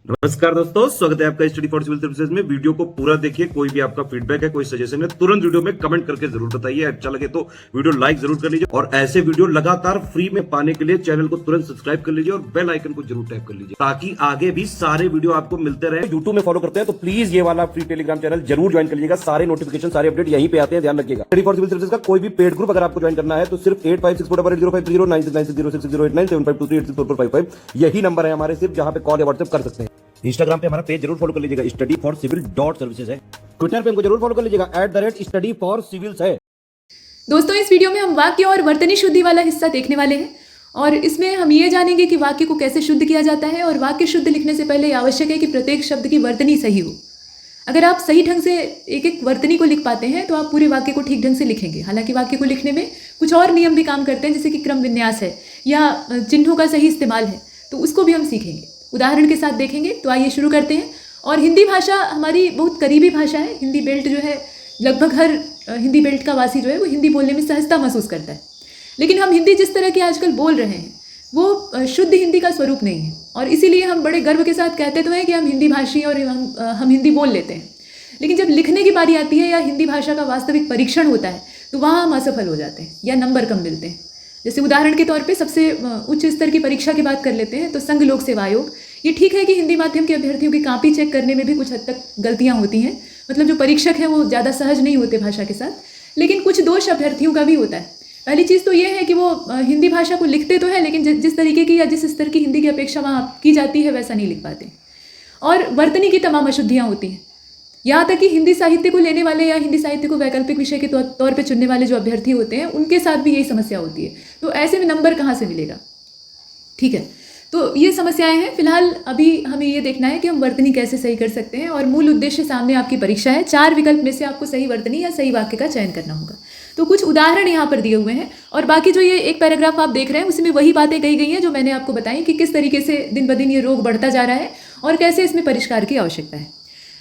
नमस्कार दोस्तों, स्वागत है आपका स्टडी फॉर सिविल सर्विसेज में। वीडियो को पूरा देखिए। कोई भी आपका फीडबैक है, कोई सजेशन है, तुरंत वीडियो में कमेंट करके जरूर बताइए। अच्छा लगे तो वीडियो लाइक जरूर कर लीजिए और ऐसे वीडियो लगातार फ्री में पाने के लिए चैनल को तुरंत सब्सक्राइब कर लीजिए और बेल आइकन को जरूर टैप कर लीजिए ताकि आगे भी सारे वीडियो आपको मिलते रहे। यूट्यूब में फॉलो करते हैं तो प्लीज ये वाला फ्री टेलीग्राम चैनल जरूर ज्वाइन कर लीजिएगा। सारे नोटिफिकेशन, सारे अपडेट यहीं पे आते हैं, ध्यान रखिएगा। स्टडी फॉर सिविल सर्विसेज का कोई भी पेड ग्रुप अगर आपको ज्वाइन करना है तो सिर्फ 856480560660897523864455 यही नंबर है हमारे, सिर्फ जहां पे कॉल या व्हाट्सएप कर सकते हैं। इंस्टाग्राम पे हमारा पेज जरूर फॉलो कर लीजिएगा, studyforcivil.services है। ट्विटर पे हमको जरूर फॉलो कर लीजिएगा, @studyforcivils है। दोस्तों, इस वीडियो में हम वाक्य और वर्तनी शुद्धि वाला हिस्सा देखने वाले हैं और इसमें हम ये जानेंगे कि वाक्य को कैसे शुद्ध किया जाता है। और वाक्य शुद्ध लिखने से पहले आवश्यक है कि प्रत्येक शब्द की वर्तनी सही हो। अगर आप सही ढंग से एक एक वर्तनी को लिख पाते हैं तो आप पूरे वाक्य को ठीक ढंग से लिखेंगे। हालांकि वाक्य को लिखने में कुछ और नियम भी काम करते हैं, जैसे कि क्रम विन्यास है या चिन्हों का सही इस्तेमाल है, तो उसको भी हम सीखेंगे, उदाहरण के साथ देखेंगे। तो आइए शुरू करते हैं। और हिंदी भाषा हमारी बहुत करीबी भाषा है। हिंदी बेल्ट जो है, लगभग हर हिंदी बेल्ट का वासी जो है वो हिंदी बोलने में सहजता महसूस करता है। लेकिन हम हिंदी जिस तरह की आजकल बोल रहे हैं वो शुद्ध हिंदी का स्वरूप नहीं है और इसीलिए हम बड़े गर्व के साथ कहते तो हैं कि हम हिंदी भाषी और हम हिंदी बोल लेते हैं। लेकिन जब लिखने की बारी आती है या हिंदी भाषा का वास्तविक परीक्षण होता है तो वहाँ हम असफल हो जाते हैं या नंबर कम मिलते हैं। जैसे उदाहरण के तौर पे सबसे उच्च स्तर की परीक्षा की बात कर लेते हैं तो संघ लोक सेवा आयोग। ये ठीक है कि हिंदी माध्यम के अभ्यर्थियों की कॉपी चेक करने में भी कुछ हद तक गलतियां होती हैं, मतलब जो परीक्षक हैं वो ज़्यादा सहज नहीं होते भाषा के साथ, लेकिन कुछ दोष अभ्यर्थियों का भी होता है। पहली चीज़ तो ये है कि वो हिंदी भाषा को लिखते तो हैं लेकिन जिस तरीके की या जिस स्तर की हिंदी की अपेक्षा वहाँ की जाती है वैसा नहीं लिख पाते। और वर्तनी की तमाम अशुद्धियाँ होती हैं। यहाँ तक कि हिंदी साहित्य को लेने वाले या हिंदी साहित्य को वैकल्पिक विषय के तौर पे चुनने वाले जो अभ्यर्थी होते हैं उनके साथ भी यही समस्या होती है। तो ऐसे में नंबर कहाँ से मिलेगा? ठीक है, तो ये समस्याएं हैं। फिलहाल अभी हमें ये देखना है कि हम वर्तनी कैसे सही कर सकते हैं और मूल उद्देश्य सामने आपकी परीक्षा है। 4 विकल्प में से आपको सही वर्तनी या सही वाक्य का चयन करना होगा। तो कुछ उदाहरण यहाँ पर दिए हुए हैं और बाकी जो ये एक पैराग्राफ आप देख रहे हैं उसमें वही बातें कही गई हैं जो मैंने आपको बताई कि किस तरीके से दिन ब दिन ये रोग बढ़ता जा रहा है और कैसे इसमें परिष्कार की आवश्यकता है।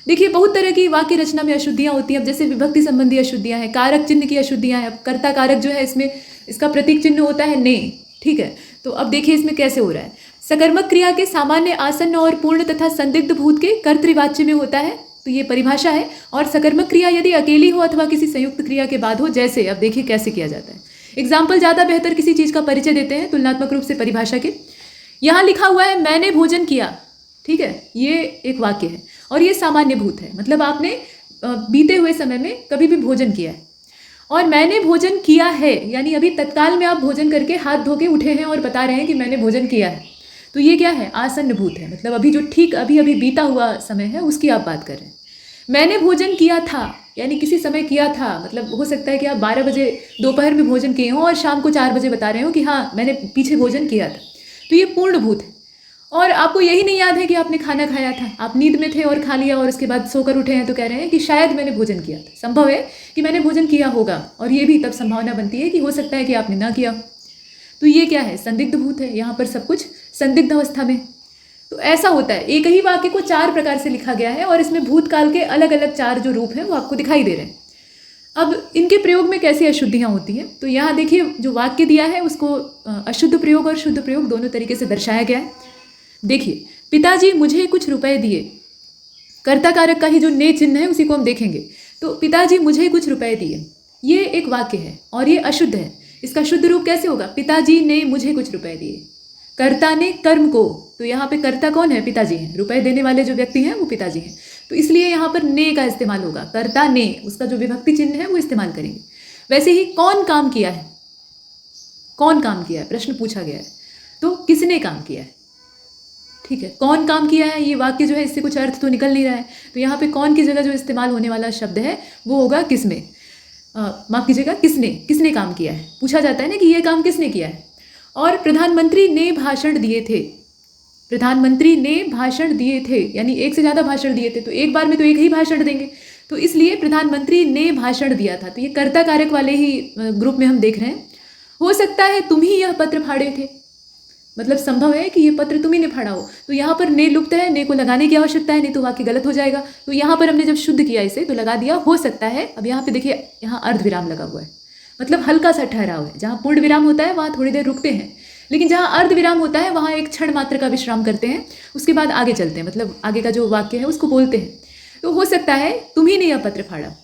देखिए, बहुत तरह की वाक्य रचना में अशुद्धियाँ होती हैं। अब जैसे विभक्ति संबंधी अशुद्धियाँ हैं, कारक चिन्ह की अशुद्धियाँ हैं। अब कर्ता कारक जो है इसमें इसका प्रतीक चिन्ह होता है ने, ठीक है। तो अब देखिए इसमें कैसे हो रहा है। सकर्मक क्रिया के सामान्य, आसन्न और पूर्ण तथा संदिग्ध भूत के कर्तृवाच्य में होता है, तो ये परिभाषा है। और सकर्मक क्रिया यदि अकेली हो अथवा किसी संयुक्त क्रिया के बाद हो, जैसे अब देखिए कैसे किया जाता है। एग्जाम्पल ज़्यादा बेहतर किसी चीज़ का परिचय देते हैं तुलनात्मक रूप से परिभाषा के। यहाँ लिखा हुआ है मैंने भोजन किया, ठीक है, ये एक वाक्य है और ये सामान्य भूत है, मतलब आपने बीते हुए समय में कभी भी भोजन किया है। और मैंने भोजन किया है यानी अभी तत्काल में आप भोजन करके हाथ धो के उठे हैं और बता रहे हैं कि मैंने भोजन किया है, तो ये क्या है? आसन्न भूत है, मतलब अभी जो ठीक अभी अभी बीता हुआ समय है उसकी आप बात कर रहे हैं। मैंने भोजन किया था यानी किसी समय किया था, मतलब हो सकता है कि आप 12 बजे दोपहर में भोजन किए हों और शाम को 4 बजे बता रहे हो कि हाँ मैंने पीछे भोजन किया था, तो ये पूर्ण भूत है। और आपको यही नहीं याद है कि आपने खाना खाया था, आप नींद में थे और खा लिया और उसके बाद सोकर उठे हैं तो कह रहे हैं कि शायद मैंने भोजन किया था। संभव है कि मैंने भोजन किया होगा और ये भी तब संभावना बनती है कि हो सकता है कि आपने ना किया हो। तो ये क्या है? संदिग्ध भूत है। यहाँ पर सब कुछ संदिग्ध अवस्था में। तो ऐसा होता है। एक ही वाक्य को 4 प्रकार से लिखा गया है और इसमें भूतकाल के अलग अलग 4 जो रूप हैं वो आपको दिखाई दे रहे हैं। अब इनके प्रयोग में कैसी अशुद्धियाँ होती हैं, तो यहाँ देखिए जो वाक्य दिया है उसको अशुद्ध प्रयोग और शुद्ध प्रयोग दोनों तरीके से दर्शाया गया है। देखिए, पिताजी मुझे कुछ रुपए दिए, कर्ता कारक का ही जो ने चिन्ह है उसी को हम देखेंगे। तो पिताजी मुझे कुछ रुपए दिए, ये एक वाक्य है और ये अशुद्ध है। इसका शुद्ध रूप कैसे होगा? पिताजी ने मुझे कुछ रुपए दिए। कर्ता ने कर्म को, तो यहाँ पे कर्ता कौन है? पिताजी हैं। रुपए देने वाले जो व्यक्ति हैं वो पिताजी हैं, तो इसलिए यहाँ पर ने का इस्तेमाल होगा। कर्ता ने, उसका जो विभक्ति चिन्ह है वो इस्तेमाल करेंगे। वैसे ही कौन काम किया है, कौन काम किया है प्रश्न पूछा गया है, तो किसने काम किया है, ठीक है। कौन काम किया है, ये वाक्य जो है इससे कुछ अर्थ तो निकल नहीं रहा है, तो यहाँ पे कौन की जगह जो इस्तेमाल होने वाला शब्द है वो होगा किसमें, माफ कीजिएगा किसने, किसने काम किया है। पूछा जाता है ना कि ये काम किसने किया है। और प्रधानमंत्री ने भाषण दिए थे, प्रधानमंत्री ने भाषण दिए थे यानी एक से ज़्यादा भाषण दिए थे, तो एक बार में तो एक ही भाषण देंगे, तो इसलिए प्रधानमंत्री ने भाषण दिया था, तो ये कर्ता कारक वाले ही ग्रुप में हम देख रहे हैं। हो सकता है तुम ही यह पत्र फाड़े थे, मतलब संभव है कि ये पत्र तुम ही ने फाड़ा हो, तो यहाँ पर ने लुप्त है, ने को लगाने की आवश्यकता है, नहीं तो वाक्य गलत हो जाएगा। तो यहाँ पर हमने जब शुद्ध किया इसे तो लगा दिया हो सकता है। अब यहाँ पे देखिए यहाँ अर्ध विराम लगा हुआ है, मतलब हल्का सा ठहराव है। जहाँ पूर्ण विराम होता है वहाँ थोड़ी देर रुकते हैं, लेकिन जहाँ अर्ध विराम होता है वहाँ एक क्षण मात्र का विश्राम करते हैं, उसके बाद आगे चलते हैं, मतलब आगे का जो वाक्य है उसको बोलते हैं। तो हो सकता है तुम ही ने यह पत्र फाड़ा।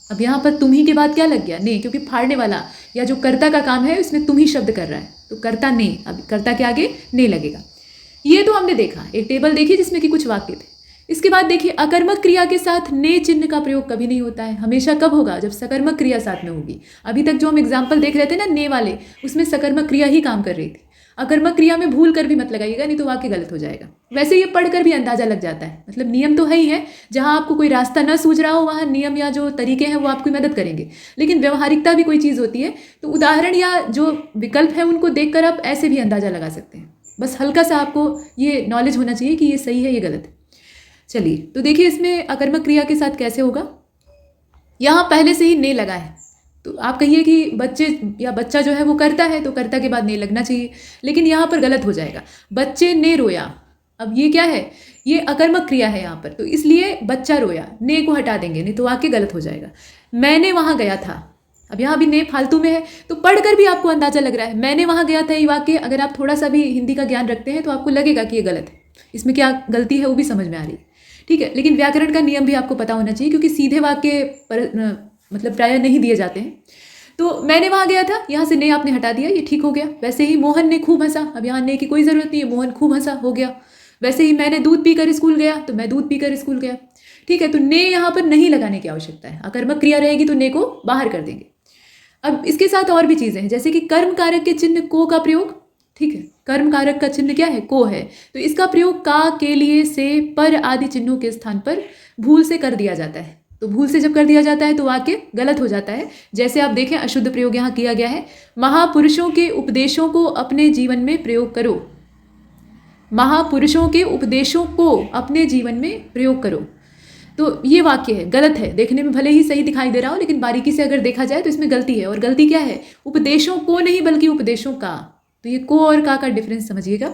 अब यहाँ पर तुम ही के बाद क्या लग गया? ने, क्योंकि फाड़ने वाला या जो कर्ता का काम है उसमें तुम ही शब्द कर रहा है, तो कर्ता ने, अब कर्ता के आगे ने लगेगा। ये तो हमने देखा, एक टेबल देखी जिसमें कि कुछ वाक्य थे। इसके बाद देखिए अकर्मक क्रिया के साथ ने चिन्ह का प्रयोग कभी नहीं होता है। हमेशा कब होगा? जब सकर्मक क्रिया साथ में होगी। अभी तक जो हम एग्जाम्पल देख रहे थे ना ने वाले, उसमें सकर्मक क्रिया ही काम कर रही थी। अकर्मक क्रिया में भूल कर भी मत लगाइएगा, नहीं तो वाक्य गलत हो जाएगा। वैसे ये पढ़कर भी अंदाजा लग जाता है, मतलब नियम तो है ही है। जहाँ आपको कोई रास्ता न सूझ रहा हो वहाँ नियम या जो तरीके हैं वो आपकी मदद करेंगे, लेकिन व्यवहारिकता भी कोई चीज़ होती है। तो उदाहरण या जो विकल्प है उनको देखकर आप ऐसे भी अंदाजा लगा सकते हैं। बस हल्का सा आपको ये नॉलेज होना चाहिए कि ये सही है ये गलत है। चलिए तो देखिए इसमें अकर्मक क्रिया के साथ कैसे होगा। यहाँ पहले से ही ने लगा है, तो आप कहिए कि बच्चे या बच्चा जो है वो करता है, तो कर्ता के बाद ने लगना चाहिए, लेकिन यहाँ पर गलत हो जाएगा। बच्चे ने रोया, अब ये क्या है? ये अकर्मक क्रिया है यहाँ पर, तो इसलिए बच्चा रोया, ने को हटा देंगे, नहीं तो वाक्य गलत हो जाएगा। मैंने वहाँ गया था, अब यहाँ भी ने फालतू में है, तो पढ़कर भी आपको अंदाजा लग रहा है मैंने वहाँ गया था। ये वाक्य अगर आप थोड़ा सा भी हिंदी का ज्ञान रखते हैं तो आपको लगेगा कि ये गलत है, इसमें क्या गलती है वो भी समझ में आ रही है, ठीक है। लेकिन व्याकरण का नियम भी आपको पता होना चाहिए, क्योंकि सीधे वाक्य मतलब प्रायः नहीं दिए जाते हैं। तो मैंने वहाँ गया था, यहाँ से ने आपने हटा दिया, ये ठीक हो गया। वैसे ही मोहन ने खूब हंसा, अब यहाँ ने की कोई ज़रूरत नहीं है, मोहन खूब हंसा हो गया। वैसे ही मैंने दूध पीकर स्कूल गया, तो मैं दूध पीकर स्कूल गया, ठीक है। तो ने यहाँ पर नहीं लगाने की आवश्यकता है। अकर्मक क्रिया रहेगी तो ने को बाहर कर देंगे। अब इसके साथ और भी चीज़ें हैं, जैसे कि कर्म कारक के चिन्ह को का प्रयोग, ठीक है। कर्म कारक का चिन्ह क्या है? को है, तो इसका प्रयोग का, के लिए, से, पर आदि चिन्हों के स्थान पर भूल से कर दिया जाता है। तो भूल से जब कर दिया जाता है तो वाक्य गलत हो जाता है। जैसे आप देखें अशुद्ध प्रयोग यहाँ किया गया है, महापुरुषों के उपदेशों को अपने जीवन में प्रयोग करो। महापुरुषों के उपदेशों को अपने जीवन में प्रयोग करो, तो ये वाक्य है, गलत है। देखने में भले ही सही दिखाई दे रहा हो, लेकिन बारीकी से अगर देखा जाए तो इसमें गलती है। और गलती क्या है? उपदेशों को नहीं बल्कि उपदेशों का। तो ये को और का डिफरेंस समझिएगा।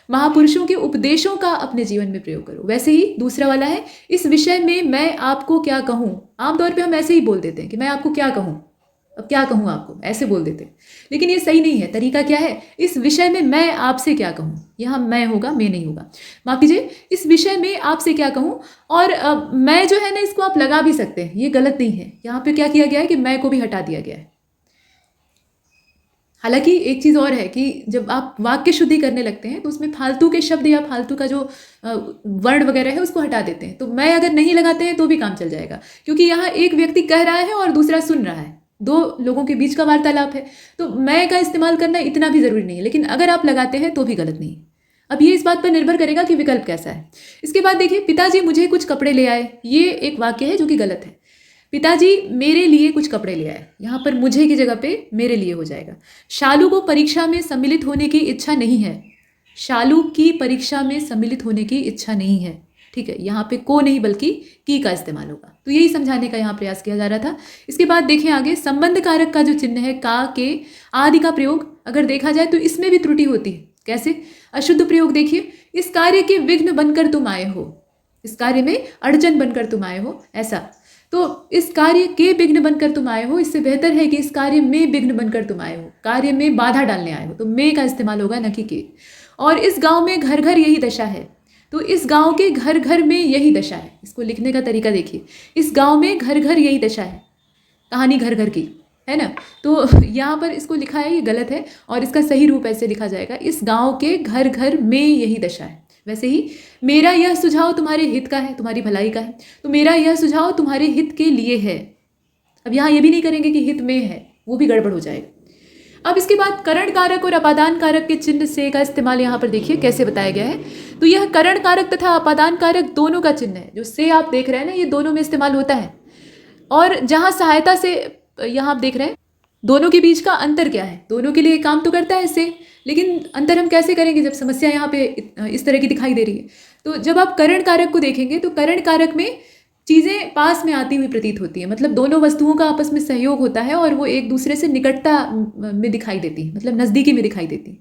महापुरुषों के उपदेशों का अपने जीवन में प्रयोग करो। वैसे ही दूसरा वाला है, इस विषय में मैं आपको क्या कहूँ। आमतौर पे हम ऐसे ही बोल देते हैं कि मैं आपको क्या कहूँ, अब क्या कहूँ आपको, ऐसे बोल देते हैं, लेकिन ये सही नहीं है। तरीका क्या है? इस विषय में मैं आपसे क्या कहूँ, यहाँ मैं होगा, मैं नहीं होगा, माफ कीजिए। इस विषय में आपसे क्या कहूँ, और मैं जो है ना इसको आप लगा भी सकते हैं, ये गलत नहीं है। यहाँ पे क्या किया गया है कि मैं को भी हटा दिया गया है। हालांकि एक चीज़ और है कि जब आप वाक्य शुद्धि करने लगते हैं तो उसमें फालतू के शब्द या फालतू का जो वर्ण वगैरह है उसको हटा देते हैं। तो मैं अगर नहीं लगाते हैं तो भी काम चल जाएगा, क्योंकि यहाँ एक व्यक्ति कह रहा है और दूसरा सुन रहा है, दो लोगों के बीच का वार्तालाप है, तो मैं का इस्तेमाल करना इतना भी ज़रूरी नहीं है। लेकिन अगर आप लगाते हैं तो भी गलत नहीं। अब ये इस बात पर निर्भर करेगा कि विकल्प कैसा है। इसके बाद देखिए, पिताजी मुझे कुछ कपड़े ले आए, ये एक वाक्य है जो कि गलत है। पिताजी मेरे लिए कुछ कपड़े ले आए, यहाँ पर मुझे की जगह पे मेरे लिए हो जाएगा। शालू को परीक्षा में सम्मिलित होने की इच्छा नहीं है, शालू की परीक्षा में सम्मिलित होने की इच्छा नहीं है, ठीक है। यहाँ पे को नहीं बल्कि की का इस्तेमाल होगा। तो यही समझाने का यहाँ प्रयास किया जा रहा था। इसके बाद देखें आगे, संबंध कारक का जो चिन्ह है का, के, आदि का प्रयोग अगर देखा जाए तो इसमें भी त्रुटि होती है। कैसे? अशुद्ध प्रयोग देखिए, इस कार्य के विघ्न बनकर तुम आए हो, इस कार्य में अड़चन बनकर तुम आए हो, ऐसा। तो इस कार्य के विघ्न बनकर तुम आए हो, इससे बेहतर है कि इस कार्य में विघ्न बनकर तुम आए हो, कार्य में बाधा डालने आए हो, तो में का इस्तेमाल होगा न कि के। और इस गांव में घर घर यही दशा है, तो इस गांव के घर घर में यही दशा है। इसको लिखने का तरीका देखिए, इस गांव में घर घर यही दशा है, कहानी घर घर की है ना। तो यहाँ पर इसको लिखा है, ये गलत है, और इसका सही रूप ऐसे लिखा जाएगा, इस गांव के घर घर में यही दशा है। वैसे ही मेरा यह सुझाव तुम्हारे हित का है, तुम्हारी भलाई का है, तो मेरा यह सुझाव तुम्हारे हित के लिए है। अब यहाँ ये भी नहीं करेंगे कि हित में है, वो भी गड़बड़ हो जाएगा। अब इसके बाद करण कारक और अपादान कारक के चिन्ह से का इस्तेमाल यहाँ पर देखिए कैसे बताया गया है। तो यह करण कारक तथा अपादान कारक दोनों का चिन्ह है। जो से आप देख रहे हैं ना, ये दोनों में इस्तेमाल होता है। और जहाँ सहायता से यहाँ आप देख रहे हैं, दोनों के बीच का अंतर क्या है? दोनों के लिए काम तो करता है से, लेकिन अंतर हम कैसे करेंगे जब समस्या यहाँ पे इस तरह की दिखाई दे रही है। तो जब आप करण कारक को देखेंगे तो करण कारक में चीज़ें पास में आती हुई प्रतीत होती है, मतलब दोनों वस्तुओं का आपस में सहयोग होता है और वो एक दूसरे से निकटता में दिखाई देती है, मतलब नज़दीकी में दिखाई देती है।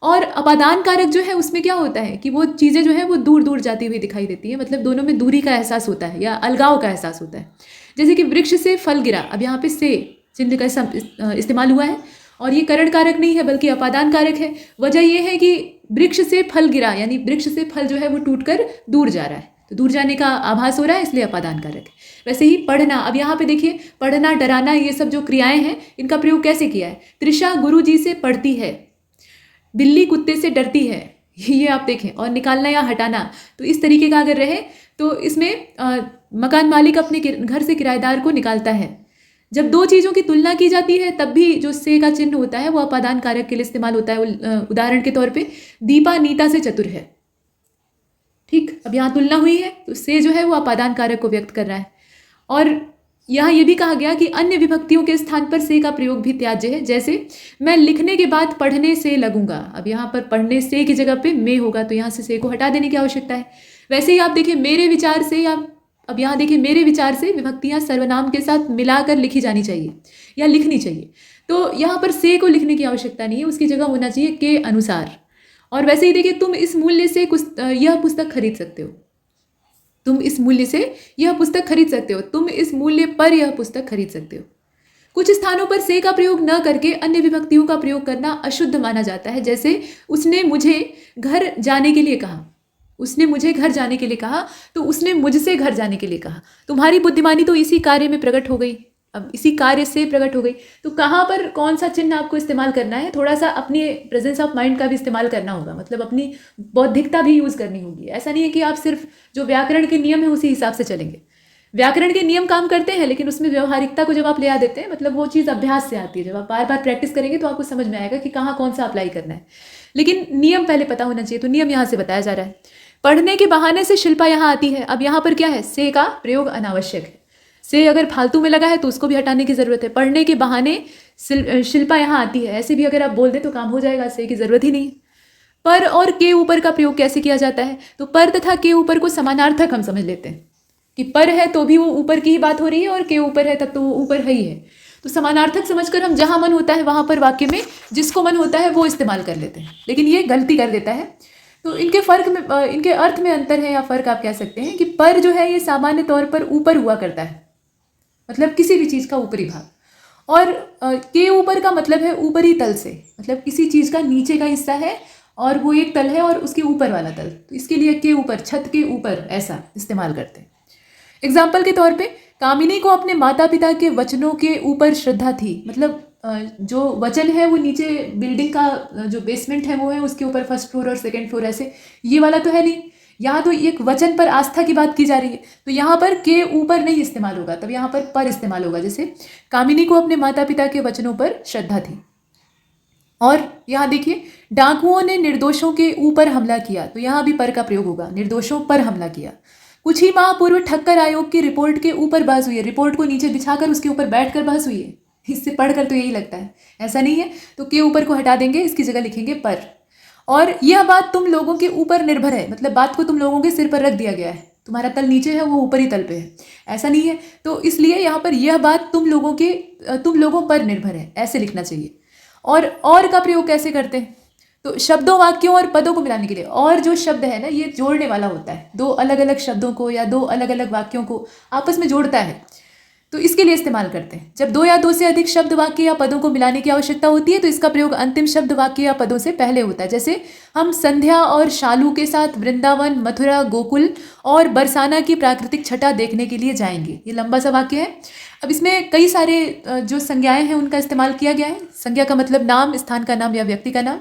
और अपादान कारक जो है उसमें क्या होता है कि वो चीज़ें जो है वो दूर दूर जाती हुई दिखाई देती है, मतलब दोनों में दूरी का एहसास होता है या अलगाव का एहसास होता है। जैसे कि वृक्ष से फल गिरा, अब यहाँ पे से चिन्ह का इस्तेमाल हुआ है, और ये करण कारक नहीं है बल्कि अपादान कारक है। वजह ये है कि वृक्ष से फल गिरा, यानी वृक्ष से फल जो है वो टूटकर दूर जा रहा है, तो दूर जाने का आभास हो रहा है, इसलिए अपादान कारक है। वैसे ही पढ़ना, अब यहाँ पे देखिए पढ़ना, डराना, ये सब जो क्रियाएं हैं इनका प्रयोग कैसे किया है। तृषा गुरु जी से पढ़ती है, बिल्ली कुत्ते से डरती है, ये आप देखें। और निकालना या हटाना, तो इस तरीके का अगर रहे तो इसमें मकान मालिक अपने घर से किराएदार को निकालता है। जब दो चीज़ों की तुलना की जाती है तब भी जो से का चिन्ह होता है वो अपादान कारक के लिए इस्तेमाल होता है। उदाहरण के तौर पे दीपा नीता से चतुर है, ठीक। अब यहाँ तुलना हुई है तो से जो है वो अपादान कारक को व्यक्त कर रहा है। और यहाँ ये भी कहा गया कि अन्य विभक्तियों के स्थान पर से का प्रयोग भी त्याज्य है। जैसे मैं लिखने के बाद पढ़ने से लगूंगा, अब यहाँ पर पढ़ने से की जगह पे में होगा, तो यहाँ से को हटा देने की आवश्यकता है। वैसे ही आप देखिए मेरे विचार से, या अब यहाँ देखिए मेरे विचार से विभक्तियाँ सर्वनाम के साथ मिलाकर लिखी जानी चाहिए या लिखनी चाहिए, तो यहाँ पर से को लिखने की आवश्यकता नहीं है, उसकी जगह होना चाहिए के अनुसार। और वैसे ही देखिए तुम इस मूल्य से यह पुस्तक खरीद सकते हो, तुम इस मूल्य से यह पुस्तक खरीद सकते हो, तुम इस मूल्य पर यह पुस्तक खरीद सकते हो। कुछ स्थानों पर से का प्रयोग न करके अन्य विभक्तियों का प्रयोग करना अशुद्ध माना जाता है। जैसे उसने मुझे घर जाने के लिए कहा, उसने मुझे घर जाने के लिए कहा, तो उसने मुझसे घर जाने के लिए कहा। तुम्हारी बुद्धिमानी तो इसी कार्य में प्रकट हो गई, अब इसी कार्य से प्रकट हो गई। तो कहाँ पर कौन सा चिन्ह आपको इस्तेमाल करना है, थोड़ा सा अपनी प्रेजेंस ऑफ माइंड का भी इस्तेमाल करना होगा, मतलब अपनी बौद्धिकता भी यूज़ करनी होगी। ऐसा नहीं है कि आप सिर्फ जो व्याकरण के नियम है उसी हिसाब से चलेंगे। व्याकरण के नियम काम करते हैं, लेकिन उसमें व्यवहारिकता को जब आप ले आ देते हैं, मतलब वो चीज़ अभ्यास से आती है। जब आप बार बार प्रैक्टिस करेंगे तो आपको समझ में आएगा कि कहाँ कौन सा अप्लाई करना है, लेकिन नियम पहले पता होना चाहिए। तो नियम यहाँ से बताया जा रहा है। पढ़ने के बहाने से शिल्पा यहाँ आती है। अब यहाँ पर क्या है, से का प्रयोग अनावश्यक है। से अगर फालतू में लगा है तो उसको भी हटाने की जरूरत है। पढ़ने के बहाने शिल्पा यहाँ आती है, ऐसे भी अगर आप बोल दें तो काम हो जाएगा, से की जरूरत ही नहीं। पर और के ऊपर का प्रयोग कैसे किया जाता है, तो पर तथा के ऊपर को समानार्थक हम समझ लेते हैं कि पर है तो भी वो ऊपर की ही बात हो रही है, और के ऊपर है तब तो वो ऊपर है ही है। तो समानार्थक समझकर हम जहाँ मन होता है वहाँ पर वाक्य में जिसको मन होता है वो इस्तेमाल कर लेते हैं, लेकिन ये गलती कर देता है। तो इनके फर्क में, इनके अर्थ में अंतर है, या फर्क आप कह सकते हैं कि पर जो है ये सामान्य तौर पर ऊपर हुआ करता है, मतलब किसी भी चीज़ का ऊपरी भाग, और के ऊपर का मतलब है ऊपरी तल से, मतलब किसी चीज़ का नीचे का हिस्सा है और वो एक तल है और उसके ऊपर वाला तल, तो इसके लिए के ऊपर, छत के ऊपर ऐसा इस्तेमाल करते हैं। एग्जाम्पल के तौर पे कामिनी को अपने माता पिता के वचनों के ऊपर श्रद्धा थी, मतलब जो वचन है वो नीचे बिल्डिंग का जो बेसमेंट है वो है, उसके ऊपर फर्स्ट फ्लोर और सेकंड फ्लोर, ऐसे ये वाला तो है नहीं। यहाँ तो एक वचन पर आस्था की बात की जा रही है, तो यहाँ पर के ऊपर नहीं इस्तेमाल होगा, तब यहाँ पर इस्तेमाल होगा। जैसे कामिनी को अपने माता पिता के वचनों पर श्रद्धा थी। और यहाँ देखिए डाकुओं ने निर्दोषों के ऊपर हमला किया, तो यहाँ भी पर का प्रयोग होगा, निर्दोषों पर हमला किया। कुछ ही माह पूर्व ठक्कर आयोग की रिपोर्ट के ऊपर बहस हुई है, रिपोर्ट को नीचे बिछाकर उसके ऊपर बैठकर बहस हुई है। इससे पढ़कर तो यही लगता है, ऐसा नहीं है, तो के ऊपर को हटा देंगे, इसकी जगह लिखेंगे पर। और यह बात तुम लोगों के ऊपर निर्भर है, मतलब बात को तुम लोगों के सिर पर रख दिया गया है, तुम्हारा तल नीचे है वो ऊपरी तल पे है, ऐसा नहीं है। तो इसलिए यहाँ पर यह बात तुम लोगों पर निर्भर है, ऐसे लिखना चाहिए। और का प्रयोग कैसे करते हैं, तो शब्दों, वाक्यों और पदों को मिलाने के लिए। और जो शब्द है ना, ये जोड़ने वाला होता है, दो अलग अलग शब्दों को या दो अलग अलग वाक्यों को आपस में जोड़ता है, तो इसके लिए इस्तेमाल करते हैं। जब दो या दो से अधिक शब्द, वाक्य या पदों को मिलाने की आवश्यकता होती है तो इसका प्रयोग अंतिम शब्द, वाक्य या पदों से पहले होता है। जैसे हम संध्या और शालू के साथ वृंदावन, मथुरा, गोकुल और बरसाना की प्राकृतिक छटा देखने के लिए जाएंगे। ये लंबा सा वाक्य है। अब इसमें कई सारे जो संज्ञाएं हैं उनका इस्तेमाल किया गया है। संज्ञा का मतलब नाम, स्थान का नाम या व्यक्ति का नाम,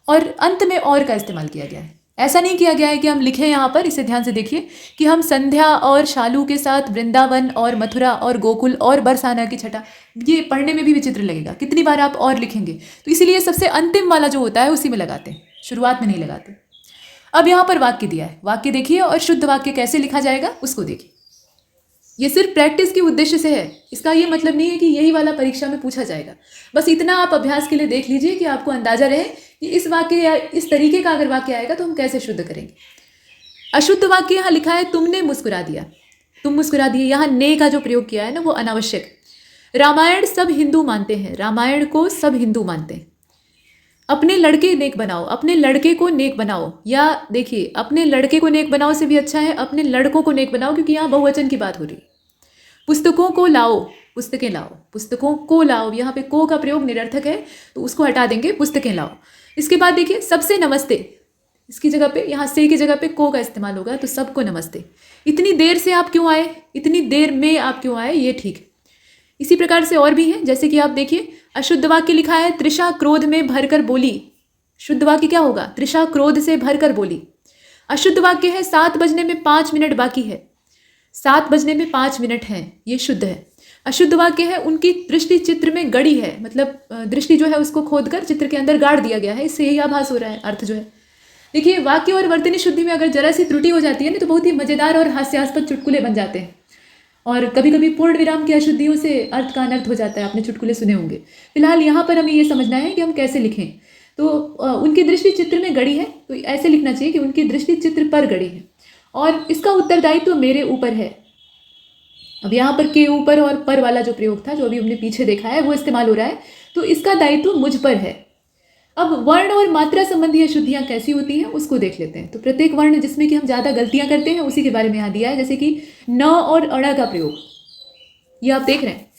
और अंत में और का इस्तेमाल किया गया है। ऐसा नहीं किया गया है कि हम लिखें यहाँ पर, इसे ध्यान से देखिए, कि हम संध्या और शालू के साथ वृंदावन और मथुरा और गोकुल और बरसाना की छटा, ये पढ़ने में भी विचित्र लगेगा, कितनी बार आप और लिखेंगे, तो इसीलिए सबसे अंतिम वाला जो होता है उसी में लगाते हैं, शुरुआत में नहीं लगाते। अब यहाँ पर वाक्य दिया है, वाक्य देखिए, और शुद्ध वाक्य कैसे लिखा जाएगा उसको देखिए। ये सिर्फ प्रैक्टिस के उद्देश्य से है, इसका ये मतलब नहीं है कि यही वाला परीक्षा में पूछा जाएगा। बस इतना आप अभ्यास के लिए देख लीजिए कि आपको अंदाजा रहे कि इस वाक्य या इस तरीके का अगर वाक्य आएगा तो हम कैसे शुद्ध करेंगे। अशुद्ध वाक्य यहाँ लिखा है, तुमने मुस्कुरा दिया, तुम मुस्कुरा दिए, यहाँ ने का जो प्रयोग किया है ना वो अनावश्यक। रामायण सब हिंदू मानते हैं, रामायण को सब हिंदू मानते हैं। अपने लड़के नेक बनाओ, अपने लड़के को नेक बनाओ, या देखिए अपने लड़के को नेक बनाओ से भी अच्छा है अपने लड़कों को नेक बनाओ, क्योंकि यहाँ बहुवचन की बात हो रही है। पुस्तकों को लाओ, पुस्तकें लाओ, पुस्तकों को लाओ, यहाँ पे को का प्रयोग निरर्थक है तो उसको हटा देंगे, पुस्तकें लाओ। इसके बाद देखिए सबसे नमस्ते, इसकी जगह पे यहाँ से की जगह पे को का इस्तेमाल होगा, तो सबको नमस्ते। इतनी देर से आप क्यों आए, इतनी देर में आप क्यों आए, ये ठीक है। इसी प्रकार से और भी है, जैसे कि आप देखिए अशुद्ध वाक्य लिखा है, तृषा क्रोध में भरकर बोली। शुद्ध वाक्य क्या होगा, तृषा क्रोध से भरकर बोली। अशुद्ध वाक्य है 7 बजने में 5 मिनट बाकी है, 7 बजने में 5 मिनट हैं, ये शुद्ध है। अशुद्ध वाक्य है उनकी दृष्टि चित्र में गड़ी है, मतलब दृष्टि जो है उसको खोदकर चित्र के अंदर गाड़ दिया गया है, इससे यही आभास हो रहा है अर्थ जो है। देखिए वाक्य और वर्तनी शुद्धि में अगर जरा सी त्रुटि हो जाती है ना तो बहुत ही मजेदार और हास्यास्पद चुटकुले बन जाते हैं, और कभी कभी पूर्ण विराम की अशुद्धियों से अर्थ का अनर्थ हो जाता है, आपने चुटकुले सुने होंगे। फिलहाल यहाँ पर हमें ये समझना है कि हम कैसे लिखें। तो उनकी दृष्टि चित्र में गड़ी है, तो ऐसे लिखना चाहिए कि उनकी दृष्टि चित्र पर गड़ी है, और इसका उत्तरदायित्व तो मेरे ऊपर है। अब यहाँ पर के ऊपर और पर वाला जो प्रयोग था, जो अभी हमने पीछे देखा है, वो इस्तेमाल हो रहा है, तो इसका दायित्व मुझ पर है। अब वर्ण और मात्रा संबंधी अशुद्धियाँ कैसी होती हैं उसको देख लेते हैं। तो प्रत्येक वर्ण जिसमें कि हम ज़्यादा गलतियाँ करते हैं उसी के बारे में यहाँ दिया है, जैसे कि न और अड़ा का प्रयोग, ये आप देख रहे हैं।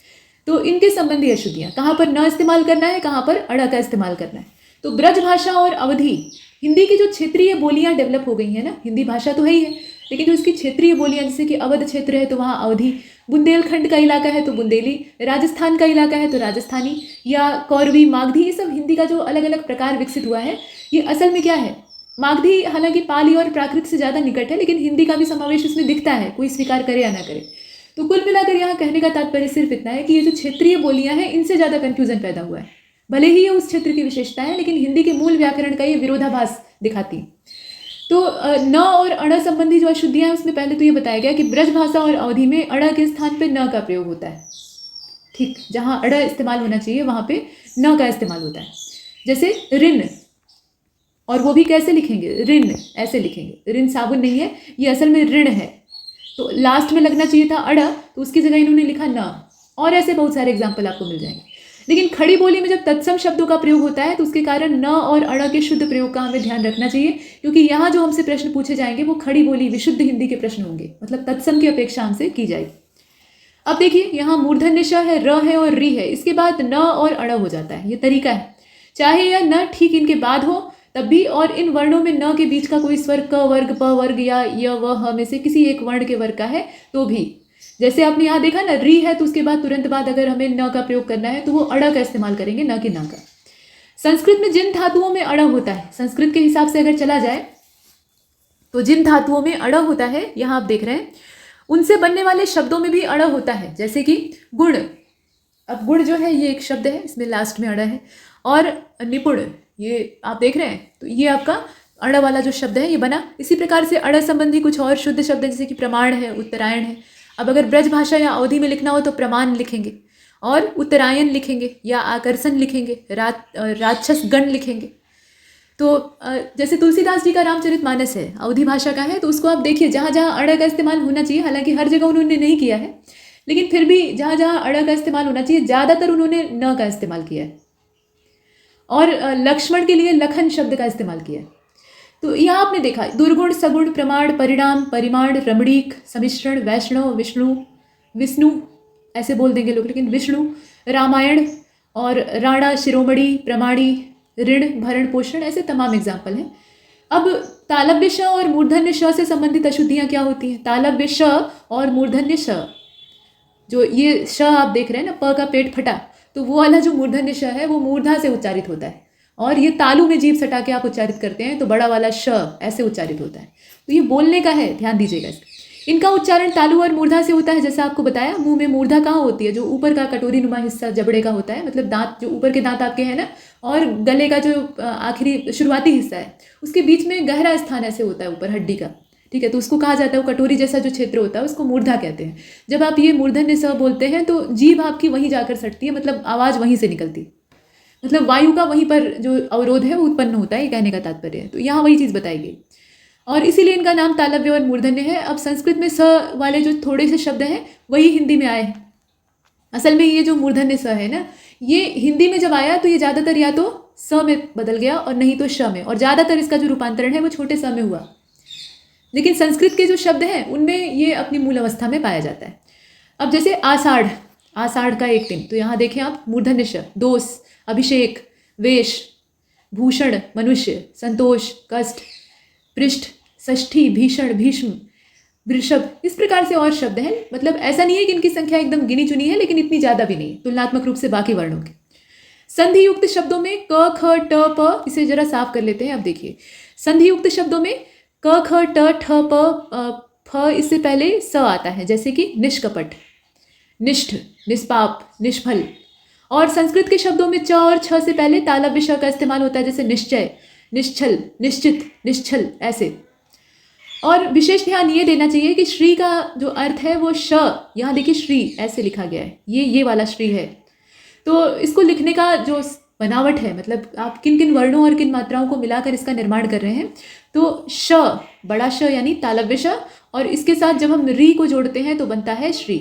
तो इनके संबंधी अशुद्धियाँ, कहाँ पर न इस्तेमाल करना है, कहाँ पर अड़ा का इस्तेमाल करना है। तो ब्रज भाषा और अवधि, हिंदी की जो क्षेत्रीय बोलियाँ डेवलप हो गई हैं ना, हिंदी भाषा तो है ही है, लेकिन जो इसकी क्षेत्रीय बोलियाँ, जैसे कि अवध क्षेत्र है तो वहाँ अवधि, बुंदेलखंड का इलाका है तो बुंदेली, राजस्थान का इलाका है तो राजस्थानी, या कौरवी, मागधी, ये सब हिंदी का जो अलग अलग प्रकार विकसित हुआ है, ये असल में क्या है। मागधी हालांकि पाली और प्राकृत से ज़्यादा निकट है, लेकिन हिंदी का भी समावेश इसमें दिखता है, कोई स्वीकार करे या ना करे। तो कुल मिलाकर यहाँ कहने का तात्पर्य सिर्फ इतना है कि ये जो क्षेत्रीय बोलियाँ हैं इनसे ज़्यादा कन्फ्यूजन पैदा हुआ है। भले ही ये उस क्षेत्र की विशेषता है, लेकिन हिंदी के मूल व्याकरण का ये विरोधाभास दिखाती है। तो न और अड़ संबंधी जो अशुद्धियाँ हैं उसमें पहले तो ये बताया गया कि ब्रज भाषा और अवधि में अड़ के स्थान पे न का प्रयोग होता है। ठीक, जहाँ अड़ इस्तेमाल होना चाहिए वहाँ पे न का इस्तेमाल होता है। जैसे ऋण, और वो भी कैसे लिखेंगे, ऋण ऐसे लिखेंगे, ऋण साबुन नहीं है, ये असल में ऋण है, तो लास्ट में लगना चाहिए था अड़, तो उसकी जगह इन्होंने लिखा न। और ऐसे बहुत सारे एग्जाम्पल आपको मिल जाएंगे। लेकिन खड़ी बोली में जब तत्सम शब्दों का प्रयोग होता है तो उसके कारण न और अड़ के शुद्ध प्रयोग का हमें ध्यान रखना चाहिए, क्योंकि यहाँ जो हमसे प्रश्न पूछे जाएंगे वो खड़ी बोली विशुद्ध हिंदी के प्रश्न होंगे, मतलब तत्सम की अपेक्षा हमसे की जाएगी। अब देखिए यहाँ मूर्धन्य श है, र है और री है, इसके बाद न और अड़ हो जाता है, ये तरीका है। चाहे यह न ठीक इनके बाद हो तब भी, और इन वर्णों में न के बीच का कोई स्वर क वर्ग, प वर्ग या य व ह में से किसी एक वर्ण के वर्ग का है तो भी। जैसे आपने यहाँ देखा ना, री है तो उसके बाद तुरंत बाद अगर हमें न का प्रयोग करना है तो वो अड़ा का इस्तेमाल करेंगे, न कि ना का। संस्कृत में जिन धातुओं में अड़ा होता है, संस्कृत के हिसाब से अगर चला जाए तो जिन धातुओं में अड़ा होता है, यहाँ आप देख रहे हैं, उनसे बनने वाले शब्दों में भी अड़ा होता है। जैसे कि गुण, अब गुण जो है ये एक शब्द है, इसमें लास्ट में अड़ा है। और निपुण, ये आप देख रहे हैं, तो ये आपका अड़ा वाला जो शब्द है ये बना। इसी प्रकार से अड़ा संबंधी कुछ और शुद्ध शब्द है, जैसे कि प्रमाण है, उत्तरायण है। अब अगर ब्रज भाषा या अवधि में लिखना हो तो प्रमाण लिखेंगे, और उत्तरायण लिखेंगे, या आकर्षण लिखेंगे, राक्षस गण लिखेंगे। तो जैसे तुलसीदास जी का रामचरितमानस है, अवधि भाषा का है, तो उसको आप देखिए जहाँ जहाँ अड़ा का इस्तेमाल होना चाहिए, हालांकि हर जगह उन्होंने नहीं किया है, लेकिन फिर भी जहाँ जहाँ अड़ा का इस्तेमाल होना चाहिए ज़्यादातर उन्होंने न का इस्तेमाल किया है। और लक्ष्मण के लिए लखन शब्द का इस्तेमाल किया है। तो यहाँ आपने देखा दुर्गुण, सगुण, प्रमाण, परिणाम, परिमाण, रमणीक, सम्मिश्रण, वैष्णव, विष्णु, विष्णु ऐसे बोल देंगे लोग, लेकिन विष्णु, रामायण और राणा, शिरोमणि, प्रमाणी, ऋण, भरण पोषण, ऐसे तमाम एग्जाम्पल हैं। अब तालव्य श और मूर्धन्य श से संबंधित अशुद्धियाँ क्या होती हैं। तालव्य श और मूर्धन्य श, जो ये श आप देख रहे हैं ना, प का पेट फटा, तो वो वाला जो मूर्धन्य श है वो मूर्धा से उच्चारित होता है, और ये तालु में जीभ सटा के आप उच्चारित करते हैं तो बड़ा वाला श ऐसे उच्चारित होता है। तो ये बोलने का है, ध्यान दीजिएगा। इनका उच्चारण तालु और मूर्धा से होता है। जैसा आपको बताया, मुंह में मूर्धा कहाँ होती है, जो ऊपर का कटोरी नुमा हिस्सा जबड़े का होता है, मतलब दांत, जो ऊपर के दांत आपके हैं ना, और गले का जो आखिरी शुरुआती हिस्सा है उसके बीच में गहरा स्थान ऐसे होता है ऊपर हड्डी का, ठीक है, तो उसको कहा जाता है, वो कटोरी जैसा जो क्षेत्र होता है उसको मूर्धा कहते हैं। जब आप ये मूर्धन्य स बोलते हैं तो जीभ आपकी वहीं जाकर सटती है, मतलब आवाज़ वहीं से निकलती है, मतलब वायु का वहीं पर जो अवरोध है वो उत्पन्न होता है, ये कहने का तात्पर्य है। तो यहाँ वही चीज़ बताई गई, और इसीलिए इनका नाम तालव्य और मूर्धन्य है। अब संस्कृत में स वाले जो थोड़े से शब्द हैं वही हिंदी में आए हैं। असल में ये जो मूर्धन्य स है ना, ये हिंदी में जब आया तो ये ज़्यादातर या तो स में बदल गया और नहीं तो श में, और ज़्यादातर इसका जो रूपांतरण है वो छोटे स में हुआ। लेकिन संस्कृत के जो शब्द हैं उनमें ये अपनी मूल अवस्था में पाया जाता है। अब जैसे आषाढ़, आषाढ़ का एक दिन। तो यहाँ देखें आप मूर्धन्य श, दोष, अभिषेक, वेश, भूषण, मनुष्य, संतोष, कष्ट, पृष्ठ, षष्ठी, भीषण, भीष्म, वृषभ, इस प्रकार से और शब्द हैं। मतलब ऐसा नहीं है कि इनकी संख्या एकदम गिनी चुनी है, लेकिन इतनी ज़्यादा भी नहीं तुलनात्मक रूप से बाकी वर्णों के। संधि युक्त शब्दों में क, ख, ट, प, इसे जरा साफ कर लेते हैं। अब देखिए संधि युक्त शब्दों में क, ख, ट, ठ, प, फ, इससे पहले स आता है, जैसे कि निष्कपट, निष्ठ, निष्पाप, निष्फल। और संस्कृत के शब्दों में च और छ से पहले तालव्य श का इस्तेमाल होता है, जैसे निश्चय, निश्चल, निश्चित, निश्चल, ऐसे। और विशेष ध्यान ये देना चाहिए कि श्री का जो अर्थ है वो श, यहाँ देखिए श्री ऐसे लिखा गया है, ये वाला श्री है। तो इसको लिखने का जो बनावट है, मतलब आप किन किन वर्णों और किन मात्राओं को मिलाकर इसका निर्माण कर रहे हैं। तो श, बड़ा श यानी तालव्य श, और इसके साथ जब हम री को जोड़ते हैं तो बनता है श्री।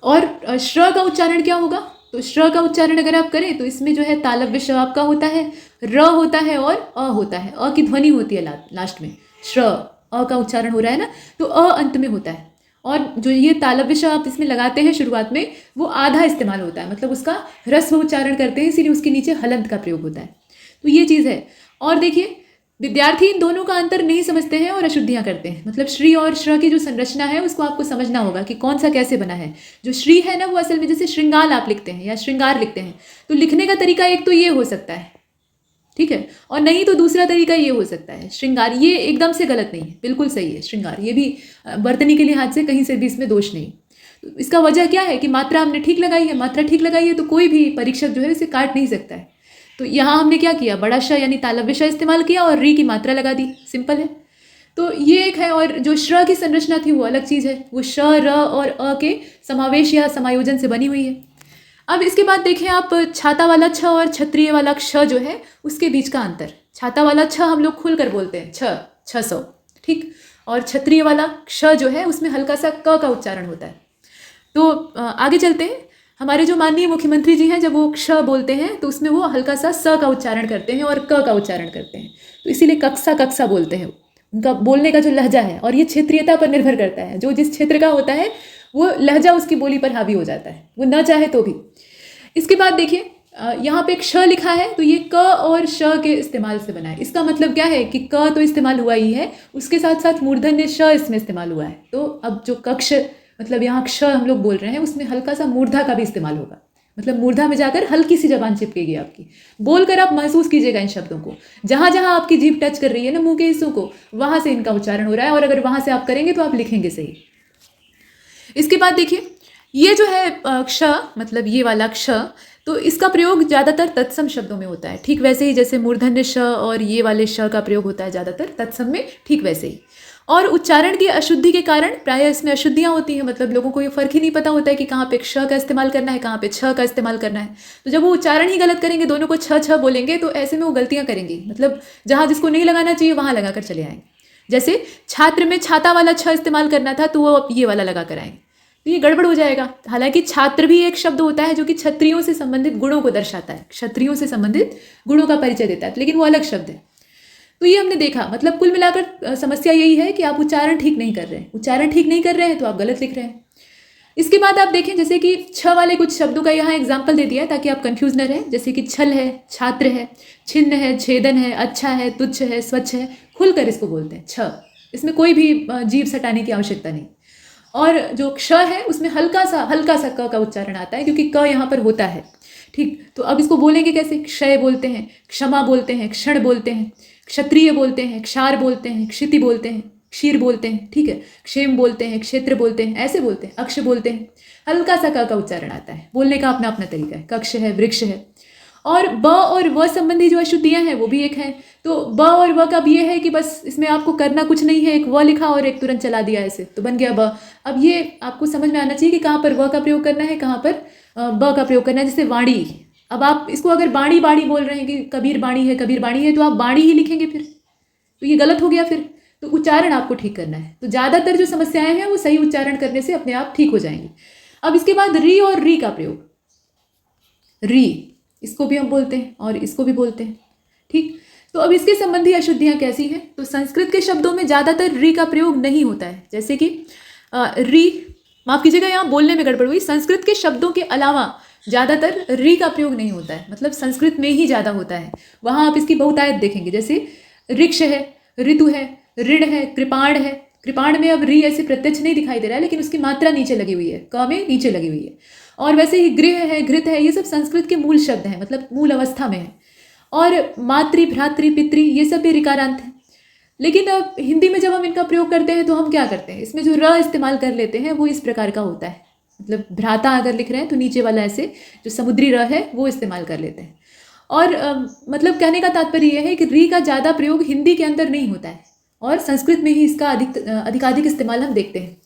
और श्र का उच्चारण क्या होगा? तो श्र का उच्चारण अगर आप करें तो इसमें जो है तालव्य श आपका होता है, र होता है और अ होता है, अ की ध्वनि होती है लास्ट में, श्र, अ का उच्चारण हो रहा है ना, तो अ अंत में होता है। और जो ये तालव्य श आप इसमें लगाते हैं शुरुआत में, वो आधा इस्तेमाल होता है, मतलब उसका ह्रस्व उच्चारण करते हैं, इसीलिए उसके नीचे हलंत का प्रयोग होता है। तो ये चीज़ है। और देखिए विद्यार्थी इन दोनों का अंतर नहीं समझते हैं और अशुद्धियाँ करते हैं। मतलब श्री और श्र की जो संरचना है उसको आपको समझना होगा कि कौन सा कैसे बना है। जो श्री है ना, वो असल में जैसे श्रृंगाल आप लिखते हैं या श्रृंगार लिखते हैं, तो लिखने का तरीका एक तो ये हो सकता है, ठीक है, और नहीं तो दूसरा तरीका ये हो सकता है श्रृंगार। ये एकदम से गलत नहीं है, बिल्कुल सही है श्रृंगार। ये भी वर्तनी के लिहाज से कहीं से भी इसमें दोष नहीं। तो इसका वजह क्या है कि मात्रा हमने ठीक लगाई है, मात्रा ठीक लगाई है तो कोई भी परीक्षक जो है इसे काट नहीं सकता है। तो यहाँ हमने क्या किया, बड़ा श यानी तालव्य श इस्तेमाल किया और री की मात्रा लगा दी, सिंपल है। तो ये एक है। और जो श्र की संरचना थी वो अलग चीज़ है, वो श, र और अ के समावेश या समायोजन से बनी हुई है। अब इसके बाद देखें आप छाता वाला छ और क्षत्रिय वाला क्ष जो है उसके बीच का अंतर। छाता वाला छ हम लोग खुल कर बोलते हैं, 600, ठीक, और क्षत्रिय वाला क्ष जो है उसमें हल्का सा क का उच्चारण होता है। तो आगे चलते हैं। हमारे जो माननीय मुख्यमंत्री जी हैं, जब वो क्ष बोलते हैं तो उसमें वो हल्का सा स का उच्चारण करते हैं और क का उच्चारण करते हैं, तो इसीलिए कक्सा कक्सा बोलते हैं। उनका बोलने का जो लहजा है, और ये क्षेत्रीयता पर निर्भर करता है, जो जिस क्षेत्र का होता है वो लहजा उसकी बोली पर हावी हो जाता है, वो न चाहे तो भी। इसके बाद देखिए यहाँ पे क्ष लिखा है, तो ये क और श के इस्तेमाल से बना है। इसका मतलब क्या है कि क तो इस्तेमाल हुआ ही है, उसके साथ साथ मूर्धन्य श इसमें इस्तेमाल हुआ है। तो अब जो कक्ष मतलब यहाँ क्ष हम लोग बोल रहे हैं उसमें हल्का सा मूर्धा का भी इस्तेमाल होगा, मतलब मूर्धा में जाकर हल्की सी जबान चिपकेगी आपकी। बोलकर आप महसूस कीजिएगा इन शब्दों को, जहाँ जहाँ आपकी जीभ टच कर रही है ना मुंह के हिस्सों को, वहाँ से इनका उच्चारण हो रहा है, और अगर वहाँ से आप करेंगे तो आप लिखेंगे सही। इसके बाद देखिए ये जो है क्ष, मतलब ये वाला क्ष, तो इसका प्रयोग ज़्यादातर तत्सम शब्दों में होता है, ठीक वैसे ही जैसे मूर्धन्य श और ये वाले श का प्रयोग होता है ज़्यादातर तत्सम में, ठीक वैसे ही। और उच्चारण की अशुद्धि के कारण प्रायः इसमें अशुद्धियाँ होती हैं, मतलब लोगों को ये फ़र्क ही नहीं पता होता है कि कहाँ पे क्ष का इस्तेमाल करना है, कहाँ पे छ का इस्तेमाल करना है। तो जब वो उच्चारण ही गलत करेंगे, दोनों को छ छ बोलेंगे, तो ऐसे में वो गलतियाँ करेंगी, मतलब जहाँ जिसको नहीं लगाना चाहिए वहाँ लगा कर चले आएंगे। जैसे छात्र में छाता वाला छ इस्तेमाल करना था, तो वो अब ये वाला लगा कर आएंगे, तो ये गड़बड़ हो जाएगा। हालांकि छात्र भी एक शब्द होता है जो कि क्षत्रियों से संबंधित गुणों को दर्शाता है, क्षत्रियों से संबंधित गुणों का परिचय देता है, लेकिन वो अलग शब्द है। तो ये हमने देखा, मतलब कुल मिलाकर समस्या यही है कि आप उच्चारण ठीक नहीं कर रहे हैं। उच्चारण ठीक नहीं कर रहे हैं तो आप गलत लिख रहे हैं। इसके बाद आप देखें, जैसे कि छ वाले कुछ शब्दों का यहाँ एग्जाम्पल दे दिया है ताकि आप कंफ्यूज न रहें, जैसे कि छल है, छात्र है, छिन्न है, छेदन है, अच्छा है, तुच्छ है, स्वच्छ है, खुलकर इसको बोलते हैं छ। इसमें कोई भी जीभ सटाने की आवश्यकता नहीं। और जो क्ष है उसमें हल्का सा क का उच्चारण आता है, क्योंकि क यहाँ पर होता है, ठीक। तो अब इसको बोलेंगे कैसे? क्षय बोलते हैं, क्षमा बोलते हैं, क्षण बोलते हैं, क्षत्रिय बोलते हैं, क्षार बोलते हैं, क्षिति बोलते हैं, क्षीर बोलते हैं, ठीक है, क्षेम बोलते हैं, क्षेत्र बोलते हैं, ऐसे बोलते हैं, अक्ष बोलते हैं। हल्का सा क का उच्चारण आता है, बोलने का अपना अपना तरीका है। कक्ष है, वृक्ष है। और ब और व संबंधी जो अशुद्धियाँ हैं वो भी एक हैं। तो ब और व का भी ये है कि बस इसमें आपको करना कुछ नहीं है, एक व लिखा और एक तुरंत चला दिया ऐसे, तो बन गया ब। अब ये आपको समझ में आना चाहिए कि कहाँ पर व का प्रयोग करना है, कहाँ पर ब का प्रयोग करना है। जैसे वाणी, अब आप इसको अगर बाणी बाणी बोल रहे हैं कि कबीर बाणी है, कबीर बाणी है, तो आप बाणी ही लिखेंगे फिर, तो ये गलत हो गया फिर। तो उच्चारण आपको ठीक करना है। तो ज़्यादातर जो समस्याएं हैं वो सही उच्चारण करने से अपने आप ठीक हो जाएंगी। अब इसके बाद री और री का प्रयोग, री इसको भी हम बोलते हैं और इसको भी बोलते हैं, ठीक। तो अब इसके संबंधी अशुद्धियाँ कैसी हैं? तो संस्कृत के शब्दों में ज़्यादातर री का प्रयोग नहीं होता है, जैसे कि री माफ कीजिएगा, यहाँ बोलने में गड़बड़ हुई। संस्कृत के शब्दों के अलावा ज़्यादातर री का प्रयोग नहीं होता है, मतलब संस्कृत में ही ज़्यादा होता है। वहाँ आप इसकी बहुतायत देखेंगे, जैसे ऋक्ष है, ऋतु है, ऋण है, कृपाण है। कृपाण में अब री ऐसे प्रत्यक्ष नहीं दिखाई दे रहा है, लेकिन उसकी मात्रा नीचे लगी हुई है, क में नीचे लगी हुई है। और वैसे ही गृह है, घृत है, ये सब संस्कृत के मूल शब्द हैं, मतलब मूल अवस्था में है। और मातृ, भ्रातृ, पितृ, ये सब भी ऋकारांत हैं। लेकिन अब हिंदी में जब हम इनका प्रयोग करते हैं तो हम क्या करते हैं, इसमें जो र इस्तेमाल कर लेते हैं वो इस प्रकार का होता है। मतलब भ्राता अगर लिख रहे हैं तो नीचे वाला ऐसे जो समुद्री र है वो इस्तेमाल कर लेते हैं। और मतलब कहने का तात्पर्य यह है कि री का ज़्यादा प्रयोग हिंदी के अंदर नहीं होता है, और संस्कृत में ही इसका अधिकाधिक इस्तेमाल हम देखते हैं।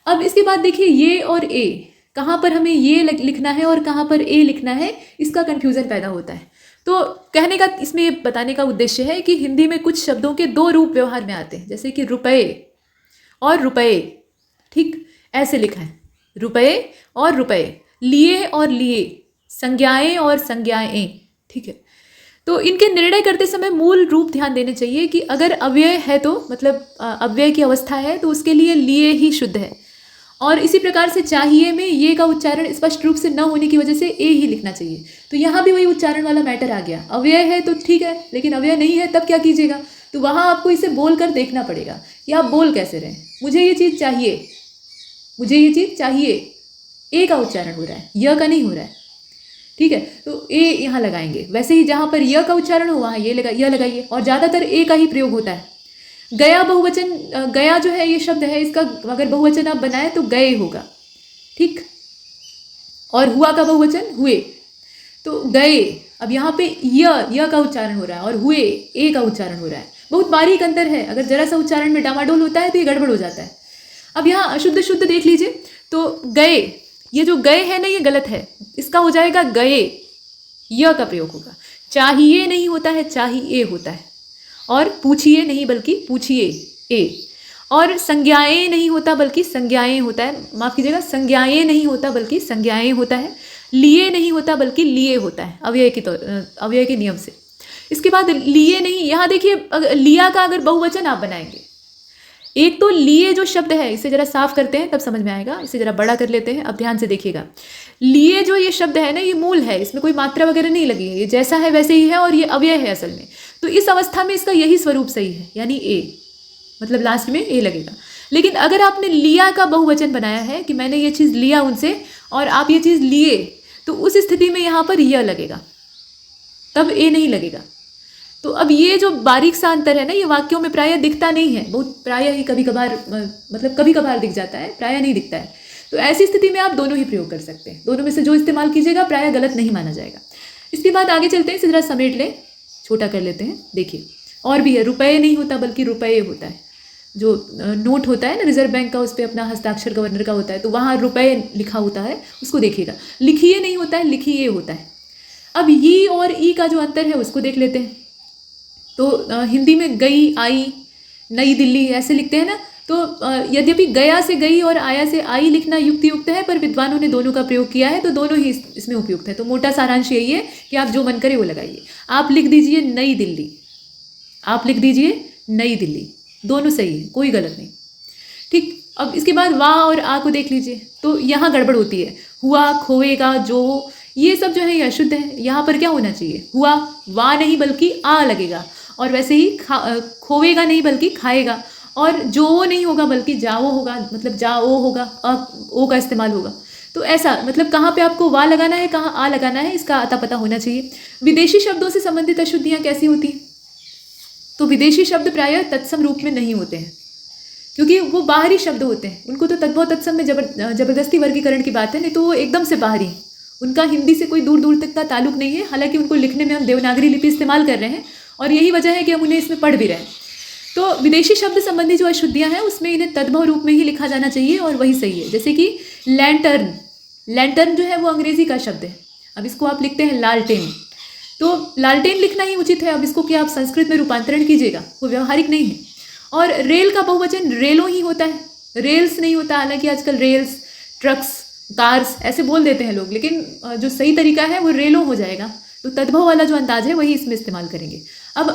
अब इसके बाद देखिए ये और ए, कहाँ पर हमें ये लिखना है और कहाँ पर ए लिखना है, इसका कन्फ्यूज़न पैदा होता है। तो कहने का इसमें बताने का उद्देश्य है कि हिंदी में कुछ शब्दों के दो रूप व्यवहार में आते हैं, जैसे कि रुपए और रुपए। ठीक ऐसे लिखा है, रुपए और रुपए, लिए और लिए, संज्ञाएं और संज्ञाएं। ठीक है, तो इनके निर्णय करते समय मूल रूप ध्यान देने चाहिए कि अगर अव्यय है तो मतलब अव्यय की अवस्था है तो उसके लिए लिए ही शुद्ध है। और इसी प्रकार से चाहिए में ये का उच्चारण स्पष्ट रूप से न होने की वजह से ए ही लिखना चाहिए। तो यहाँ भी वही उच्चारण वाला मैटर आ गया। अव्यय है तो ठीक है, लेकिन अव्यय नहीं है तब क्या कीजिएगा, तो वहाँ आपको इसे बोल कर देखना पड़ेगा कि आप बोल कैसे रहे। मुझे ये चीज़ चाहिए, मुझे ये चीज़ चाहिए, ए का उच्चारण हो रहा है, य का नहीं हो रहा है। ठीक है, तो ए यहाँ लगाएंगे। वैसे ही जहाँ पर य का उच्चारण हो वहाँ ये लगाइए, और ज़्यादातर ए का ही प्रयोग होता है। गया बहुवचन, गया जो है ये शब्द है, इसका अगर बहुवचन आप बनाएं तो गए होगा। ठीक, और हुआ का बहुवचन हुए, तो गए। अब यहाँ पे य का उच्चारण हो रहा है और हुए ए का उच्चारण हो रहा है। बहुत बारीक अंतर है, अगर जरा सा उच्चारण में डामाडोल होता है तो ये गड़बड़ हो जाता है। अब यहाँ अशुद्ध शुद्ध देख लीजिए, तो गए, ये जो गए है ना ये गलत है, इसका हो जाएगा गए, य का प्रयोग होगा। चाहिए नहीं होता है, चाहिए होता है। और पूछिए नहीं बल्कि पूछिए, ए। और संज्ञाएं नहीं होता बल्कि संज्ञाएं होता है, माफ़ कीजिएगा, संज्ञाएं नहीं होता बल्कि संज्ञाएं होता है। लिए नहीं होता बल्कि लिए होता है, अव्यय के नियम से। इसके बाद लिए नहीं, यहाँ देखिए लिया का अगर बहुवचन आप बनाएंगे, एक तो लिए जो शब्द है, इसे जरा साफ करते हैं तब समझ में आएगा, इसे जरा बड़ा कर लेते हैं। अब ध्यान से देखिएगा, लिए जो ये शब्द है ना ये मूल है, इसमें कोई मात्रा वगैरह नहीं लगी है, ये जैसा है वैसे ही है और ये अव्यय है असल में। तो इस अवस्था में इसका यही स्वरूप सही है, यानी ए, मतलब लास्ट में ए लगेगा। लेकिन अगर आपने लिया का बहुवचन बनाया है कि मैंने ये चीज़ लिया उनसे और आप ये चीज़ लिए, तो उस स्थिति में यहाँ पर यह लगेगा, तब ए नहीं लगेगा। तो अब ये जो बारीक सा अंतर है ना, ये वाक्यों में प्रायः दिखता नहीं है, बहुत प्रायः ही कभी कभार, मतलब कभी कभार दिख जाता है, प्रायः नहीं दिखता है। तो ऐसी स्थिति में आप दोनों ही प्रयोग कर सकते हैं, दोनों में से जो इस्तेमाल कीजिएगा प्रायः गलत नहीं माना जाएगा। इसके बाद आगे चलते हैं, इसे जरा समेट लें, छोटा कर लेते हैं। देखिए और भी है, रुपये नहीं होता बल्कि रुपये होता है। जो नोट होता है ना रिजर्व बैंक का, उस पर अपना हस्ताक्षर गवर्नर का होता है, तो वहाँ रुपये लिखा होता है, उसको देखिएगा। लिखिए नहीं होता है, लिखिए होता है। अब ई और ई का जो अंतर है उसको देख लेते हैं। तो हिंदी में गई, आई, नई दिल्ली ऐसे लिखते हैं ना, तो यद्यपि गया से गई और आया से आई लिखना युक्त है, पर विद्वानों ने दोनों का प्रयोग किया है, तो दोनों ही इसमें उपयुक्त है। तो मोटा सारांश यही है कि आप जो मन करे वो लगाइए। आप लिख दीजिए नई दिल्ली, आप लिख दीजिए नई दिल्ली, दोनों सही है, कोई गलत नहीं। ठीक, अब इसके बाद वाह और आ को देख लीजिए, तो यहाँ गड़बड़ होती है। हुआ, खोएगा, जो, ये सब जो है ये अशुद्ध है। यहाँ पर क्या होना चाहिए, हुआ, वाह नहीं बल्कि आ लगेगा। और वैसे ही खोएगा नहीं बल्कि खाएगा, और जो नहीं होगा बल्कि जाओ होगा, मतलब जाओ होगा, ओ का इस्तेमाल होगा। तो ऐसा मतलब कहाँ पे आपको वाह लगाना है, कहाँ आ लगाना है, इसका अता पता होना चाहिए। विदेशी शब्दों से संबंधित अशुद्धियाँ कैसी होती हैं, तो विदेशी शब्द प्रायः तत्सम रूप में नहीं होते हैं, क्योंकि वो बाहरी शब्द होते हैं। उनको तो तद्भव तत्सम में जबरदस्ती वर्गीकरण की बात है, नहीं तो वो एकदम से बाहरी, उनका हिंदी से कोई दूर दूर तक का ताल्लुक नहीं है। हालांकि उनको लिखने में हम देवनागरी लिपि इस्तेमाल कर रहे हैं, और यही वजह है कि हम उन्हें इसमें पढ़ भी रहे हैं। तो विदेशी शब्द संबंधी जो अशुद्धियाँ हैं उसमें इन्हें तद्भव रूप में ही लिखा जाना चाहिए, और वही सही है। जैसे कि लैंटर्न, लैंटर्न जो है वो अंग्रेजी का शब्द है, अब इसको आप लिखते हैं लालटेन, तो लालटेन लिखना ही उचित है। अब इसको क्या आप संस्कृत में रूपांतरण कीजिएगा, वो व्यवहारिक नहीं है। और रेल का बहुवचन रेलों ही होता है, रेल्स नहीं होता। हालांकि आजकल रेल्स, ट्रक्स, कार्स ऐसे बोल देते हैं लोग, लेकिन जो सही तरीका है वो रेलों हो जाएगा। तो तद्भव वाला जो अंदाज है वही इसमें इस्तेमाल करेंगे। अब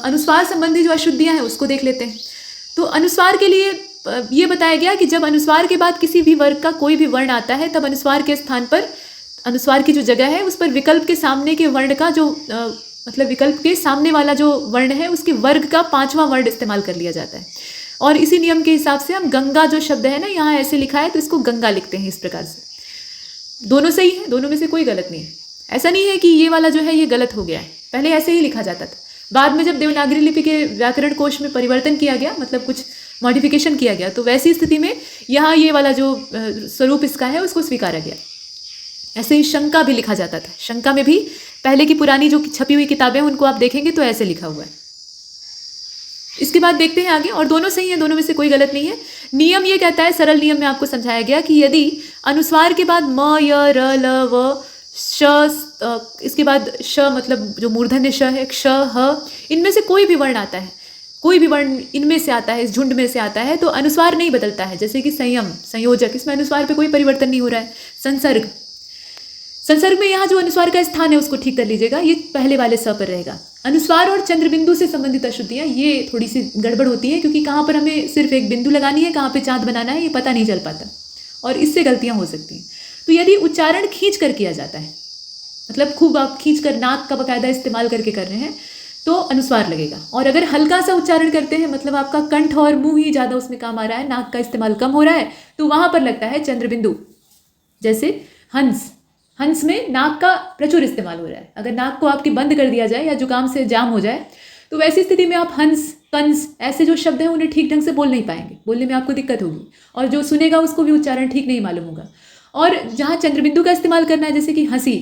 अनुस्वार संबंधी जो अशुद्धियाँ हैं उसको देख लेते हैं। तो अनुस्वार के लिए ये बताया गया कि जब अनुस्वार के बाद किसी भी वर्ग का कोई भी वर्ण आता है तब अनुस्वार के स्थान पर, अनुस्वार की जो जगह है उस पर विकल्प के सामने के वर्ण का जो मतलब विकल्प के सामने वाला जो वर्ण है उसके वर्ग का 5वां वर्ण इस्तेमाल कर लिया जाता है। और इसी नियम के हिसाब से हम गंगा जो शब्द है ना, यहाँ ऐसे लिखा है तो इसको गंगा लिखते हैं इस प्रकार से। दोनों सही है, दोनों में से कोई गलत नहीं है। ऐसा नहीं है कि ये वाला जो है ये गलत हो गया है, पहले ऐसे ही लिखा जाता था। बाद में जब देवनागरी लिपि के व्याकरण कोश में परिवर्तन किया गया, मतलब कुछ मॉडिफिकेशन किया गया, तो वैसी स्थिति में यहाँ ये वाला जो स्वरूप इसका है उसको स्वीकारा गया। ऐसे ही शंका भी लिखा जाता था। शंका में भी पहले की पुरानी जो छपी हुई किताबें उनको आप देखेंगे तो ऐसे लिखा हुआ है। इसके बाद देखते हैं आगे, और दोनों सही हैं, दोनों में से कोई गलत नहीं है। नियम ये कहता है, सरल नियम में आपको समझाया गया कि यदि अनुस्वार के बाद म, य, र, ल, व, श, इसके बाद श मतलब जो मूर्धन्य श है, क्ष, ह, इनमें से कोई भी वर्ण आता है, कोई भी वर्ण इनमें से आता है, इस झुंड में से आता है, तो अनुस्वार नहीं बदलता है। जैसे कि संयम, संयोजक, इसमें अनुस्वार पे कोई परिवर्तन नहीं हो रहा है। संसर्ग, संसर्ग में यहाँ जो अनुस्वार का स्थान है उसको ठीक कर लीजिएगा, ये पहले वाले स पर रहेगा। अनुस्वार और चंद्रबिंदु से संबंधित अशुद्धियाँ ये थोड़ी सी गड़बड़ होती है, क्योंकि कहाँ पर हमें सिर्फ एक बिंदु लगानी है, कहाँ पे चांद बनाना है, ये पता नहीं चल पाता और इससे गलतियाँ हो सकती हैं। तो यदि उच्चारण खींच कर किया जाता है, मतलब खूब आप खींच कर नाक का बाकायदा इस्तेमाल करके कर रहे हैं, तो अनुस्वार लगेगा। और अगर हल्का सा उच्चारण करते हैं, मतलब आपका कंठ और मुंह ही ज़्यादा उसमें काम आ रहा है, नाक का इस्तेमाल कम हो रहा है, तो वहाँ पर लगता है चंद्रबिंदु। जैसे हंस, हंस में नाक का प्रचुर इस्तेमाल हो रहा है। अगर नाक को आपके बंद कर दिया जाए या जुकाम से जाम हो जाए, तो वैसी स्थिति में आप हंस, कंस ऐसे जो शब्द हैं उन्हें ठीक ढंग से बोल नहीं पाएंगे, बोलने में आपको दिक्कत होगी, और जो सुनेगा उसको भी उच्चारण ठीक नहीं मालूम होगा। और जहाँ चंद्रबिंदु का इस्तेमाल करना है, जैसे कि हंसी,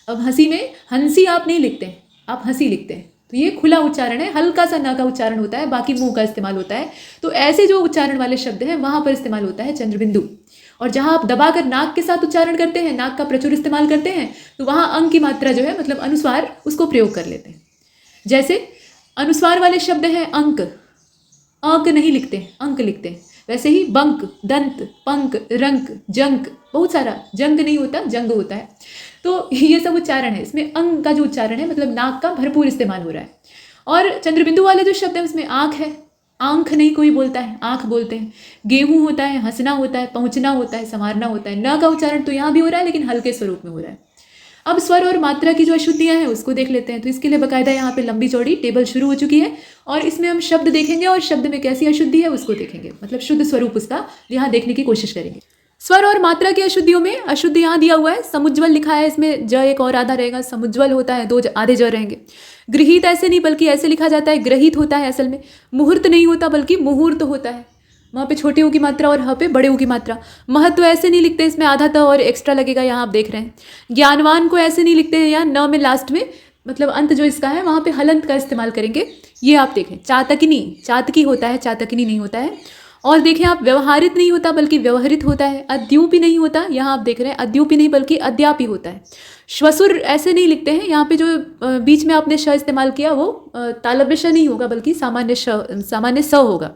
अब हंसी में हंसी आप नहीं लिखते हैं, आप हंसी लिखते हैं, तो ये खुला उच्चारण है, हल्का सा न का उच्चारण होता है, बाकी मुंह का इस्तेमाल होता है। तो ऐसे जो उच्चारण वाले शब्द हैं वहाँ पर इस्तेमाल होता है चंद्रबिंदु। और जहाँ आप दबाकर नाक के साथ उच्चारण करते हैं, नाक का प्रचुर इस्तेमाल करते हैं, तो वहाँ अंक की मात्रा जो है, मतलब अनुस्वार, उसको प्रयोग कर लेते हैं। जैसे अनुस्वार वाले शब्द हैं अंक, अंक नहीं लिखते हैं, अंक लिखते हैं। वैसे ही बंक, दंत, पंक, रंक, जंक, बहुत सारा, जंग नहीं होता, जंग होता है। तो ये सब उच्चारण है, इसमें अंग का जो उच्चारण है, मतलब नाक का भरपूर इस्तेमाल हो रहा है। और चंद्रबिंदु वाले जो शब्द है उसमें आँख है, आँख नहीं कोई बोलता है, आँख बोलते हैं। गेहूँ होता है, हंसना होता है, पहुँचना होता है, संवारना होता है। न का उच्चारण तो यहाँ भी हो रहा है, लेकिन हल्के स्वरूप में हो रहा है। अब स्वर और मात्रा की जो अशुद्धियाँ हैं उसको देख लेते हैं। तो इसके लिए बाकायदा यहाँ पे लंबी चौड़ी टेबल शुरू हो चुकी है, और इसमें हम शब्द देखेंगे और शब्द में कैसी अशुद्धि है उसको देखेंगे, मतलब शुद्ध स्वरूप उसका यहाँ देखने की कोशिश करेंगे। स्वर और मात्रा की अशुद्धियों में अशुद्धि यहाँ दिया हुआ है, समुज्ज्वल लिखा है, इसमें ज एक और आधा रहेगा, समुज्ज्वल होता है, दो आधे ज रहेंगे। गृहीत ऐसे नहीं बल्कि ऐसे लिखा जाता है, ग्रहित होता है असल में। मुहूर्त नहीं होता बल्कि मुहूर्त होता है, वहाँ पे छोटे ऊ की मात्रा और ह पे बड़े ऊ की मात्रा। महत्व ऐसे नहीं लिखते, इसमें आधा त और एक्स्ट्रा लगेगा, यहाँ आप देख रहे हैं। ज्ञानवान को ऐसे नहीं लिखते हैं, यहाँ न में लास्ट में, मतलब अंत जो इसका है वहाँ पे हलंत का इस्तेमाल करेंगे, ये आप देखें। चातकिनी, चातकी होता है, चातकिनी नहीं होता है। और देखें आप, व्यवहारित नहीं होता बल्कि व्यवहरित होता है। अद्यूपी नहीं होता, यहाँ आप देख रहे हैं, अद्यूपी नहीं बल्कि अद्यापी होता है। श्वसुर ऐसे नहीं लिखते हैं, यहाँ पे जो बीच में आपने श इस्तेमाल किया वो तालव्य श नहीं होगा बल्कि सामान्य स होगा।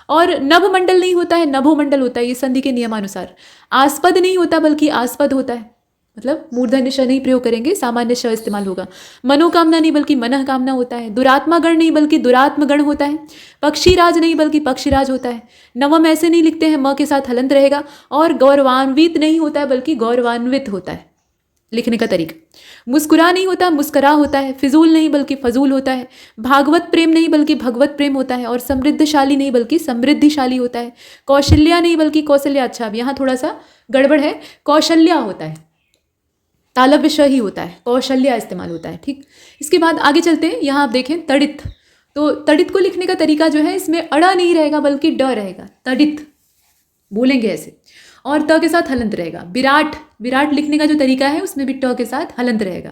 और नभमंडल नहीं होता है, नभोमंडल होता है, ये संधि के नियमानुसार। आस्पद नहीं होता बल्कि आस्पद होता है, मतलब मूर्धन्य श नहीं प्रयोग करेंगे, सामान्य श इस्तेमाल होगा। मनोकामना नहीं बल्कि मनः कामना होता है। दुरात्मागण नहीं बल्कि दुरात्मगण होता है। पक्षीराज नहीं बल्कि पक्षीराज होता है। नवम ऐसे नहीं लिखते हैं, म के साथ हलंत रहेगा। और गौरवान्वित नहीं होता है बल्कि गौरवान्वित होता है, लिखने का तरीका। मुस्कुरा नहीं होता, मुस्करा होता है। फिजूल नहीं बल्कि फजूल होता है। भागवत प्रेम नहीं बल्कि भगवत प्रेम होता है। और समृद्धशाली नहीं बल्कि समृद्धिशाली होता है। कौशल्या नहीं बल्कि कौशल्या, अच्छा अब यहाँ थोड़ा सा गड़बड़ है, कौशल्या होता है, तालव्य श ही होता है, कौशल्या इस्तेमाल होता है, ठीक। इसके बाद आगे चलते हैं, यहाँ आप देखें तड़ित। तो तड़ित को लिखने का तरीका जो है, इसमें अड़ा नहीं रहेगा बल्कि ड रहेगा, तड़ित बोलेंगे ऐसे। और त के साथ हलंत रहेगा। विराट, विराट लिखने का जो तरीका है उसमें भी ट के साथ हलंत रहेगा।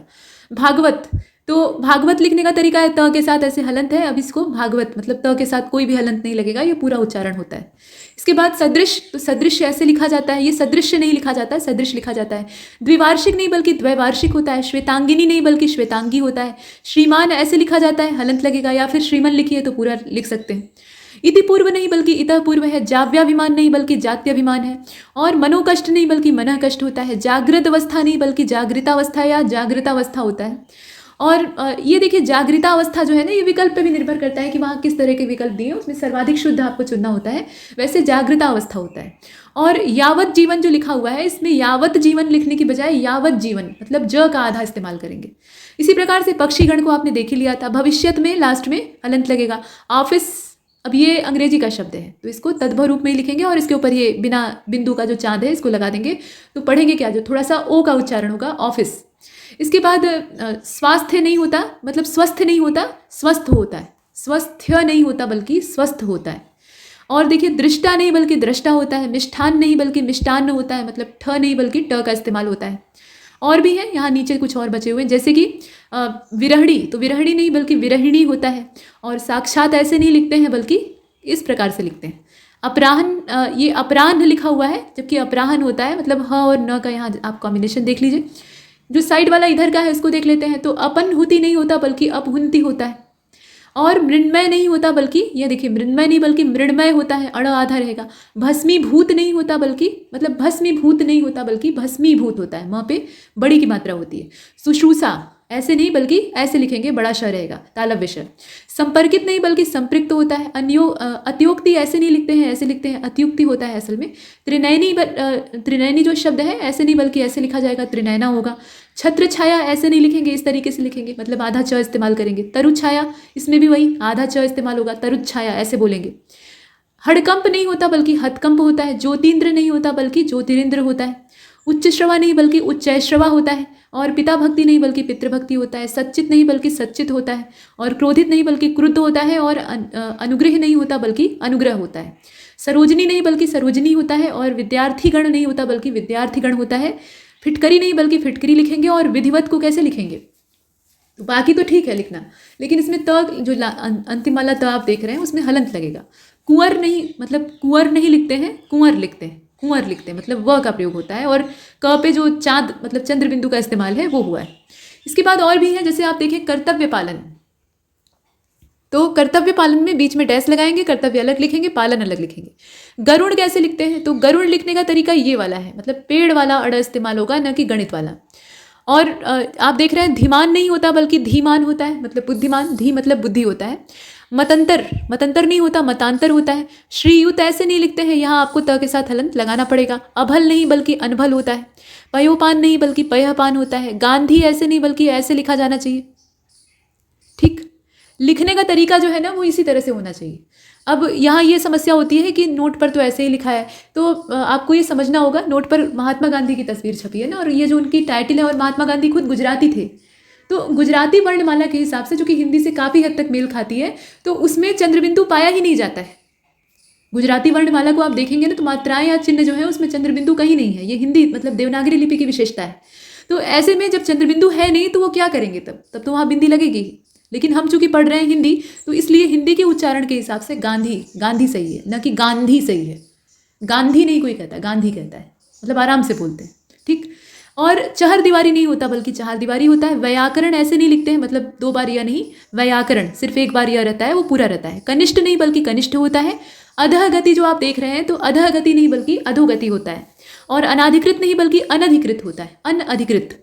भागवत, तो भागवत लिखने का तरीका है त के साथ ऐसे हलंत है, अब इसको भागवत मतलब त के साथ कोई भी हलंत नहीं लगेगा, ये पूरा उच्चारण होता है। इसके बाद सदृश, तो सदृश ऐसे लिखा जाता है, ये सदृश नहीं लिखा जाता है, सदृश लिखा जाता है। द्विवार्षिक नहीं बल्कि द्वैवार्षिक होता है। श्वेतांगिनी नहीं बल्कि श्वेतांगी होता है। श्रीमान ऐसे लिखा जाता है, हलंत लगेगा, या फिर श्रीमन लिखिए तो पूरा लिख सकते हैं। इति पूर्व नहीं बल्कि इतः पूर्व है। जाव्याभिमान नहीं बल्कि जात्यभिमान है। और मनोकष्ट नहीं बल्कि मनः कष्ट होता है। जागृत अवस्था नहीं बल्कि जागृतावस्था या जागृतावस्था होता है। और ये देखिए जागृता अवस्था जो है ना, ये विकल्प पे भी निर्भर करता है कि वहाँ किस तरह के विकल्प दिए, उसमें सर्वाधिक शुद्ध आपको चुनना होता है। वैसे जागृता अवस्था होता है। और यावत जीवन जो लिखा हुआ है, इसमें यावत जीवन लिखने की बजाय यावत जीवन मतलब ज का आधा इस्तेमाल करेंगे। इसी प्रकार से पक्षीगण को आपने देख ही लिया था। भविष्यत में लास्ट में हलंत लगेगा। ऑफिस, अब ये अंग्रेजी का शब्द है तो इसको तद्भव रूप में ही लिखेंगे और इसके ऊपर ये बिना बिंदु का जो चांद है इसको लगा देंगे। तो पढ़ेंगे क्या, जो थोड़ा सा ओ का उच्चारण होगा, ऑफिस। इसके बाद स्वास्थ्य नहीं होता मतलब स्वस्थ नहीं होता, स्वस्थ होता है। स्वस्थ्य नहीं होता बल्कि स्वस्थ होता है। और देखिए दृष्टा नहीं बल्कि दृष्टा होता है। मिष्ठान नहीं बल्कि मिष्टान्न होता है, मतलब ठ नहीं बल्कि ट का इस्तेमाल होता है। और भी है यहाँ नीचे कुछ और बचे हुए हैं, जैसे कि विरहणी, तो विरहणी नहीं बल्कि विरहिणी होता है। और साक्षात ऐसे नहीं लिखते हैं बल्कि इस प्रकार से लिखते हैं। अपराह्न, ये अपराह्न लिखा हुआ है जबकि अपराह्न होता है, मतलब ह और न का यहाँ आप कॉम्बिनेशन देख लीजिए। जो साइड वाला इधर का है उसको देख लेते हैं, तो अपनहुति नहीं होता बल्कि अपहुंति होता है। और मृण्मय नहीं होता बल्कि, ये देखिए मृण्मय नहीं बल्कि मृण्मय होता है, अड़ आधा रहेगा। भस्मीभूत नहीं होता बल्कि, मतलब भस्मीभूत नहीं होता बल्कि भस्मीभूत होता है, वहाँ पे बड़ी की मात्रा होती है। शुश्रूषा ऐसे नहीं बल्कि ऐसे लिखेंगे, बड़ा श रहेगा, तालव्य श। संपर्कित नहीं बल्कि संपृक्त होता है। अत्योक्ति ऐसे नहीं लिखते हैं, ऐसे लिखते हैं, अत्युक्ति होता है असल में। त्रिनयनी, त्रिनयनी जो शब्द है ऐसे नहीं बल्कि ऐसे लिखा जाएगा, त्रिनयना होगा। छत्र छाया ऐसे नहीं लिखेंगे, इस तरीके से लिखेंगे, मतलब आधा च इस्तेमाल करेंगे। तरु छाया, इसमें भी वही आधा च इस्तेमाल होगा, तरु छाया ऐसे बोलेंगे। हड़कंप नहीं होता बल्कि हथकंप होता है। ज्योतिन्द्र नहीं होता बल्कि ज्योतिरिंद्र होता है। उच्च श्रवा नहीं बल्कि उच्चैश्रवा होता है। और पिता भक्ति नहीं बल्कि पितृभक्ति होता है। सच्चित नहीं बल्कि सच्चित होता है। और क्रोधित नहीं बल्कि क्रुद्ध होता है। और अनुग्रह नहीं होता बल्कि अनुग्रह होता है। सरोजनी नहीं बल्कि सरोजनी होता है। और विद्यार्थीगण नहीं होता बल्कि विद्यार्थीगण होता है। फिटकरी नहीं बल्कि फिटकरी लिखेंगे। और विधिवत को कैसे लिखेंगे, तो बाकी तो ठीक है लिखना, लेकिन इसमें त जो अंतिम वाला त आप देख रहे हैं उसमें हलंत लगेगा। कुंवर नहीं, मतलब कुंवर नहीं लिखते हैं, कुंवर लिखते हैं। कुंवर लिखते हैं मतलब व का प्रयोग होता है। और क पे जो चांद मतलब चंद्र बिंदु का इस्तेमाल है वो हुआ है। इसके बाद और भी है, जैसे आप देखें कर्तव्य पालन, तो कर्तव्य पालन में बीच में डैश लगाएंगे, कर्तव्य अलग लिखेंगे, पालन अलग लिखेंगे। गरुड़ कैसे लिखते हैं, तो गरुड़ लिखने का तरीका ये वाला है, मतलब पेड़ वाला अड़ इस्तेमाल होगा, न कि गणित वाला। और आप देख रहे हैं धीमान नहीं होता बल्कि धीमान होता है, मतलब बुद्धिमान। धी मतलब बुद्धि होता है। मतंतर, मतंतर नहीं होता मतांतर होता है। श्रीयुत ऐसे नहीं लिखते हैं, यहाँ आपको त के साथ हलंत लगाना पड़ेगा। अभल नहीं बल्कि अनभल होता है। पयोपान नहीं बल्कि पयपान होता है। गांधी ऐसे नहीं बल्कि ऐसे लिखा जाना चाहिए। ठीक, लिखने का तरीका जो है ना वो इसी तरह से होना चाहिए। अब यहाँ ये समस्या होती है कि नोट पर तो ऐसे ही लिखा है, तो आपको ये समझना होगा, नोट पर महात्मा गांधी की तस्वीर छपी है ना, और ये जो उनकी टाइटल है, और महात्मा गांधी खुद गुजराती थे, तो गुजराती वर्णमाला के हिसाब से जो कि हिंदी से काफ़ी हद तक मेल खाती है, तो उसमें चंद्रबिंदु पाया ही नहीं जाता है। गुजराती वर्णमाला को आप देखेंगे ना तो मात्राएं या चिन्ह जो है उसमें चंद्रबिंदु कहीं नहीं है। ये हिंदी मतलब देवनागरी लिपि की विशेषता है। तो ऐसे में जब चंद्रबिंदु है नहीं तो वो क्या करेंगे, तब तो वहाँ बिंदी लगेगी। लेकिन हम चूंकि पढ़ रहे हैं हिंदी, तो इसलिए हिंदी के उच्चारण के हिसाब से गांधी, गांधी सही है, न कि गांधी सही है। गांधी नहीं कोई कहता, गांधी कहता है, मतलब आराम से बोलते हैं। ठीक, और चहर दीवारी नहीं होता बल्कि चार दीवारी होता है। व्याकरण ऐसे नहीं लिखते हैं, मतलब दो बार या नहीं, व्याकरण सिर्फ एक बार या रहता है, वो पूरा रहता है। कनिष्ठ नहीं बल्कि कनिष्ठ होता है। अधः गति जो आप देख रहे हैं, तो अधः गति नहीं बल्कि अधोगति होता है। और अनाधिकृत नहीं बल्कि अनधिकृत होता है, अनधिकृत।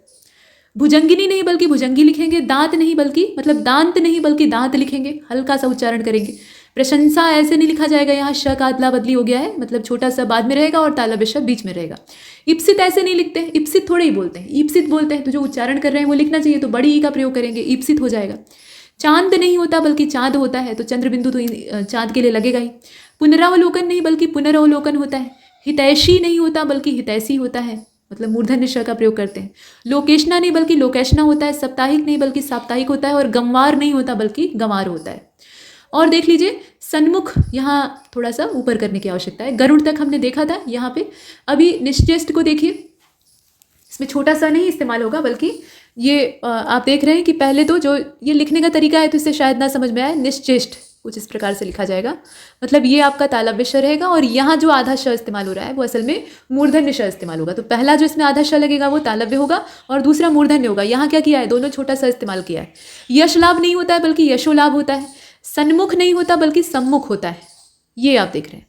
भुजंगिनी नहीं बल्कि भुजंगी लिखेंगे। दांत नहीं बल्कि, मतलब दांत नहीं बल्कि दांत लिखेंगे, हल्का सा उच्चारण करेंगे। प्रशंसा ऐसे नहीं लिखा जाएगा, यहाँ श का अदला बदली हो गया है, मतलब छोटा सा बाद में रहेगा और तालव्य श बीच में रहेगा। इप्सित ऐसे नहीं लिखते हैं, इप्सित थोड़े ही बोलते हैं, ईप्सित बोलते हैं। तो जो उच्चारण कर रहे हैं वो लिखना चाहिए, तो बड़ी ई का प्रयोग करेंगे, ईप्सित हो जाएगा। चांद नहीं होता बल्कि चांद होता है, तो चंद्र बिंदु तो चांद के लिए लगेगा ही। पुनरावलोकन नहीं बल्कि पुनरावलोकन होता है। हितैषी नहीं होता बल्कि हितैषी होता है, मतलब मूर्धन्य श का प्रयोग करते हैं। लोकेशना नहीं बल्कि लोकेशना होता है। साप्ताहिक नहीं बल्कि साप्ताहिक होता है। और गंवार नहीं होता बल्कि गंवार होता है। और देख लीजिए सन्मुख, यहाँ थोड़ा सा ऊपर करने की आवश्यकता है। गरुड़ तक हमने देखा था, यहाँ पे अभी निश्चेष्ट को देखिए, इसमें छोटा सा नहीं इस्तेमाल होगा, बल्कि ये आप देख रहे हैं कि पहले तो जो ये लिखने का तरीका है तो इससे शायद ना समझ में आए। निश्चेष्ट कुछ इस प्रकार से लिखा जाएगा, मतलब ये आपका तालव्य श रहेगा। और यहाँ जो आधा श इस्तेमाल हो रहा है वो असल में मूर्धन्य श इस्तेमाल होगा। तो पहला जो इसमें आधा श लगेगा वो तालव्य होगा और दूसरा मूर्धन्य होगा। यहाँ क्या किया है, दोनों छोटा सा इस्तेमाल किया है। यश लाभ नहीं होता है बल्कि यशोलाभ होता है। सन्मुख नहीं होता बल्कि सम्मुख होता है, ये आप देख रहे हैं।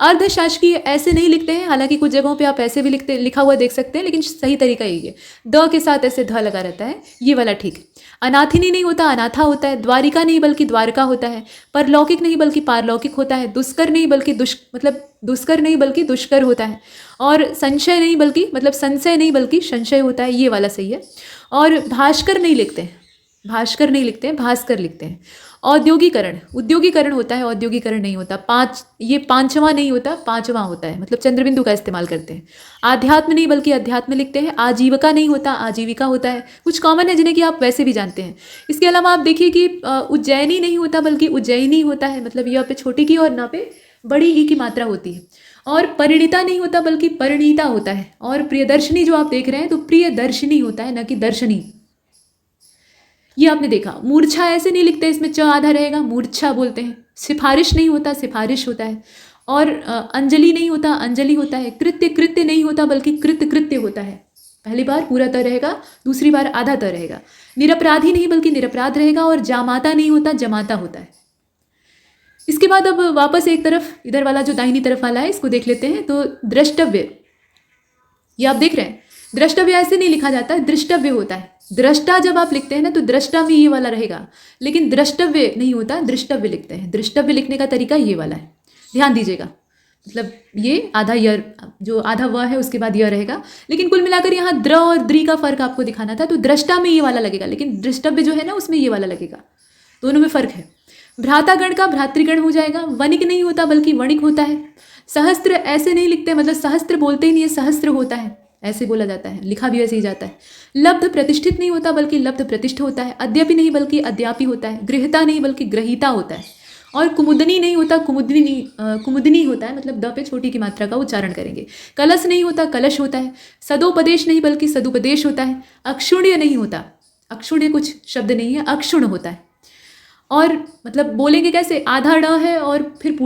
अर्धशासकीय ऐसे नहीं लिखते हैं, हालांकि कुछ जगहों पे आप ऐसे भी लिखा हुआ देख सकते हैं, लेकिन सही तरीका यही है, द के साथ ऐसे ध लगा रहता है, ये वाला ठीक है। अनाथिनी नहीं होता, अनाथा होता है। द्वारिका नहीं बल्कि द्वारका होता है। परलौकिक नहीं बल्कि पारलौकिक होता है। दुष्कर नहीं बल्कि दुष्कर नहीं बल्कि दुष्कर होता है। और संशय नहीं बल्कि संशय नहीं बल्कि संशय होता है, ये वाला सही है। और भास्कर नहीं लिखते हैं, भास्कर नहीं लिखते हैं, भास्कर लिखते हैं। औद्योगिकरण, उद्योगीकरण होता है, औद्योगिकरण नहीं होता। ये पांचवा नहीं होता, पांचवा होता है, मतलब चंद्रबिंदु का इस्तेमाल करते हैं। आध्यात्म नहीं बल्कि अध्यात्म लिखते हैं। आजीविका नहीं होता, आजीविका होता है। कुछ कॉमन है जिन्हें कि आप वैसे भी जानते हैं। इसके अलावा आप देखिए कि उज्जैनी नहीं होता बल्कि उज्जैनी होता है, मतलब यह पे छोटी की और ना पे बड़ी ई की मात्रा होती है। और परिणीता नहीं होता बल्कि परिणीता होता है। और प्रियदर्शनी जो आप देख रहे हैं तो प्रियदर्शनी होता है, न कि दर्शनी। ये आपने देखा। मूर्छा ऐसे नहीं लिखते, इसमें च आधा रहेगा, मूर्छा बोलते हैं। सिफारिश नहीं होता, सिफारिश होता है। और अंजलि नहीं होता, अंजलि होता है। कृत्य, कृत्य नहीं होता बल्कि कृत्य, कृत्य होता है। पहली बार पूरा त रहेगा, दूसरी बार आधा त रहेगा। निरपराधी नहीं बल्कि निरपराध रहेगा। और जामाता नहीं होता, जमाता होता है। इसके बाद अब वापस एक तरफ, इधर वाला जो दाहिनी तरफ वाला है, इसको देख लेते हैं। तो द्रष्टव्य, ये आप देख रहे हैं, द्रष्टव्य ऐसे नहीं लिखा जाता, दृष्टव्य होता है। दृष्टा जब आप लिखते हैं ना तो दृष्टा में ये वाला रहेगा, लेकिन दृष्टव्य नहीं होता, दृष्टव्य लिखते हैं। दृष्टव्य लिखने का तरीका ये वाला है, ध्यान दीजिएगा। मतलब ये आधा य, जो आधा व है उसके बाद यह रहेगा। लेकिन कुल मिलाकर यहाँ द्र और द्री का फर्क आपको दिखाना था, तो दृष्टा में ये वाला लगेगा, लेकिन दृष्टव्य जो है ना उसमें ये वाला लगेगा। दोनों में फर्क है। भ्रातागण का भ्रातृगण हो जाएगा। वणिक नहीं होता बल्कि वणिक होता है। सहस्त्र ऐसे नहीं लिखते, मतलब सहस्त्र बोलते ही नहीं है, सहस्त्र होता है, ऐसे बोला जाता है, लिखा भी वैसे ही जाता है। लब्ध प्रतिष्ठित नहीं होता बल्कि लब्ध प्रतिष्ठ होता है। अद्यापि नहीं बल्कि अद्यापि होता है। गृहता नहीं बल्कि ग्रहीता होता है। और कुमुदनी नहीं होता, कुमुदनी होता है, मतलब द पे छोटी की मात्रा का उच्चारण करेंगे। कलश नहीं होता, कलश होता है। सदोपदेश नहीं बल्कि सदुपदेश होता है। अक्षुण्य नहीं होता, अक्षुण्य कुछ शब्द नहीं है, अक्षुण होता है। और मतलब बोलेंगे कैसे, आधा अण है और फिर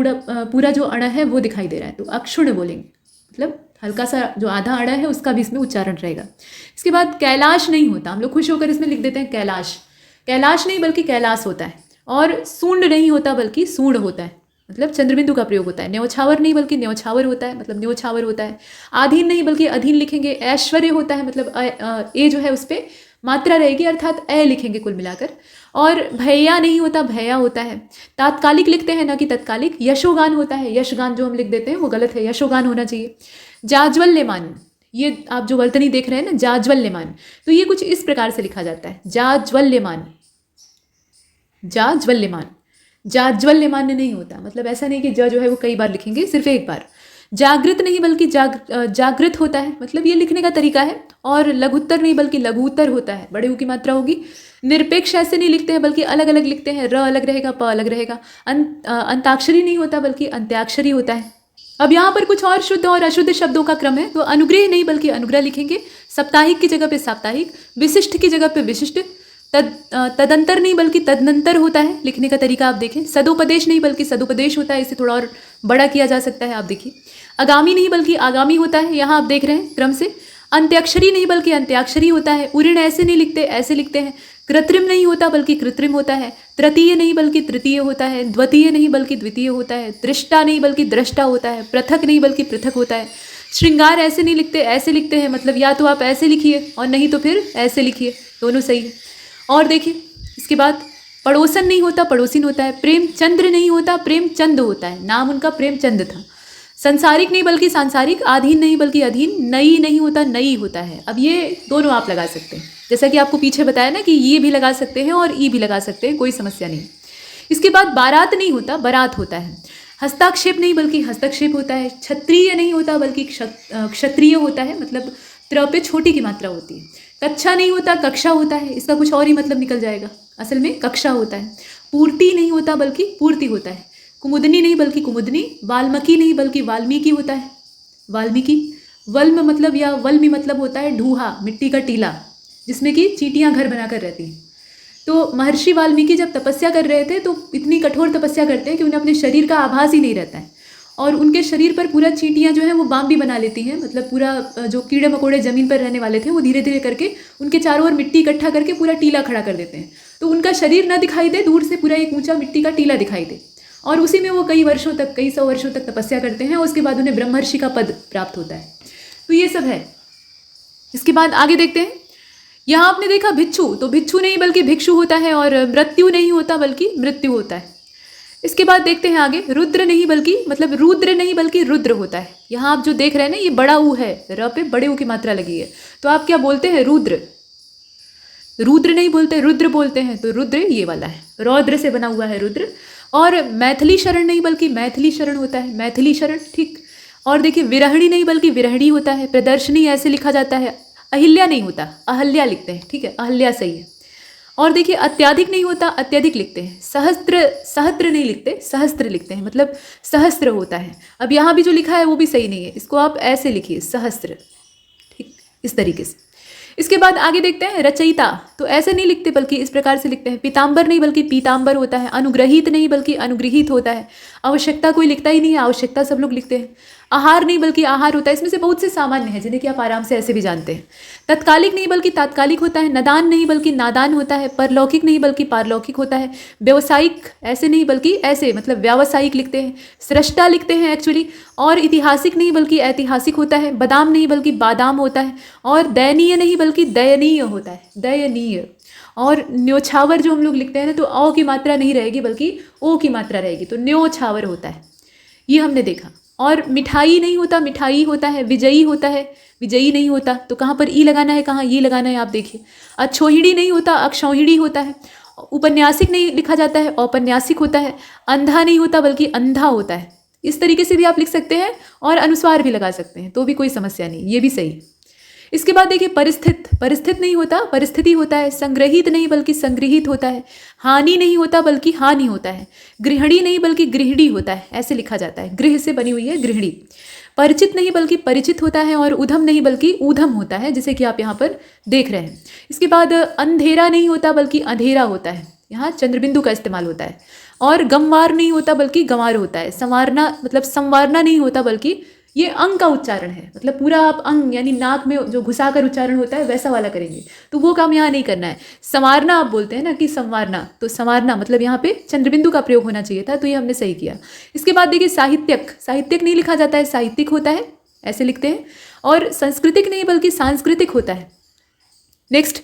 पूरा जो अण है वो दिखाई दे रहा है, तो अक्षुण्य बोलेंगे, मतलब हल्का सा जो आधा अड़ा है उसका भी इसमें उच्चारण रहेगा। इसके बाद कैलाश नहीं होता, हम लोग खुश होकर इसमें लिख देते हैं कैलाश। कैलाश नहीं बल्कि कैलाश होता है। और सूंड नहीं होता बल्कि सूंड होता है, मतलब चंद्रबिंदु का प्रयोग होता है। न्योछावर नहीं बल्कि न्योछावर होता है, मतलब न्योछावर होता है। आधीन नहीं बल्कि अधीन लिखेंगे। ऐश्वर्य होता है, मतलब ए जो है उस पर मात्रा रहेगी, अर्थात ए लिखेंगे कुल मिलाकर। और भैया नहीं होता, भैया होता है। तात्कालिक लिखते हैं ना कि तत्कालिक। यशोगान होता है, यशगान जो हम लिख देते हैं वो गलत है, यशोगान होना चाहिए। जाज्वल्यमान, ये आप जो वर्तनी देख रहे हैं ना, जाज्वल्यमान, तो ये कुछ इस प्रकार से लिखा जाता है, जाज्वल्यमान, जाज्वल्यमान। जाज्वल्यमान नहीं होता, मतलब ऐसा नहीं कि ज जो है वो कई बार लिखेंगे, सिर्फ एक बार। जागृत नहीं बल्कि जागृत होता है, मतलब ये लिखने का तरीका है। और लघुत्तर नहीं बल्कि लघुत्तर होता है, बड़े ऊ की मात्रा होगी। निरपेक्ष ऐसे नहीं लिखते हैं बल्कि अलग अलग लिखते हैं, र अलग रहेगा, प अलग रहेगा। अंताक्षरी नहीं होता बल्कि अंत्याक्षरी होता है। अब यहाँ पर कुछ और शुद्ध और अशुद्ध शब्दों का क्रम है, तो अनुग्रह नहीं बल्कि अनुग्रह लिखेंगे। साप्ताहिक की जगह पे साप्ताहिक, विशिष्ट की जगह पे विशिष्ट। तदंतर नहीं बल्कि तदनंतर होता है, लिखने का तरीका आप देखें। सदुपदेश नहीं बल्कि सदुपदेश होता है, इसे थोड़ा और बड़ा किया जा सकता है, आप देखिए। आगामी नहीं बल्कि आगामी होता है, यहाँ आप देख रहे हैं क्रम से। अंत्याक्षरी नहीं बल्कि अंत्याक्षरी होता है। उऋण ऐसे नहीं लिखते, ऐसे लिखते हैं। कृत्रिम नहीं होता बल्कि कृत्रिम होता है। तृतीय नहीं बल्कि तृतीय होता है। द्वितीय नहीं बल्कि द्वितीय होता है। दृष्टा नहीं बल्कि दृष्टा होता है। पृथक नहीं बल्कि पृथक होता है। श्रृंगार ऐसे नहीं लिखते, ऐसे लिखते हैं, मतलब या तो आप ऐसे लिखिए और नहीं तो फिर ऐसे लिखिए, दोनों सही है। और देखिए इसके बाद पड़ोसन नहीं होता, पड़ोसिन होता है। प्रेमचंद्र नहीं होता, प्रेमचंद होता है, नाम उनका प्रेमचंद था। संसारिक नहीं बल्कि सांसारिक। आधीन नहीं बल्कि अधीन। नई नहीं होता, नई होता है। अब ये दोनों आप लगा सकते हैं, जैसा कि आपको पीछे बताया ना कि ये भी लगा सकते हैं और ई भी लगा सकते हैं, कोई समस्या नहीं। इसके बाद बारात नहीं होता, बारात होता है। हस्ताक्षेप नहीं बल्कि हस्तक्षेप होता है। क्षत्रिय नहीं होता बल्कि क्षत्रिय होता है, मतलब त्र पे छोटी की मात्रा होती है। कक्षा नहीं होता, कक्षा होता है, इसका कुछ और ही मतलब निकल जाएगा, असल में कक्षा होता है। पूर्ति नहीं होता बल्कि पूर्ति होता है। कुमुदनी नहीं बल्कि कुमुदनी। वाल्मीकि नहीं बल्कि वाल्मीकि होता है, वाल्मीकि। वल्म मतलब या वल्मी मतलब होता है ढूहा, मिट्टी का टीला, जिसमें कि चींटियां घर बनाकर रहती हैं। तो महर्षि वाल्मीकि जब तपस्या कर रहे थे तो इतनी कठोर तपस्या करते हैं कि उन्हें अपने शरीर का आभास ही नहीं रहता है, और उनके शरीर पर पूरा चींटियां जो है वो बाम्बी बना लेती हैं, मतलब पूरा जो कीड़े मकोड़े ज़मीन पर रहने वाले थे वो धीरे धीरे करके उनके चारों ओर मिट्टी इकट्ठा करके पूरा टीला खड़ा कर देते हैं, तो उनका शरीर न दिखाई दे, दूर से पूरा एक ऊंचा मिट्टी का टीला दिखाई दे। और उसी में वो कई वर्षों तक, कई सौ वर्षों तक तपस्या करते हैं, उसके बाद उन्हें ब्रह्मर्षि का पद प्राप्त होता है। तो ये सब है। इसके बाद आगे देखते हैं। यहाँ आपने देखा भिक्षु, तो भिक्षु नहीं बल्कि भिक्षु होता है, और मृत्यु नहीं होता बल्कि मृत्यु होता है। इसके बाद देखते हैं आगे, रुद्र नहीं बल्कि, मतलब रुद्र नहीं बल्कि रुद्र होता है। यहाँ आप जो देख रहे हैं ना, ये बड़ा ऊ है, र पे बड़े ऊ की मात्रा लगी है, तो आप क्या बोलते हैं? रुद्र। रुद्र नहीं बोलते, रुद्र बोलते हैं। तो रुद्र ये वाला है, रौद्र से बना हुआ है रुद्र। और मैथिली शरण नहीं बल्कि मैथिली शरण होता है, मैथिली शरण, ठीक। और देखिए विरहणी नहीं बल्कि विरहणी होता है। प्रदर्शनी ऐसे लिखा जाता है, अहिल्या नहीं होता, अहल्या लिखते हैं, ठीक है, अहल्या सही है। और देखिए अत्याधिक नहीं होता, अत्यधिक लिखते हैं। सहस्त्र, सहस्त्र नहीं लिखते, सहस्त्र लिखते हैं, मतलब सहस्त्र होता है। अब यहाँ भी जो लिखा है वो भी सही नहीं है, इसको आप ऐसे लिखिए, सहस्त्र, ठीक, इस तरीके से। इसके बाद आगे देखते हैं रचयिता, तो ऐसे नहीं लिखते बल्कि इस प्रकार से लिखते हैं। पीताम्बर नहीं बल्कि पीताम्बर होता है। अनुग्रहित नहीं बल्कि अनुगृहित होता है। आवश्यकता कोई लिखता ही नहीं है, आवश्यकता सब लोग लिखते हैं। आहार नहीं बल्कि आहार होता है। इसमें से बहुत से सामान्य हैं जिन्हें कि आप आराम से ऐसे भी जानते हैं। तत्कालिक नहीं बल्कि तात्कालिक होता है। नदान नहीं बल्कि नादान होता है। परलौकिक नहीं बल्कि पारलौकिक होता है। व्यावसायिक ऐसे नहीं बल्कि ऐसे, मतलब व्यावसायिक लिखते हैं। सृष्टा लिखते हैं एक्चुअली। और ऐतिहासिक नहीं बल्कि ऐतिहासिक होता है। बादाम नहीं बल्कि बादाम होता है। और दयनीय नहीं बल्कि दयनीय होता है, दयनीय। और न्योछावर जो हम लोग लिखते हैं ना, तो औ की मात्रा नहीं रहेगी बल्कि ओ की मात्रा रहेगी, तो न्योछावर होता है, ये हमने देखा। और मिठाई नहीं होता, मिठाई होता है। विजयी होता है, विजयी नहीं होता, तो कहाँ पर ई लगाना है, कहाँ ये लगाना है, आप देखिए। अक्षौहिणी नहीं होता, अक्षौहिणी होता है। उपन्यासिक नहीं लिखा जाता है, औपन्यासिक होता है। अंधा नहीं होता बल्कि अंधा होता है। इस तरीके से भी आप लिख सकते हैं, और अनुस्वार भी लगा सकते हैं, तो भी कोई समस्या नहीं, ये भी सही। इसके बाद देखिए परिस्थित, परिस्थित नहीं होता, परिस्थिति होता है। संग्रहित नहीं बल्कि संग्रहित होता है। हानि नहीं होता बल्कि हानि होता है। गृहिणी नहीं बल्कि गृहिणी होता है, ऐसे लिखा जाता है, गृह से बनी हुई है गृहिणी। परिचित नहीं बल्कि परिचित होता है। और उधम नहीं बल्कि ऊधम होता है, जैसे कि आप यहाँ पर देख रहे हैं। इसके बाद अंधेरा नहीं होता बल्कि अंधेरा होता है, यहाँ चंद्रबिंदु का इस्तेमाल होता है। और गंवार नहीं होता बल्कि गंवार होता है। संवारना मतलब संवारना नहीं होता बल्कि ये अंग का उच्चारण है, मतलब पूरा आप अंग यानी नाक में जो घुसाकर उच्चारण होता है वैसा वाला करेंगे, तो वो काम यहाँ नहीं करना है। संवारना आप बोलते हैं ना कि संवारना, तो संवारना मतलब यहाँ पे चंद्रबिंदु का प्रयोग होना चाहिए था, तो ये हमने सही किया। इसके बाद देखिए साहित्यक, साहित्यक नहीं लिखा जाता है, साहित्यिक होता है, ऐसे लिखते हैं। और सांस्कृतिक नहीं बल्कि सांस्कृतिक होता है। नेक्स्ट,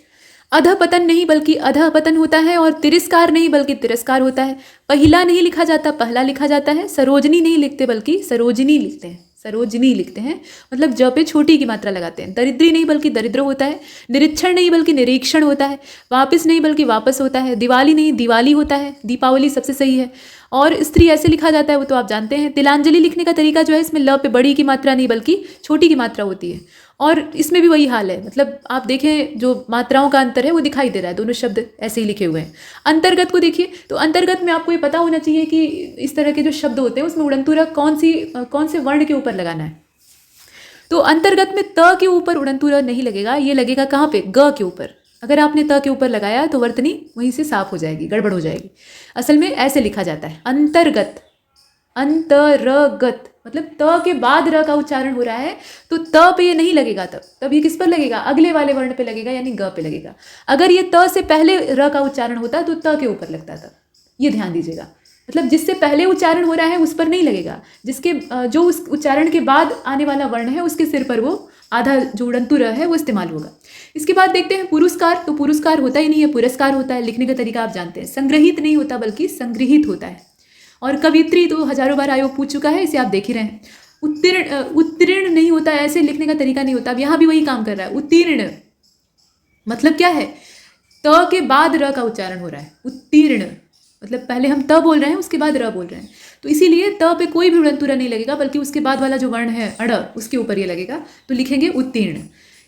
अधपतन नहीं बल्कि अधपतन होता है। और तिरस्कार नहीं बल्कि तिरस्कार होता है। पहिला नहीं लिखा जाता, पहला लिखा जाता है। सरोजनी नहीं लिखते बल्कि सरोजनी लिखते हैं, सरोजनी लिखते हैं, मतलब ज पे छोटी की मात्रा लगाते हैं। दरिद्री नहीं बल्कि दरिद्र होता है। निरीक्षण नहीं बल्कि निरीक्षण होता है। वापस नहीं बल्कि वापस होता है। दिवाली नहीं दिवाली होता है। दीपावली सबसे सही है। और स्त्री ऐसे लिखा जाता है, वो तो आप जानते हैं। तिलांजलि लिखने का तरीका जो है, इसमें ल पे बड़ी की मात्रा नहीं बल्कि छोटी की मात्रा होती है। और इसमें भी वही हाल है, मतलब आप देखें जो मात्राओं का अंतर है वो दिखाई दे रहा है, दोनों शब्द ऐसे ही लिखे हुए हैं। अंतर्गत को देखिए, तो अंतर्गत में आपको ये पता होना चाहिए कि इस तरह के जो शब्द होते हैं उसमें उड़नतुरा कौन से वर्ण के ऊपर लगाना है। तो अंतर्गत में त के ऊपर उड़नतुरा नहीं लगेगा, ये लगेगा कहाँ पे, ग के ऊपर। अगर आपने त के ऊपर लगाया तो वर्तनी वहीं से साफ हो जाएगी, गड़बड़ हो जाएगी। असल में ऐसे लिखा जाता है, अंतर्गत, अंतरगत, मतलब त के बाद र का उच्चारण हो रहा है, तो त पे ये नहीं लगेगा, तब ये किस पर लगेगा, अगले वाले वर्ण पे लगेगा, यानी ग पे लगेगा। अगर ये त से पहले र का उच्चारण होता तो त के ऊपर लगता था, ये ध्यान दीजिएगा। मतलब जिससे पहले उच्चारण हो रहा है उस पर नहीं लगेगा, जिसके जो उस उच्चारण के बाद आने वाला वर्ण है उसके सिर पर वो आधा जो उड़नतु है वो इस्तेमाल होगा। इसके बाद देखते हैं पुरस्कार, तो पुरस्कार होता ही नहीं है, पुरस्कार होता है। लिखने का तरीका आप जानते हैं। संग्रहित नहीं होता बल्कि संग्रहित होता है। और कवित्री तो हजारों बार आयोग पूछ चुका है, इसे आप देख ही रहे हैं। उत्तीर्ण नहीं होता है, ऐसे लिखने का तरीका नहीं होता। अब यहाँ भी वही काम कर रहा है। उत्तीर्ण मतलब क्या है, त के बाद र का उच्चारण हो रहा है। उत्तीर्ण मतलब पहले हम त बोल रहे हैं, उसके बाद र बोल रहे हैं, तो इसीलिए त पे कोई भी उड़नतुरा नहीं लगेगा, बल्कि उसके बाद वाला जो वर्ण है अड़, उसके ऊपर ये लगेगा, तो लिखेंगे उत्तीर्ण।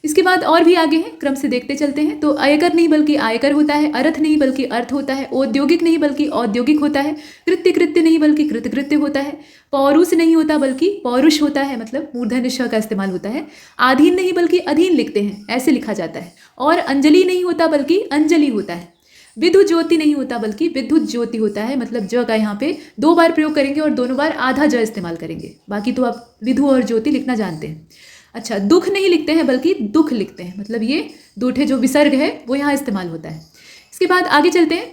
इसके बाद और भी आगे हैं, क्रम से देखते चलते हैं। तो आयकर नहीं बल्कि आयकर होता है। अर्थ नहीं बल्कि अर्थ होता है। औद्योगिक नहीं बल्कि औद्योगिक होता है। कृत्य कृत्य नहीं बल्कि कृतकृत्य होता है। पौरुष नहीं होता बल्कि पौरुष होता है, मतलब मूर्धन्य श का इस्तेमाल होता है। आधीन नहीं बल्कि अधीन लिखते हैं, ऐसे लिखा जाता है। और अंजलि नहीं होता बल्कि अंजलि होता है। विद्युत ज्योति नहीं होता बल्कि विद्युत ज्योति होता है, मतलब ज का यहाँ पे 2 बार प्रयोग करेंगे और दोनों बार आधा ज इस्तेमाल करेंगे, बाकी तो आप विधु और ज्योति लिखना जानते हैं। अच्छा, दुख नहीं लिखते हैं बल्कि दुख लिखते हैं, मतलब ये 2 ठे जो विसर्ग है वो यहाँ इस्तेमाल होता है। इसके बाद आगे चलते हैं।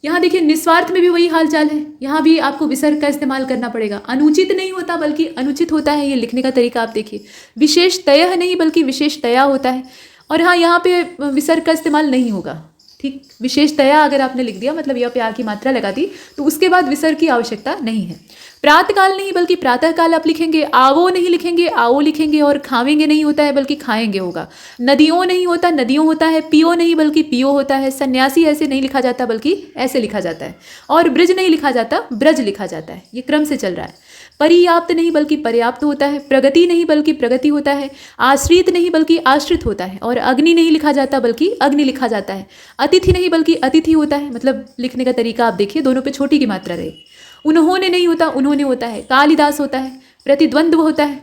यहाँ देखिए निस्वार्थ में भी वही हाल चाल है, यहाँ भी आपको विसर्ग का इस्तेमाल करना पड़ेगा। अनुचित नहीं होता बल्कि अनुचित होता है, ये लिखने का तरीका आप देखिए। विशेषतयः नहीं बल्कि विशेषतया होता है। और हाँ, यहाँ पे विसर्ग का इस्तेमाल नहीं होगा, ठीक। विशेषतया अगर आपने लिख दिया मतलब यह पे आ की मात्रा लगा दी तो उसके बाद विसर्ग की आवश्यकता नहीं है। प्रातःकाल नहीं बल्कि प्रातःकाल आप लिखेंगे। आवो नहीं लिखेंगे, आओ लिखेंगे। और खावेंगे नहीं होता है बल्कि खाएंगे होगा। नदियों नहीं होता, नदियों होता है। पियो नहीं बल्कि पियो होता है। सन्यासी ऐसे नहीं लिखा जाता बल्कि ऐसे लिखा जाता है। और ब्रज नहीं लिखा जाता, ब्रज लिखा जाता है। ये क्रम से चल रहा है। पर्याप्त नहीं बल्कि पर्याप्त होता है। प्रगति नहीं बल्कि प्रगति होता है। आश्रित नहीं बल्कि आश्रित होता है। और अग्नि नहीं लिखा जाता बल्कि अग्नि लिखा जाता है। अतिथि नहीं बल्कि अतिथि होता है। मतलब लिखने का तरीका आप देखिए, दोनों पे छोटी की मात्रा रहे। उन्होंने नहीं होता, उन्होंने होता है। कालिदास होता है। प्रतिद्वंद्व होता है।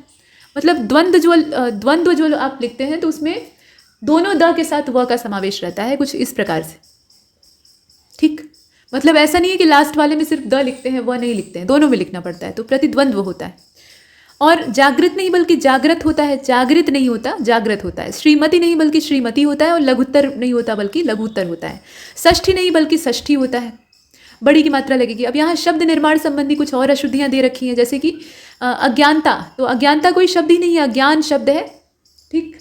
मतलब द्वंद्व जो आप लिखते हैं तो उसमें दोनों द के साथ व का समावेश रहता है, कुछ इस प्रकार से, ठीक। मतलब ऐसा नहीं है कि लास्ट वाले में सिर्फ द लिखते हैं, वह नहीं लिखते हैं, दोनों में लिखना पड़ता है। तो प्रतिद्वंद्व होता है। और जागृत नहीं बल्कि जागृत होता है। जागृत नहीं होता, जागृत होता है। श्रीमती नहीं बल्कि श्रीमती होता है। और लघुत्तर नहीं होता बल्कि लघुत्तर होता है। षष्ठी नहीं बल्कि षष्ठी होता है। बड़ी की मात्रा लगेगी। अब यहाँ शब्द निर्माण संबंधी कुछ और अशुद्धियाँ दे रखी हैं, जैसे कि अज्ञानता। तो अज्ञानता कोई शब्द ही नहीं है, अज्ञान शब्द है, ठीक।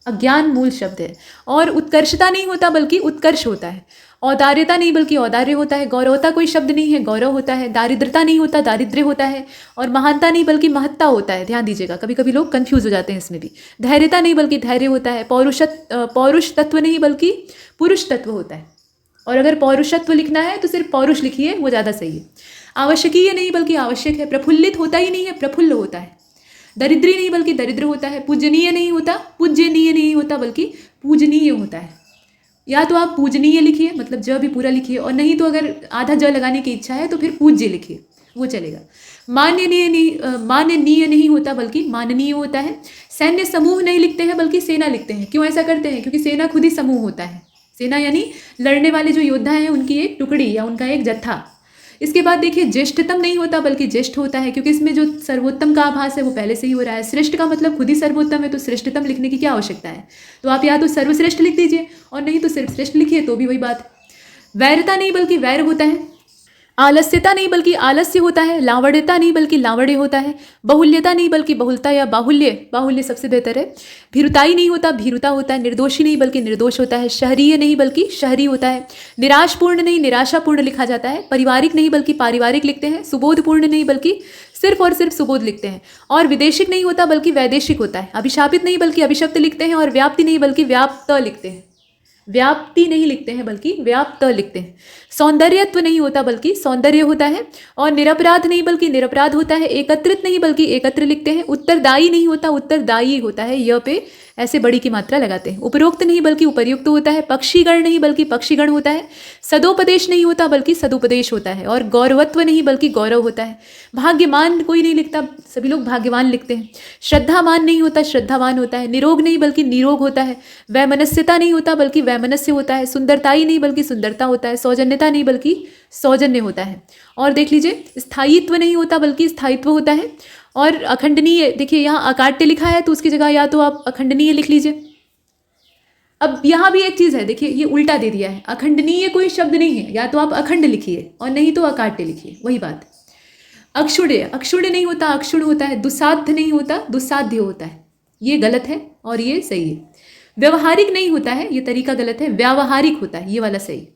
अज्ञान मूल शब्द है। और उत्कर्षता नहीं होता बल्कि उत्कर्ष होता है। औदार्यता नहीं बल्कि औदार्य होता है। गौरवता कोई शब्द नहीं है, गौरव होता है। दारिद्रता नहीं होता, दारिद्र्य होता है। और महानता नहीं बल्कि महत्ता होता है। ध्यान दीजिएगा, कभी कभी लोग कंफ्यूज हो जाते हैं इसमें भी। धैर्यता नहीं बल्कि धैर्य होता है। पौरुष तत्व नहीं बल्कि पुरुष तत्व होता है। और अगर पौरुषत्व लिखना है तो सिर्फ पौरुष लिखिए, वो ज़्यादा सही है। आवश्यकीय नहीं बल्कि आवश्यक है। प्रफुल्लित होता ही नहीं है, प्रफुल्ल होता है। दरिद्री नहीं बल्कि दरिद्र होता है। पूजनीय नहीं होता, पूज्यनीय नहीं होता बल्कि पूजनीय होता है। या तो आप पूजनीय लिखिए, मतलब ज भी पूरा लिखिए, और नहीं तो अगर आधा ज लगाने की इच्छा है तो फिर पूज्य लिखिए, वो चलेगा। माननीय नहीं होता बल्कि माननीय होता है। सैन्य समूह नहीं लिखते हैं बल्कि सेना लिखते हैं। क्यों ऐसा करते हैं? क्योंकि सेना खुद ही समूह होता है। सेना यानी लड़ने वाले जो योद्धा हैं उनकी एक टुकड़ी या उनका एक जत्था। इसके बाद देखिए ज्येष्ठतम नहीं होता बल्कि ज्येष्ठ होता है, क्योंकि इसमें जो सर्वोत्तम का आभास है वो पहले से ही हो रहा है। श्रेष्ठ का मतलब खुद ही सर्वोत्तम है, तो श्रेष्ठतम लिखने की क्या आवश्यकता है? तो आप या तो सर्वश्रेष्ठ लिख दीजिए और नहीं तो सिर्फ श्रेष्ठ लिखिए, तो भी वही बात। वैरता नहीं बल्कि वैर होता है। आलस्यता नहीं बल्कि आलस्य होता है। लावण्यता नहीं बल्कि लावण्य होता है। बहुल्यता नहीं बल्कि बहुलता या बाहुल्य, बाहुल्य सबसे बेहतर है। भीरुताई नहीं होता, भीरुता होता है। निर्दोषी नहीं बल्कि निर्दोष होता है। शहरीय नहीं बल्कि शहरी होता है। निराशपूर्ण नहीं निराशापूर्ण लिखा जाता है। पारिवारिक नहीं बल्कि पारिवारिक लिखते हैं। सुबोधपूर्ण नहीं बल्कि सिर्फ और सिर्फ सुबोध लिखते हैं। और विदेशिक नहीं होता बल्कि वैदेशिक होता है। अभिशापित नहीं बल्कि अभिशप्त लिखते हैं। और व्याप्ति नहीं बल्कि व्याप्त लिखते हैं। व्याप्ति नहीं लिखते हैं बल्कि व्याप्त लिखते हैं। सौंदर्यत्व नहीं होता बल्कि सौंदर्य होता है। और निरपराध नहीं बल्कि निरपराध होता है। एकत्रित नहीं बल्कि एकत्र लिखते हैं। उत्तरदायी नहीं होता, उत्तरदायी होता है। य पे ऐसे बड़ी की मात्रा लगाते हैं। उपरोक्त नहीं बल्कि उपर्युक्त होता है। पक्षीगण नहीं बल्कि पक्षीगण होता है। सदोपदेश नहीं होता बल्कि सदुपदेश होता है। और गौरवत्व नहीं बल्कि गौरव होता है। भाग्यमान कोई नहीं लिखता, सभी लोग भाग्यवान लिखते हैं। श्रद्धावान नहीं होता, श्रद्धावान होता है। निरोग नहीं बल्कि निरोग होता है। वैमनस्यता नहीं होता बल्कि वैमनस्य होता है। सुंदरताई नहीं बल्कि सुंदरता होता है। सौजन्यता नहीं बल्कि सौजन्य होता है। और देख लीजिए स्थायित्व नहीं होता बल्कि स्थायित्व होता है। और अखंडनीय, देखिए यहाँ अकाट्य लिखा है तो उसकी जगह या तो आप अखंडनीय लिख लीजिए। अब यहाँ भी एक चीज़ है, देखिए ये उल्टा दे दिया है। अखंडनीय कोई शब्द नहीं है, या तो आप अखंड लिखिए और नहीं तो अकाट्य लिखिए, वही बात। अक्षुण्य, अक्षुण्य नहीं होता, अक्षुण होता है। दुस्साध्य नहीं होता, दुस्साध्य होता है। ये गलत है और ये सही है। व्यवहारिक नहीं होता है, ये तरीका गलत है। व्यावहारिक होता है, ये वाला सही।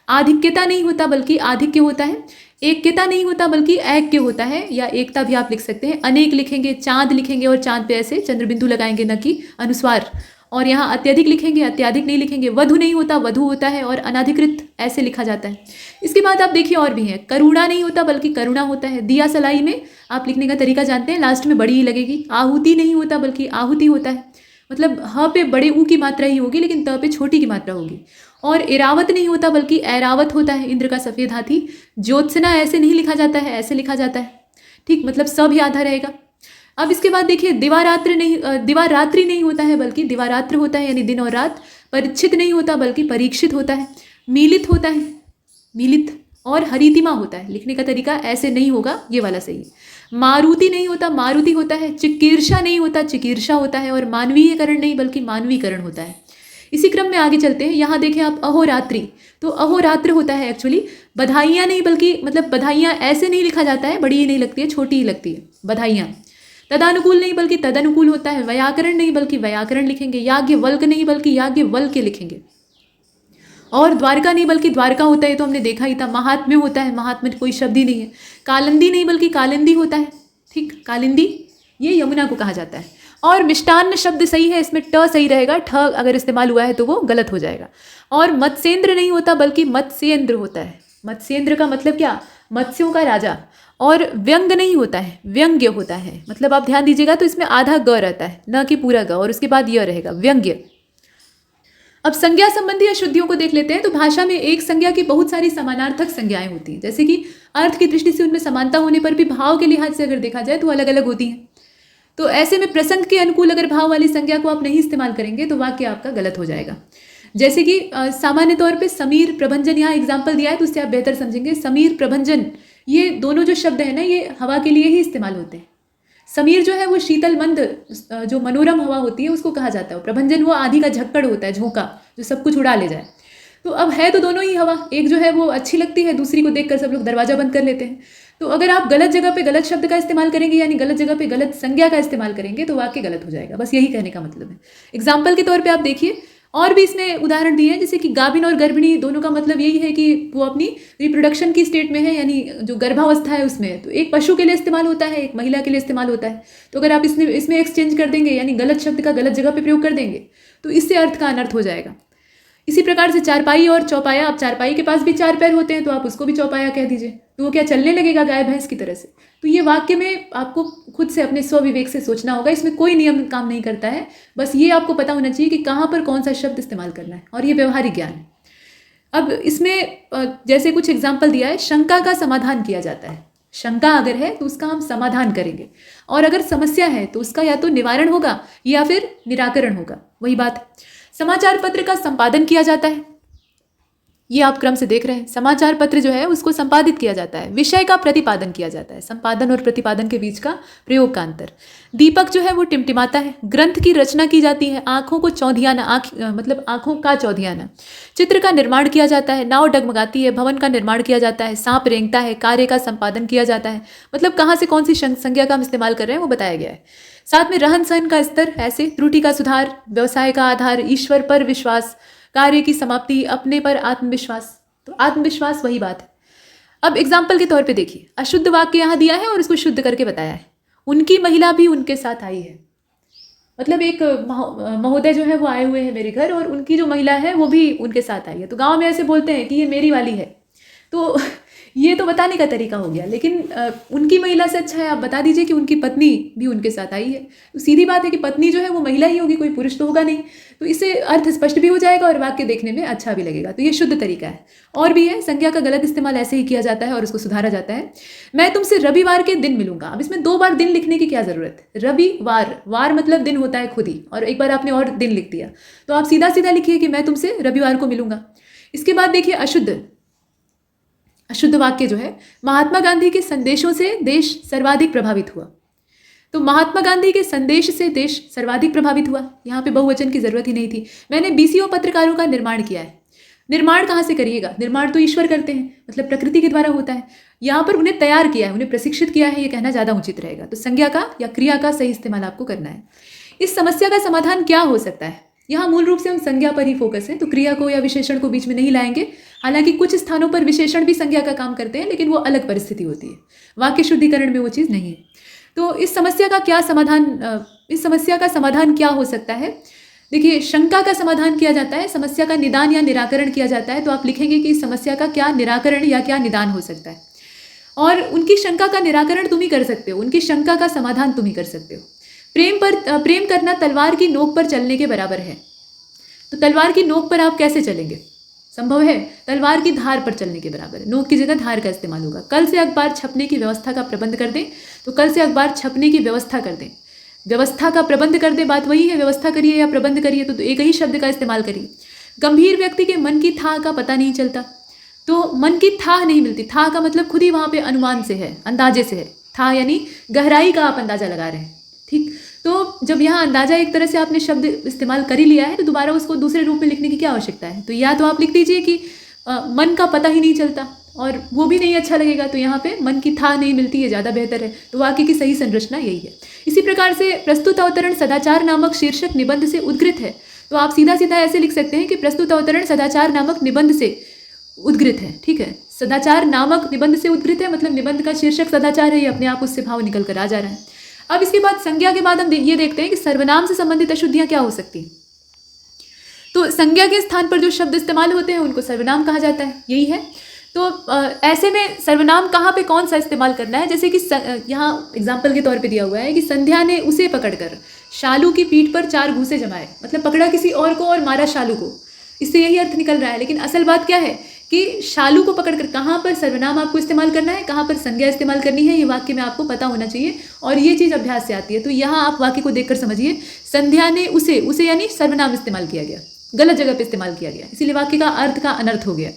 आधिक्यता नहीं होता बल्कि आधिक्य होता है। एकता नहीं होता बल्कि ऐक्य होता है, या एकता भी आप लिख सकते हैं। अनेक लिखेंगे, चांद लिखेंगे और चांद पे ऐसे चंद्रबिंदु लगाएंगे, न कि अनुस्वार। और यहाँ अत्यधिक लिखेंगे, अत्याधिक नहीं लिखेंगे। वधु नहीं होता, वधु होता है। और अनाधिकृत ऐसे लिखा जाता है। इसके बाद आप देखिए और भी है। करुणा नहीं होता बल्कि करुणा होता है। दिया सलाई में आप लिखने का तरीका जानते हैं, लास्ट में बड़ी ही लगेगी। आहुति नहीं होता बल्कि आहुति होता है। मतलब ह पे बड़े ऊ की मात्रा ही होगी, लेकिन त पे छोटी की मात्रा होगी। और एरावत नहीं होता बल्कि ऐरावत होता है। इंद्र का सफ़ेद हाथी। ज्योत्सना ऐसे नहीं लिखा जाता है, ऐसे लिखा जाता है, ठीक। मतलब सब ही आधा रहेगा। अब इसके बाद देखिए दिवारात्र नहीं होता है बल्कि दिवारात्र होता है, यानी दिन और रात। परीक्षित नहीं होता बल्कि परीक्षित होता है। मीलित होता है, मीलित। और हरितिमा होता है। लिखने का तरीका ऐसे नहीं होगा, ये वाला सही है। मारुति नहीं होता, मारुति होता है। चिकीर्षा नहीं होता, चिकीर्षा होता है। और मानवीयकरण नहीं बल्कि मानवीकरण होता है। इसी क्रम में आगे चलते हैं। यहाँ देखें आप अहोरात्रि, तो अहोरात्र होता है एक्चुअली। बधाइयाँ नहीं, बल्कि मतलब बधाइयाँ ऐसे नहीं लिखा जाता है, बड़ी ही नहीं लगती है, छोटी ही लगती है बधाइयाँ। तदानुकूल नहीं बल्कि तदनुकूल होता है। व्याकरण नहीं बल्कि व्याकरण लिखेंगे। याज्ञवल्क नहीं बल्कि याज्ञवल्क्य लिखेंगे। और द्वारका नहीं बल्कि द्वारका होता है, तो हमने देखा ही था। महात्म्य होता है, महात्म्य कोई शब्द ही नहीं है। कालिंदी नहीं बल्कि कालिंदी होता है, ठीक, कालिंदी, ये यमुना को कहा जाता है। और मिष्टान्न शब्द सही है, इसमें ट सही रहेगा, ठ अगर इस्तेमाल हुआ है तो वो गलत हो जाएगा। और मत्स्येंद्र नहीं होता बल्कि मत्स्येंद्र होता है। मत्स्येंद्र का मतलब क्या, मत्स्यों का राजा। और व्यंग नहीं होता है, व्यंग्य होता है। मतलब आप ध्यान दीजिएगा तो इसमें आधा ग रहता है, न कि पूरा ग, और उसके बाद यह रहेगा व्यंग्य। अब संज्ञा संबंधी अशुद्धियों को देख लेते हैं। तो भाषा में एक संज्ञा की बहुत सारी समानार्थक संज्ञाएं होती हैं, जैसे कि अर्थ की दृष्टि से उनमें समानता होने पर भी भाव के लिहाज से अगर देखा जाए तो अलग अलग होती हैं। तो ऐसे में प्रसंग के अनुकूल अगर भाव वाली संज्ञा को आप नहीं इस्तेमाल करेंगे तो वाक्य आपका गलत हो जाएगा। जैसे कि सामान्य तौर पे समीर प्रभंजन, यहाँ एग्जाम्पल दिया है तो उससे आप बेहतर समझेंगे। समीर प्रभंजन, ये दोनों जो शब्द है ना, ये हवा के लिए ही इस्तेमाल होते हैं। समीर जो है वो शीतल मंद जो मनोरम हवा होती है उसको कहा जाता है। प्रभंजन वो आधी का झक्कड़ होता है, झोंका, जो सब कुछ उड़ा ले जाए। तो अब है तो दोनों ही हवा, एक जो है वो अच्छी लगती है, दूसरी को देखकर सब लोग दरवाजा बंद कर लेते हैं। तो अगर आप गलत जगह पे गलत शब्द का इस्तेमाल करेंगे, यानी गलत जगह पे गलत संज्ञा का इस्तेमाल करेंगे, तो वाक्य गलत हो जाएगा। बस यही कहने का मतलब है। एग्जाम्पल के तौर पे आप देखिए, और भी इसमें उदाहरण दिए हैं, जैसे कि गाभिन और गर्भिणी दोनों का मतलब यही है कि वो अपनी रिप्रोडक्शन की स्टेट में है, यानी जो गर्भावस्था है उसमें। तो एक पशु के लिए इस्तेमाल होता है, एक महिला के लिए इस्तेमाल होता है। तो अगर आप इसमें एक्सचेंज कर देंगे, यानी गलत शब्द का गलत जगह पे प्रयोग कर देंगे, तो इससे अर्थ का अनर्थ हो जाएगा। इसी प्रकार से चारपाई और चौपाया, अब चारपाई के पास भी 4 पैर होते हैं तो आप उसको भी चौपाया कह दीजिए, तो वो क्या चलने लगेगा गाय भैंस की तरह से। तो ये वाक्य में आपको खुद से अपने स्वविवेक से सोचना होगा, इसमें कोई नियम काम नहीं करता है। बस ये आपको पता होना चाहिए कि कहाँ पर कौन सा शब्द इस्तेमाल करना है, और ये व्यवहारिक ज्ञान है। अब इसमें जैसे कुछ एग्जाम्पल दिया है, शंका का समाधान किया जाता है। शंका अगर है तो उसका हम समाधान करेंगे, और अगर समस्या है तो उसका या तो निवारण होगा या फिर निराकरण होगा। वही बात, समाचार पत्र का संपादन किया जाता है, ये आप क्रम से देख रहे हैं। समाचार पत्र जो है उसको संपादित किया जाता है। विषय का प्रतिपादन किया जाता है, संपादन और प्रतिपादन के बीच का प्रयोग का अंतर। दीपक जो है वो टिमटिमाता है। ग्रंथ की रचना की जाती है, आंखों को चौंधियाना, मतलब आंखों का चौंधियाना। चित्र का निर्माण किया जाता है, नाव डगमगाती है, भवन का निर्माण किया जाता है, सांप रेंगता है, कार्य का संपादन किया जाता है। मतलब कहाँ से कौन सी संज्ञा का हम इस्तेमाल कर रहे हैं वो बताया गया है। साथ में रहन सहन का स्तर, ऐसे त्रुटि का सुधार, व्यवसाय का आधार, ईश्वर पर विश्वास, कार्य की समाप्ति, अपने पर आत्मविश्वास। तो आत्मविश्वास वही बात है। अब एग्जाम्पल के तौर पे देखिए, अशुद्ध वाक्य यहाँ दिया है और इसको शुद्ध करके बताया है। उनकी महिला भी उनके साथ आई है, मतलब एक महोदय जो है वो आए हुए हैं मेरे घर, और उनकी जो महिला है वो भी उनके साथ आई है। तो गांव में ऐसे बोलते हैं कि ये मेरी वाली है, तो ये तो बताने का तरीका हो गया। लेकिन उनकी महिला से अच्छा है आप बता दीजिए कि उनकी पत्नी भी उनके साथ आई है। तो सीधी बात है कि पत्नी जो है वो महिला ही होगी, कोई पुरुष तो होगा नहीं। तो इससे अर्थ स्पष्ट भी हो जाएगा और वाक्य देखने में अच्छा भी लगेगा। तो ये शुद्ध तरीका है। और भी है, संज्ञा का गलत इस्तेमाल ऐसे ही किया जाता है और उसको सुधारा जाता है। मैं तुमसे रविवार के दिन मिलूंगा। अब इसमें 2 बार दिन लिखने की क्या जरूरत है? रविवार, वार मतलब दिन होता है खुद ही, और एक बार आपने और दिन लिख दिया। तो आप सीधा सीधा लिखिए कि मैं तुमसे रविवार को मिलूंगा। इसके बाद देखिए अशुद्ध वाक्य जो है, महात्मा गांधी के संदेशों से देश सर्वाधिक प्रभावित हुआ। तो महात्मा गांधी के संदेश से देश सर्वाधिक प्रभावित हुआ, यहाँ पे बहुवचन की जरूरत ही नहीं थी। मैंने बीसीओ पत्रकारों का निर्माण किया है। निर्माण कहाँ से करिएगा? निर्माण तो ईश्वर करते हैं, मतलब प्रकृति के द्वारा होता है। यहाँ पर उन्हें तैयार किया है, उन्हें प्रशिक्षित किया है, ये कहना ज़्यादा उचित रहेगा। तो संज्ञा का या क्रिया का सही इस्तेमाल आपको करना है। इस समस्या का समाधान क्या हो सकता है? यहाँ मूल रूप से हम संज्ञा पर ही फोकस है, तो क्रिया को या विशेषण को बीच में नहीं लाएंगे। हालांकि कुछ स्थानों पर विशेषण भी संज्ञा का काम करते हैं, लेकिन वो अलग परिस्थिति होती है। वाक्य शुद्धिकरण में वो चीज़ नहीं है। तो इस समस्या का समाधान क्या हो सकता है? देखिए, शंका का समाधान किया जाता है, समस्या का निदान या निराकरण किया जाता है। तो आप लिखेंगे कि इस समस्या का क्या निराकरण या क्या निदान हो सकता है। और उनकी शंका का निराकरण तुम ही कर सकते हो, उनकी शंका का समाधान तुम ही कर सकते हो। प्रेम करना तलवार की नोक पर चलने के बराबर है। तो तलवार की नोक पर आप कैसे चलेंगे? संभव है? तलवार की धार पर चलने के बराबर है। नोक की जगह धार का इस्तेमाल होगा। कल से अखबार छपने की व्यवस्था का प्रबंध कर दें, तो कल से अखबार छपने की व्यवस्था कर दें। व्यवस्था का प्रबंध कर दे, बात वही है, व्यवस्था करिए या प्रबंध करिए, तो एक ही शब्द का इस्तेमाल करिए। गंभीर व्यक्ति के मन की थाह का पता नहीं चलता। तो मन की थाह नहीं मिलती। थाह का मतलब खुद ही वहाँ पे अनुमान से है, अंदाजे से है। थाह यानी गहराई का आप अंदाजा लगा रहे हैं, ठीक। तो जब यहाँ अंदाजा एक तरह से आपने शब्द इस्तेमाल कर ही लिया है, तो दोबारा उसको दूसरे रूप में लिखने की क्या आवश्यकता है? तो या तो आप लिख दीजिए कि मन का पता ही नहीं चलता, और वो भी नहीं अच्छा लगेगा, तो यहाँ पे मन की था नहीं मिलती, ये ज़्यादा बेहतर है। तो वाक्य की सही संरचना यही है। इसी प्रकार से प्रस्तुत अवतरण सदाचार नामक शीर्षक निबंध से उद्गृत है, तो आप सीधा सीधा ऐसे लिख सकते हैं कि प्रस्तुत अवतरण सदाचार नामक निबंध से उद्गृत है। ठीक है, सदाचार नामक निबंध से उद्गृत है, मतलब निबंध का शीर्षक सदाचार है, ये अपने आप उससे भाव निकल कर आ जा रहा है। अब इसके बाद संज्ञा के बाद हम ये देखते हैं कि सर्वनाम से संबंधित अशुद्धियाँ क्या हो सकती हैं। तो संज्ञा के स्थान पर जो शब्द इस्तेमाल होते हैं उनको सर्वनाम कहा जाता है, यही है। तो ऐसे में सर्वनाम कहाँ पे कौन सा इस्तेमाल करना है, जैसे कि यहाँ एग्जाम्पल के तौर पे दिया हुआ है कि संध्या ने उसे पकड़कर शालू की पीठ पर 4 घूंसे जमाए, मतलब पकड़ा किसी और को और मारा शालू को, इससे यही अर्थ निकल रहा है। लेकिन असल बात क्या है कि शालू को पकड़कर कहाँ पर सर्वनाम आपको इस्तेमाल करना है, कहाँ पर संज्ञा इस्तेमाल करनी है, ये वाक्य में आपको पता होना चाहिए, और ये चीज़ अभ्यास से आती है। तो यहाँ आप वाक्य को देखकर समझिए, संध्या ने उसे यानी सर्वनाम इस्तेमाल किया गया, गलत जगह पे इस्तेमाल किया गया, इसीलिए वाक्य का अर्थ का अनर्थ हो गया।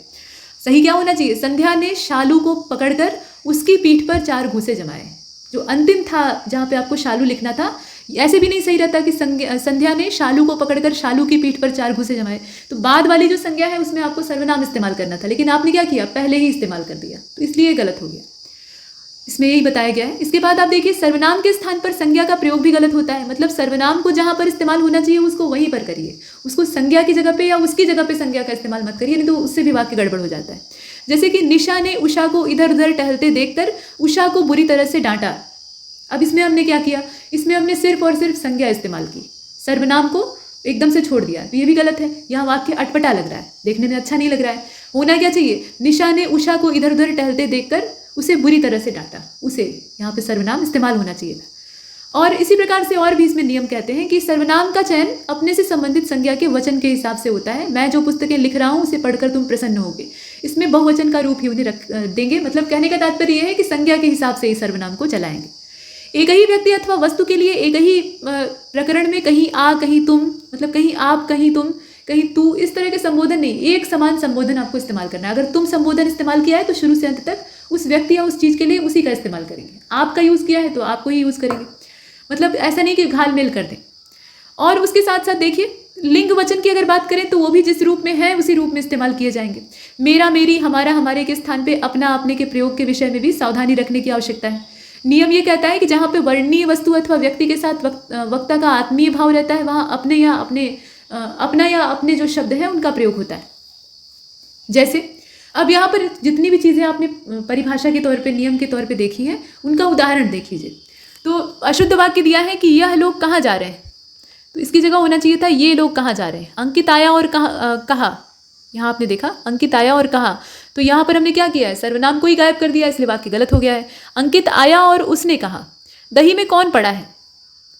सही क्या होना चाहिए, संध्या ने शालू को पकड़कर उसकी पीठ पर 4 घूंसे जमाए। जो अंतिम था जहाँ पे आपको शालू लिखना था, ऐसे भी नहीं सही रहता कि संध्या ने शालू को पकड़कर शालू की पीठ पर 4 घूंसे जमाए। तो बाद वाली जो संज्ञा है उसमें आपको सर्वनाम इस्तेमाल करना था, लेकिन आपने क्या किया, पहले ही इस्तेमाल कर दिया, तो इसलिए गलत हो गया। इसमें यही बताया गया है। इसके बाद आप देखिए, सर्वनाम के स्थान पर संज्ञा का प्रयोग भी गलत होता है, मतलब सर्वनाम को जहाँ पर इस्तेमाल होना चाहिए उसको वहीं पर करिए, उसको संज्ञा की जगह पे या उसकी जगह पे संज्ञा का इस्तेमाल मत करिए, नहीं तो उससे भी वाक्य गड़बड़ हो जाता है। जैसे कि निशा ने उषा को इधर उधर टहलते देखकर उषा को बुरी तरह से डांटा। अब इसमें हमने क्या किया, इसमें हमने सिर्फ और सिर्फ संज्ञा इस्तेमाल की, सर्वनाम को एकदम से छोड़ दिया, तो ये भी गलत है। यहाँ वाक्य अटपटा लग रहा है, देखने में अच्छा नहीं लग रहा है। होना क्या चाहिए, निशा ने उषा को इधर उधर टहलते देखकर उसे बुरी तरह से डांटा, उसे यहाँ पे सर्वनाम इस्तेमाल होना चाहिए था। और इसी प्रकार से और भी इसमें नियम कहते हैं कि सर्वनाम का चयन अपने से संबंधित संज्ञा के वचन के हिसाब से होता है। मैं जो पुस्तकें लिख रहा हूँ उसे पढ़कर तुम प्रसन्न होगे, इसमें बहुवचन का रूप ही उन्हें देंगे। मतलब कहने का तात्पर्य यह है कि संज्ञा के हिसाब से इस सर्वनाम को चलाएंगे। एक ही व्यक्ति अथवा वस्तु के लिए एक ही प्रकरण में कहीं आ कहीं तुम, मतलब कहीं आप कहीं तुम कहीं तू, इस तरह के संबोधन नहीं, एक समान संबोधन आपको इस्तेमाल करना है। अगर तुम संबोधन इस्तेमाल किया है तो शुरू से अंत तक उस व्यक्ति या उस चीज़ के लिए उसी का इस्तेमाल करेंगे। आपका यूज़ किया है तो आपको ही यूज़ करेंगे, मतलब ऐसा नहीं कि घाल मेल कर दें। और उसके साथ साथ देखिए, लिंग वचन की अगर बात करें तो वो भी जिस रूप में है उसी रूप में इस्तेमाल किए जाएंगे। मेरा मेरी हमारा हमारे के स्थान पे अपना अपने के प्रयोग के विषय में भी सावधानी रखने की आवश्यकता है। नियम ये कहता है कि जहाँ पे वर्णनीय वस्तु अथवा व्यक्ति के साथ वक्ता का आत्मीय भाव रहता है वहाँ अपना या अपने जो शब्द हैं उनका प्रयोग होता है। जैसे अब यहाँ पर जितनी भी चीज़ें आपने परिभाषा के तौर पे, नियम के तौर पे देखी हैं, उनका उदाहरण देख लीजिए। तो अशुद्ध वाक्य दिया है कि यह लोग कहाँ जा रहे हैं, तो इसकी जगह होना चाहिए था ये लोग कहाँ जा रहे हैं। अंकित आया और कहा, यहाँ आपने देखा अंकित आया और कहा, तो यहाँ पर हमने क्या किया है, सर्वनाम को ही गायब कर दिया, इसलिए वाक्य गलत हो गया है। अंकित आया और उसने कहा। दही में कौन पड़ा है,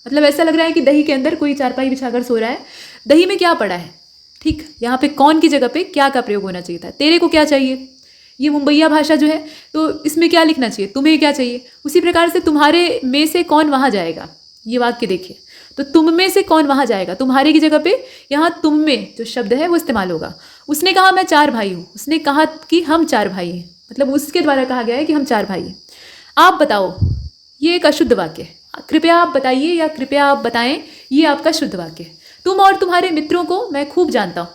मतलब ऐसा लग रहा है कि दही के अंदर कोई चारपाई बिछाकर सो रहा है, दही में क्या पड़ा है। ठीक, यहाँ पे कौन की जगह पे क्या का प्रयोग होना चाहिए था। तेरे को क्या चाहिए, ये मुंबईया भाषा जो है, तो इसमें क्या लिखना चाहिए, तुम्हें क्या चाहिए। उसी प्रकार से तुम्हारे में से कौन वहाँ जाएगा, ये वाक्य देखिए, तो तुम में से कौन वहाँ जाएगा, तुम्हारे की जगह पे यहाँ तुम में जो शब्द है वो इस्तेमाल होगा। उसने कहा मैं 4 भाई हूँ, उसने कहा कि हम 4 भाई हैं, मतलब उसके द्वारा कहा गया है कि हम 4 भाई हैं। आप बताओ, ये एक अशुद्ध वाक्य है। कृपया आप बताइए या कृपया आप बताएं, ये आपका शुद्ध वाक्य है। तुम और तुम्हारे मित्रों को मैं खूब जानता हूँ,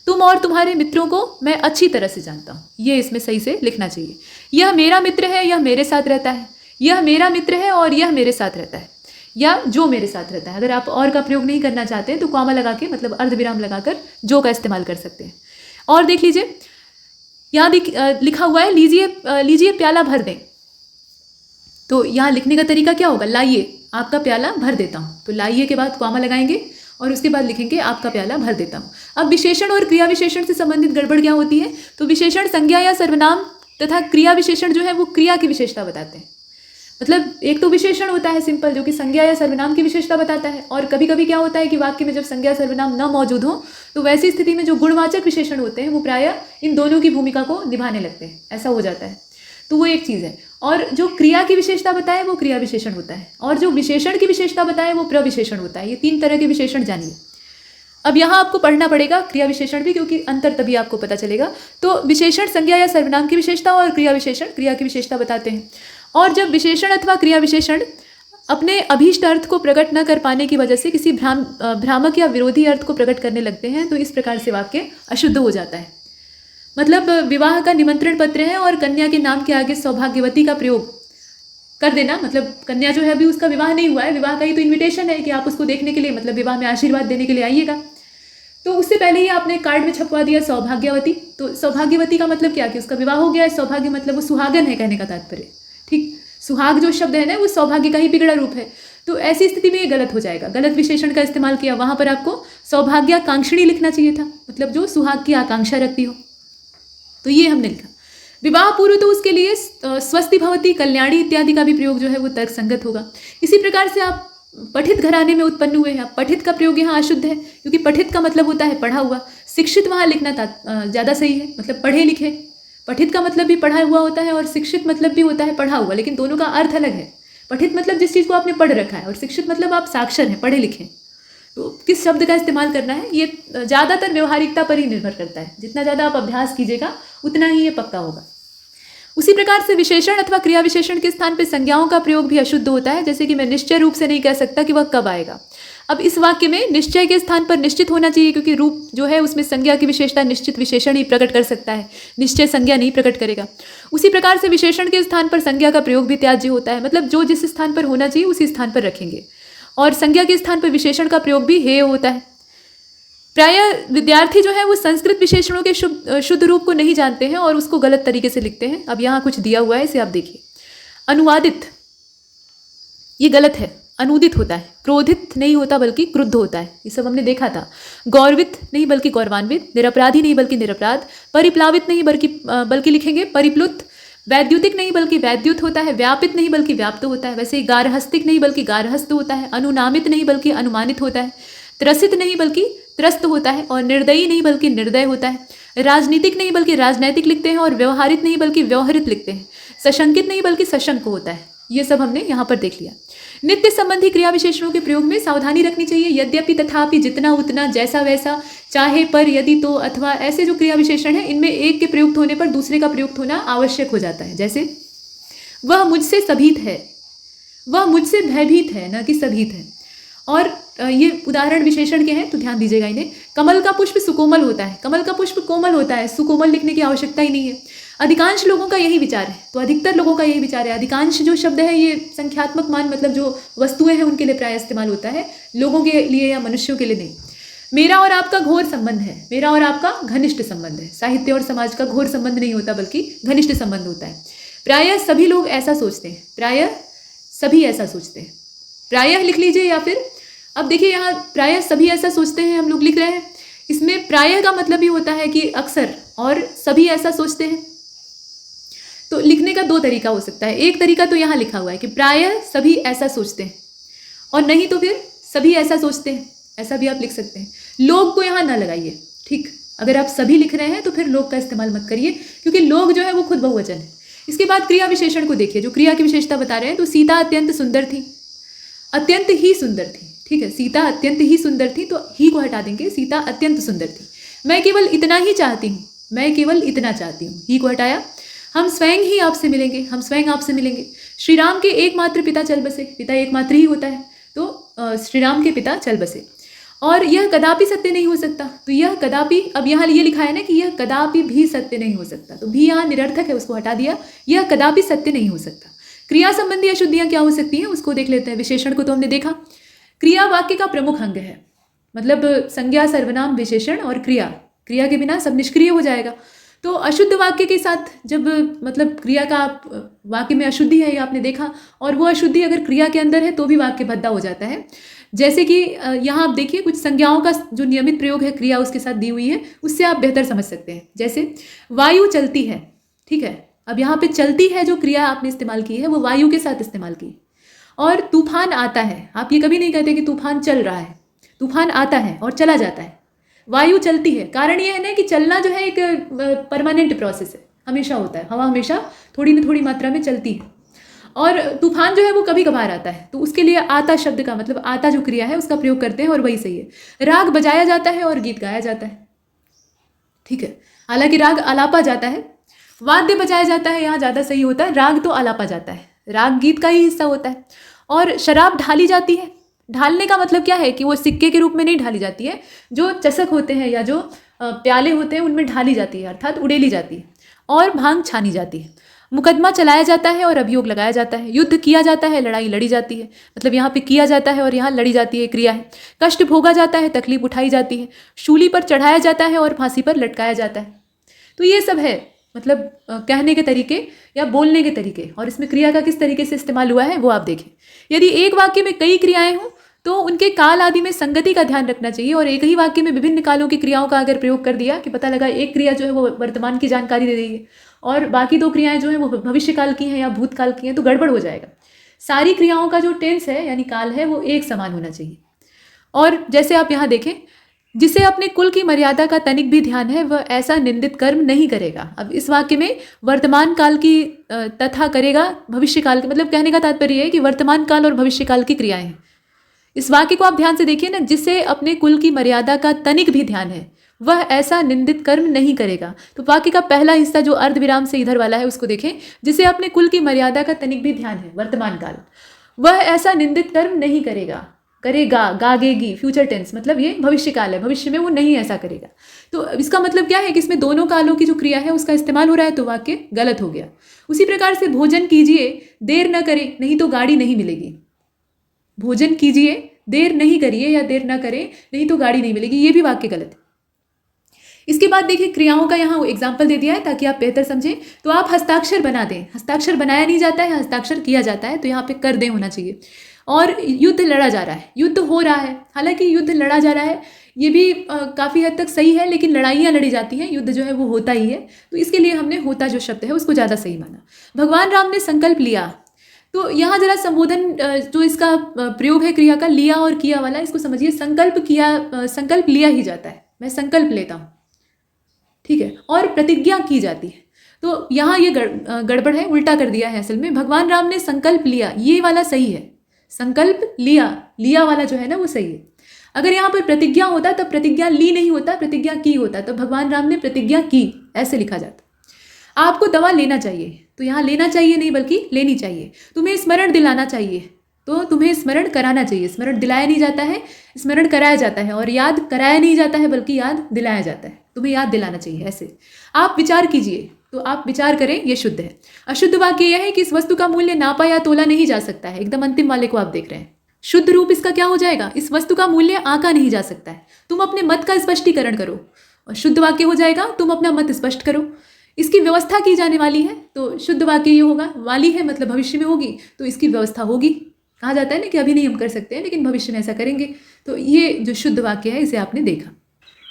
तुम और तुम्हारे मित्रों को मैं अच्छी तरह से जानता हूँ, ये इसमें सही से लिखना चाहिए। यह मेरा मित्र है, यह मेरे साथ रहता है, यह मेरा मित्र है और यह मेरे साथ रहता है, या जो मेरे साथ रहता है। अगर आप और का प्रयोग नहीं करना चाहते हैं तो कॉमा लगा के, मतलब अर्धविराम लगाकर जो का इस्तेमाल कर सकते हैं। और देख लीजिए, यहाँ लिखा हुआ है लीजिए प्याला भर दें, तो यहाँ लिखने का तरीका क्या होगा, लाइए आपका प्याला भर देता हूँ, तो लाइए के बाद कॉमा लगाएंगे और उसके बाद लिखेंगे आपका प्याला भर देता हूँ। अब विशेषण और क्रिया विशेषण से संबंधित गड़बड़ क्या होती है, तो विशेषण संज्ञा या सर्वनाम तथा क्रिया विशेषण जो है वो क्रिया की विशेषता बताते हैं। मतलब एक तो विशेषण होता है सिंपल, जो कि संज्ञा या सर्वनाम की विशेषता बताता है, और कभी कभी क्या होता है कि वाक्य में जब संज्ञा सर्वनाम न मौजूद हो तो वैसी स्थिति में जो गुणवाचक विशेषण होते हैं वो प्रायः इन दोनों की भूमिका को निभाने लगते हैं, ऐसा हो जाता है। तो वो एक चीज़ है। और जो क्रिया की विशेषता बताए वो क्रिया विशेषण होता है, और जो विशेषण की विशेषता बताए वो प्रविशेषण होता है। ये 3 तरह के विशेषण जानिए। अब यहाँ आपको पढ़ना पड़ेगा क्रिया विशेषण भी, क्योंकि अंतर तभी आपको पता चलेगा। तो विशेषण संज्ञा या सर्वनाम की विशेषता और क्रिया विशेषण क्रिया की विशेषता बताते हैं। और जब विशेषण अथवा क्रिया विशेषण अपने अभीष्ट अर्थ को प्रकट न कर पाने की वजह से किसी भ्रामक या विरोधी अर्थ को प्रकट करने लगते हैं तो इस प्रकार से वाक्य अशुद्ध हो जाता है। मतलब विवाह का निमंत्रण पत्र है और कन्या के नाम के आगे सौभाग्यवती का प्रयोग कर देना। मतलब कन्या जो है अभी उसका विवाह नहीं हुआ है, विवाह का ही तो इनविटेशन है कि आप उसको देखने के लिए, मतलब विवाह में आशीर्वाद देने के लिए आइएगा। तो उससे पहले ही आपने कार्ड में छपवा दिया सौभाग्यवती। तो सौभाग्यवती का मतलब क्या कि उसका विवाह हो गया है। सौभाग्य मतलब वो सुहागन है कहने का तात्पर्य। ठीक, सुहाग जो शब्द है ना वो सौभाग्य का ही बिगड़ा रूप है। तो ऐसी स्थिति में ये गलत हो जाएगा, गलत विशेषण का इस्तेमाल किया। वहां पर आपको सौभाग्याकांक्षिणी लिखना चाहिए था, मतलब जो सुहाग की आकांक्षा रखती हो। तो ये हमने लिखा। विवाह पूर्व तो उसके लिए स्वस्ति भवती, कल्याणी इत्यादि का भी प्रयोग जो है वो तर्कसंगत होगा। इसी प्रकार से आप पठित घराने में उत्पन्न हुए हैं, पठित का प्रयोग यहाँ अशुद्ध है, क्योंकि पठित का मतलब होता है पढ़ा हुआ। शिक्षित वहाँ लिखना ज़्यादा सही है, मतलब पढ़े लिखे। पठित का मतलब भी पढ़ा हुआ होता है और शिक्षित मतलब भी होता है पढ़ा हुआ, लेकिन दोनों का अर्थ अलग है। पठित मतलब जिस चीज़ को आपने पढ़ रखा है, और शिक्षित मतलब आप साक्षर हैं, पढ़े लिखे। तो किस शब्द का इस्तेमाल करना है ये ज़्यादातर व्यवहारिकता पर ही निर्भर करता है। जितना ज़्यादा आप अभ्यास कीजिएगा उतना ही ये पक्का होगा। उसी प्रकार से विशेषण अथवा क्रिया विशेषण के स्थान पर संज्ञाओं का प्रयोग भी अशुद्ध होता है। जैसे कि मैं निश्चय रूप से नहीं कह सकता कि वह कब आएगा। अब इस वाक्य में निश्चय के स्थान पर निश्चित होना चाहिए, क्योंकि रूप जो है उसमें संज्ञा की विशेषता निश्चित विशेषण ही प्रकट कर सकता है, निश्चय संज्ञा नहीं प्रकट करेगा। उसी प्रकार से विशेषण के स्थान पर संज्ञा का प्रयोग भी त्याज्य होता है, मतलब जो जिस स्थान पर होना चाहिए उसी स्थान पर रखेंगे। और संज्ञा के स्थान पर विशेषण का प्रयोग भी हेय होता है। प्रायः विद्यार्थी जो है वो संस्कृत विशेषणों के शुद्ध रूप को नहीं जानते हैं और उसको गलत तरीके से लिखते हैं। अब यहाँ कुछ दिया हुआ है, इसे आप देखिए। अनुवादित, ये गलत है, अनुदित होता है। क्रोधित नहीं होता बल्कि क्रुद्ध होता है, ये सब हमने देखा था। गौरवित नहीं बल्कि गौरवान्वित। निरपराधी नहीं बल्कि निरपराध। परिप्लावित नहीं बल्कि लिखेंगे परिप्लुत। वैद्युतिक नहीं बल्कि वैद्युत होता है। व्यापित नहीं बल्कि व्याप्त होता है। वैसे ही गारहस्तिक नहीं बल्कि गारहस्थ होता है। अनुनामित नहीं बल्कि अनुमानित होता है। त्रसित नहीं बल्कि त्रस्त होता है। और निर्दयी नहीं बल्कि निर्दय होता है। राजनीतिक नहीं बल्कि राजनैतिक लिखते हैं, और व्यवहारित नहीं बल्कि व्यवहारित लिखते हैं। सशंकित नहीं बल्कि सशंक होता है। ये सब हमने यहाँ पर देख लिया। नित्य संबंधी क्रिया विशेषणों के प्रयोग में सावधानी रखनी चाहिए। यद्यपि, तथापि, जितना उतना, जैसा वैसा, चाहे, पर, यदि, तो, अथवा ऐसे जो क्रिया विशेषण हैं इनमें एक के प्रयुक्त होने पर दूसरे का प्रयुक्त होना आवश्यक हो जाता है। जैसे वह मुझसे सभीत है, वह मुझसे भयभीत है, न कि सभीत है। और ये उदाहरण विशेषण के हैं तो ध्यान दीजिएगा इन्हें। कमल का पुष्प सुकोमल होता है, कमल का पुष्प कोमल होता है, सुकोमल लिखने की आवश्यकता ही नहीं है। अधिकांश लोगों का यही विचार है, तो अधिकतर लोगों का यही विचार है। अधिकांश जो शब्द है ये संख्यात्मक मान, मतलब जो वस्तुएं हैं उनके लिए प्राय इस्तेमाल होता है, लोगों के लिए या मनुष्यों के लिए नहीं। मेरा और आपका घोर संबंध है, मेरा और आपका घनिष्ठ संबंध है। साहित्य और समाज का घोर संबंध नहीं होता बल्कि घनिष्ठ संबंध होता है। प्रायः सभी लोग ऐसा सोचते हैं, प्रायः सभी ऐसा सोचते हैं। प्रायः लिख लीजिए, या फिर अब देखिए यहाँ प्रायः सभी ऐसा सोचते हैं हम लोग लिख रहे हैं। इसमें प्रायः का मतलब ही होता है कि अक्सर, और सभी ऐसा सोचते हैं। तो लिखने का दो तरीका हो सकता है। एक तरीका तो यहाँ लिखा हुआ है कि प्रायः सभी ऐसा सोचते हैं, और नहीं तो फिर सभी ऐसा सोचते हैं, ऐसा भी आप लिख सकते हैं। लोग को यहाँ ना लगाइए, ठीक। अगर आप सभी लिख रहे हैं तो फिर लोग का इस्तेमाल मत करिए, क्योंकि लोग जो है वो खुद बहुवचन है। इसके बाद क्रिया विशेषण को देखिए, जो क्रिया की विशेषता बता रहे हैं। तो सीता अत्यंत सुंदर थी, अत्यंत ही सुंदर थी, ठीक है। सीता अत्यंत ही सुंदर थी, तो ही को हटा देंगे, सीता अत्यंत सुंदर थी। मैं केवल इतना ही चाहती हूँ, मैं केवल इतना चाहती हूँ, ही को हटाया। हम स्वयं ही आपसे मिलेंगे, हम स्वयं आपसे मिलेंगे। श्री राम के एकमात्र पिता चल बसे, पिता एकमात्र ही होता है, तो श्री राम के पिता चल बसे। और यह कदापि सत्य नहीं हो सकता, तो यह कदापि, अब यहाँ ये लिखा है ना कि यह कदापि भी सत्य नहीं हो सकता, तो भी यहाँ निरर्थक है, उसको हटा दिया। यह कदापि सत्य नहीं हो सकता। क्रिया संबंधी अशुद्धियाँ क्या हो सकती हैं उसको देख लेते हैं। विशेषण को तो हमने देखा। क्रिया वाक्य का प्रमुख अंग है, मतलब संज्ञा, सर्वनाम, विशेषण और क्रिया। क्रिया के बिना सब निष्क्रिय हो जाएगा। तो अशुद्ध वाक्य के साथ जब, मतलब क्रिया का वाक्य में अशुद्धि है, ये आपने देखा, और वो अशुद्धि अगर क्रिया के अंदर है तो भी वाक्य भद्दा हो जाता है। जैसे कि यहाँ आप देखिए, कुछ संज्ञाओं का जो नियमित प्रयोग है क्रिया उसके साथ दी हुई है, उससे आप बेहतर समझ सकते हैं। जैसे वायु चलती है, ठीक है। अब यहाँ पे चलती है जो क्रिया आपने इस्तेमाल की है वो वायु के साथ इस्तेमाल की। और तूफान आता है, आप ये कभी नहीं कहते कि तूफान चल रहा है, तूफान आता है और चला जाता है। वायु चलती है, कारण यह है ना कि चलना जो है एक परमानेंट प्रोसेस है, हमेशा होता है। हवा हमेशा थोड़ी न थोड़ी मात्रा में चलती है, और तूफान जो है वो कभी कभार आता है, तो उसके लिए आता शब्द का मतलब आता जो क्रिया है उसका प्रयोग करते हैं, और वही सही है। राग बजाया जाता है और गीत गाया जाता है, ठीक है। हालांकि राग आलापा जाता है, वाद्य बजाया जाता है, यहाँ ज़्यादा सही होता है। राग तो आलापा जाता है, राग गीत का ही हिस्सा होता है। और शराब ढाली जाती है। ढालने का मतलब क्या है कि वो सिक्के के रूप में नहीं ढाली जाती है। जो चषक होते हैं या जो प्याले होते हैं उनमें ढाली जाती है, अर्थात उड़ेली जाती है, और भांग छानी जाती है। मुकदमा चलाया जाता है और अभियोग लगाया जाता है। युद्ध किया जाता है, लड़ाई लड़ी जाती है। मतलब यहाँ पे किया जाता है और यहाँ लड़ी जाती है, क्रिया है। कष्ट भोगा जाता है, तकलीफ उठाई जाती है। शूली पर चढ़ाया जाता है और फांसी पर लटकाया जाता है। तो ये सब है, मतलब कहने के तरीके या बोलने के तरीके, और इसमें क्रिया का किस तरीके से इस्तेमाल हुआ है वो आप देखें। यदि एक वाक्य में कई क्रियाएं हों तो उनके काल आदि में संगति का ध्यान रखना चाहिए, और एक ही वाक्य में विभिन्न कालों की क्रियाओं का अगर प्रयोग कर दिया कि पता लगा एक क्रिया जो है वो वर्तमान की जानकारी दे रही है और बाकी दो क्रियाएं जो हैं वो भविष्य काल की हैं या भूतकाल की हैं, तो गड़बड़ हो जाएगा। सारी क्रियाओं का जो टेंस है यानी काल है वो एक समान होना चाहिए। और जैसे आप यहाँ देखें, जिसे अपने कुल की मर्यादा का तनिक भी ध्यान है वह ऐसा निंदित कर्म नहीं करेगा। अब इस वाक्य में वर्तमान काल की तथा करेगा भविष्य काल की, मतलब कहने का तात्पर्य है कि वर्तमान काल और भविष्य काल की क्रियाएं हैं। इस वाक्य को आप ध्यान से देखिए ना, जिसे अपने कुल की मर्यादा का तनिक भी ध्यान है वह ऐसा निंदित कर्म नहीं करेगा। तो वाक्य का पहला हिस्सा जो अर्धविराम से इधर वाला है उसको देखें, जिसे अपने कुल की मर्यादा का तनिक भी ध्यान है, वर्तमान काल, वह ऐसा निंदित कर्म नहीं करेगा। करेगा, गागेगी, फ्यूचर टेंस, मतलब ये भविष्य काल है, भविष्य में वो नहीं ऐसा करेगा। तो इसका मतलब क्या है कि इसमें दोनों कालों की जो क्रिया है उसका इस्तेमाल हो रहा है, तो वाक्य गलत हो गया। उसी प्रकार से भोजन कीजिए, देर न करें नहीं तो गाड़ी नहीं मिलेगी। भोजन कीजिए, देर नहीं करिए या देर न करें नहीं तो गाड़ी नहीं मिलेगी, ये भी वाक्य गलत है। इसके बाद देखिए क्रियाओं का यहाँ एग्जाम्पल दे दिया है ताकि आप बेहतर समझें। तो आप हस्ताक्षर बना दें, हस्ताक्षर बनाया नहीं जाता है, हस्ताक्षर किया जाता है, तो यहाँ पे कर दें होना चाहिए। और युद्ध लड़ा जा रहा है, युद्ध हो रहा है, हालांकि युद्ध लड़ा जा रहा है ये भी काफ़ी हद तक सही है, लेकिन लड़ाइयाँ लड़ी जाती हैं, युद्ध जो है वो होता ही है, तो इसके लिए हमने होता जो शब्द है उसको ज़्यादा सही माना। भगवान राम ने संकल्प लिया, तो यहाँ जरा संबोधन जो इसका प्रयोग है क्रिया का लिया और किया वाला, इसको समझिए। संकल्प किया, संकल्प लिया ही जाता है, मैं संकल्प लेता हूँ, ठीक है, और प्रतिज्ञा की जाती है। तो यहाँ ये गड़बड़ है, उल्टा कर दिया है असल में। भगवान राम ने संकल्प लिया, ये वाला सही है, संकल्प लिया, लिया वाला जो है ना वो सही है। अगर यहाँ पर प्रतिज्ञा होता तब प्रतिज्ञा ली नहीं होता, प्रतिज्ञा की होता, तो भगवान राम ने प्रतिज्ञा की ऐसे लिखा जाता। आपको दवा लेना चाहिए, तो यहाँ लेना चाहिए नहीं बल्कि लेनी चाहिए। तुम्हें स्मरण दिलाना चाहिए, तो तुम्हें स्मरण कराना चाहिए। स्मरण दिलाया नहीं जाता है, स्मरण कराया जाता है, और याद कराया नहीं जाता है बल्कि याद दिलाया जाता है। तुम्हें याद दिलाना चाहिए ऐसे। आप विचार कीजिए, तो आप विचार करें, ये शुद्ध है। अशुद्ध वाक्य यह है कि इस वस्तु का मूल्य नापा या तोला नहीं जा सकता है। एकदम अंतिम वाले को आप देख रहे हैं। शुद्ध रूप इसका क्या हो जाएगा, इस वस्तु का मूल्य आंका नहीं जा सकता है। तुम अपने मत का स्पष्टीकरण करो, और शुद्ध वाक्य हो जाएगा तुम अपना मत स्पष्ट करो। इसकी व्यवस्था की जाने वाली है, तो शुद्ध वाक्य ये होगा। वाली है मतलब भविष्य में होगी, तो इसकी व्यवस्था होगी। कहा जाता है ना कि अभी नहीं हम कर सकते हैं लेकिन भविष्य में ऐसा करेंगे। तो ये जो शुद्ध वाक्य है इसे आपने देखा।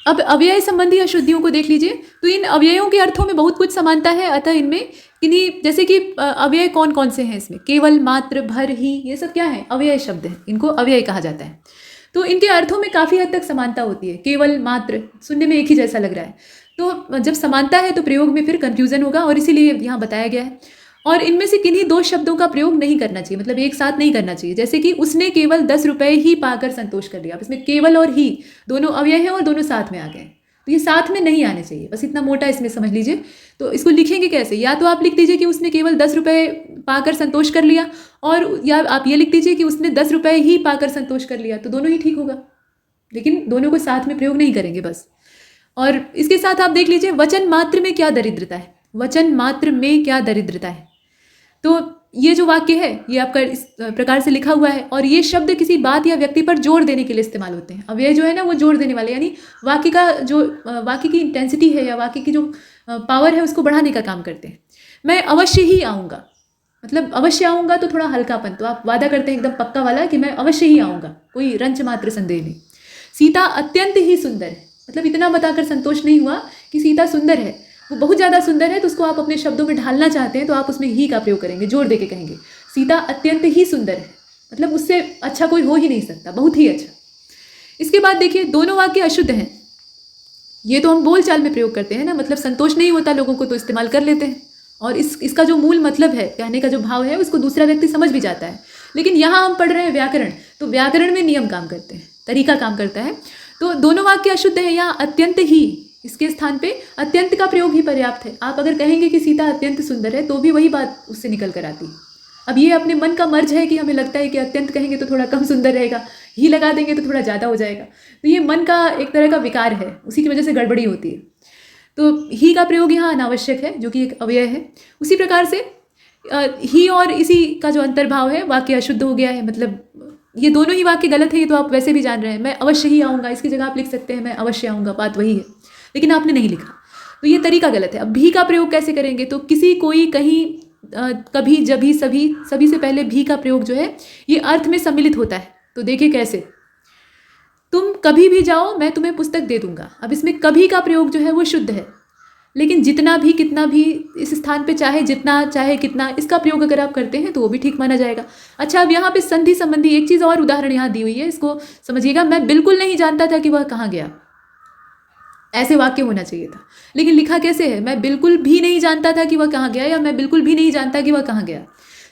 अब अव्यय संबंधी अशुद्धियों को देख लीजिए। तो इन अव्ययों के अर्थों में बहुत कुछ समानता है, अतः इनमें किन्हीं, जैसे कि अव्यय कौन कौन से हैं इसमें, केवल, मात्र, भर, ही, ये सब क्या है, अव्यय शब्द है, इनको अव्यय कहा जाता है। तो इनके अर्थों में काफ़ी हद तक समानता होती है। केवल, मात्र सुनने में एक ही जैसा लग रहा है, तो जब समानता है तो प्रयोग में फिर कन्फ्यूजन होगा, और इसीलिए यहाँ बताया गया है। और इनमें से किन्हीं दो शब्दों का प्रयोग नहीं करना चाहिए, मतलब एक साथ नहीं करना चाहिए। जैसे कि उसने केवल 10 रुपये ही पाकर संतोष कर लिया। अब इसमें केवल और ही दोनों अव्यय हैं और दोनों साथ में आ गए, तो ये साथ में नहीं आने चाहिए। बस इतना मोटा इसमें समझ लीजिए। तो इसको लिखेंगे कैसे, या तो आप लिख दीजिए कि उसने केवल 10 रुपये पाकर संतोष कर लिया, और या आप ये लिख दीजिए कि उसने 10 रुपये ही पाकर संतोष कर लिया, तो दोनों ही ठीक होगा, लेकिन दोनों को साथ में प्रयोग नहीं करेंगे बस। और इसके साथ आप देख लीजिए वचन मात्र में क्या दरिद्रता है, वचन मात्र में क्या दरिद्रता है। तो ये जो वाक्य है ये आपका इस प्रकार से लिखा हुआ है, और ये शब्द किसी बात या व्यक्ति पर जोर देने के लिए इस्तेमाल होते हैं। अब ये जो है ना वो जोर देने वाले, यानी वाक्य का जो वाक्य की इंटेंसिटी है या वाक्य की जो पावर है उसको बढ़ाने का काम करते हैं। मैं अवश्य ही आऊँगा, मतलब अवश्य आऊँगा तो थोड़ा हल्कापन, तो आप वादा करते हैं एकदम पक्का वाला कि मैं अवश्य ही आऊँगा, कोई रंच मात्र संदेह नहीं। सीता अत्यंत ही सुंदर है, मतलब इतना बताकर संतोष नहीं हुआ कि सीता सुंदर है, वो बहुत ज़्यादा सुंदर है, तो उसको आप अपने शब्दों में ढालना चाहते हैं तो आप उसमें ही का प्रयोग करेंगे, जोर दे के कहेंगे सीता अत्यंत ही सुंदर है, मतलब उससे अच्छा कोई हो ही नहीं सकता, बहुत ही अच्छा। इसके बाद देखिए दोनों वाक्य अशुद्ध हैं। ये तो हम बोल चाल में प्रयोग करते हैं ना, मतलब संतोष नहीं होता लोगों को तो इस्तेमाल कर लेते हैं, और इसका जो मूल मतलब है, कहने का जो भाव है, उसको दूसरा व्यक्ति समझ भी जाता है। लेकिन यहाँ हम पढ़ रहे हैं व्याकरण, तो व्याकरण में नियम काम करते हैं, तरीका काम करता है। तो दोनों वाक्य अशुद्ध हैं। यहाँ अत्यंत ही, इसके स्थान पे अत्यंत का प्रयोग ही पर्याप्त है। आप अगर कहेंगे कि सीता अत्यंत सुंदर है तो भी वही बात उससे निकल कर आती है। अब ये अपने मन का मर्ज है कि हमें लगता है कि अत्यंत कहेंगे तो थोड़ा कम सुंदर रहेगा, ही लगा देंगे तो थोड़ा ज़्यादा हो जाएगा। तो ये मन का एक तरह का विकार है, उसी की वजह से गड़बड़ी होती है। तो ही का प्रयोग यहाँ अनावश्यक है, जो कि एक अव्यय है। उसी प्रकार से ही और इसी का जो अंतर्भाव है, वाक्य अशुद्ध हो गया है। मतलब ये दोनों ही वाक्य गलत है, ये तो आप वैसे भी जान रहे हैं। मैं अवश्य ही आऊँगा, इसकी जगह आप लिख सकते हैं मैं अवश्य आऊँगा, बात वही है, लेकिन आपने नहीं लिखा, तो ये तरीका गलत है। अब भी का प्रयोग कैसे करेंगे? तो किसी, कोई, कहीं, कभी, जभी, सभी, सभी से पहले भी का प्रयोग जो है ये अर्थ में सम्मिलित होता है। तो देखिए कैसे, तुम कभी भी जाओ मैं तुम्हें पुस्तक दे दूंगा। अब इसमें कभी का प्रयोग जो है वो शुद्ध है, लेकिन जितना भी, कितना भी, इस स्थान पे चाहे जितना चाहे कितना, इसका प्रयोग अगर आप करते हैं तो वो भी ठीक माना जाएगा। अच्छा, अब यहाँ पे संधि संबंधी एक चीज़ और उदाहरण यहाँ दी हुई है, इसको समझिएगा। मैं बिल्कुल नहीं जानता था कि वह कहाँ गया, ऐसे वाक्य होना चाहिए था, लेकिन लिखा कैसे है? मैं बिल्कुल भी नहीं जानता था कि वह कहाँ गया, या मैं बिल्कुल भी नहीं जानता कि वह कहाँ गया।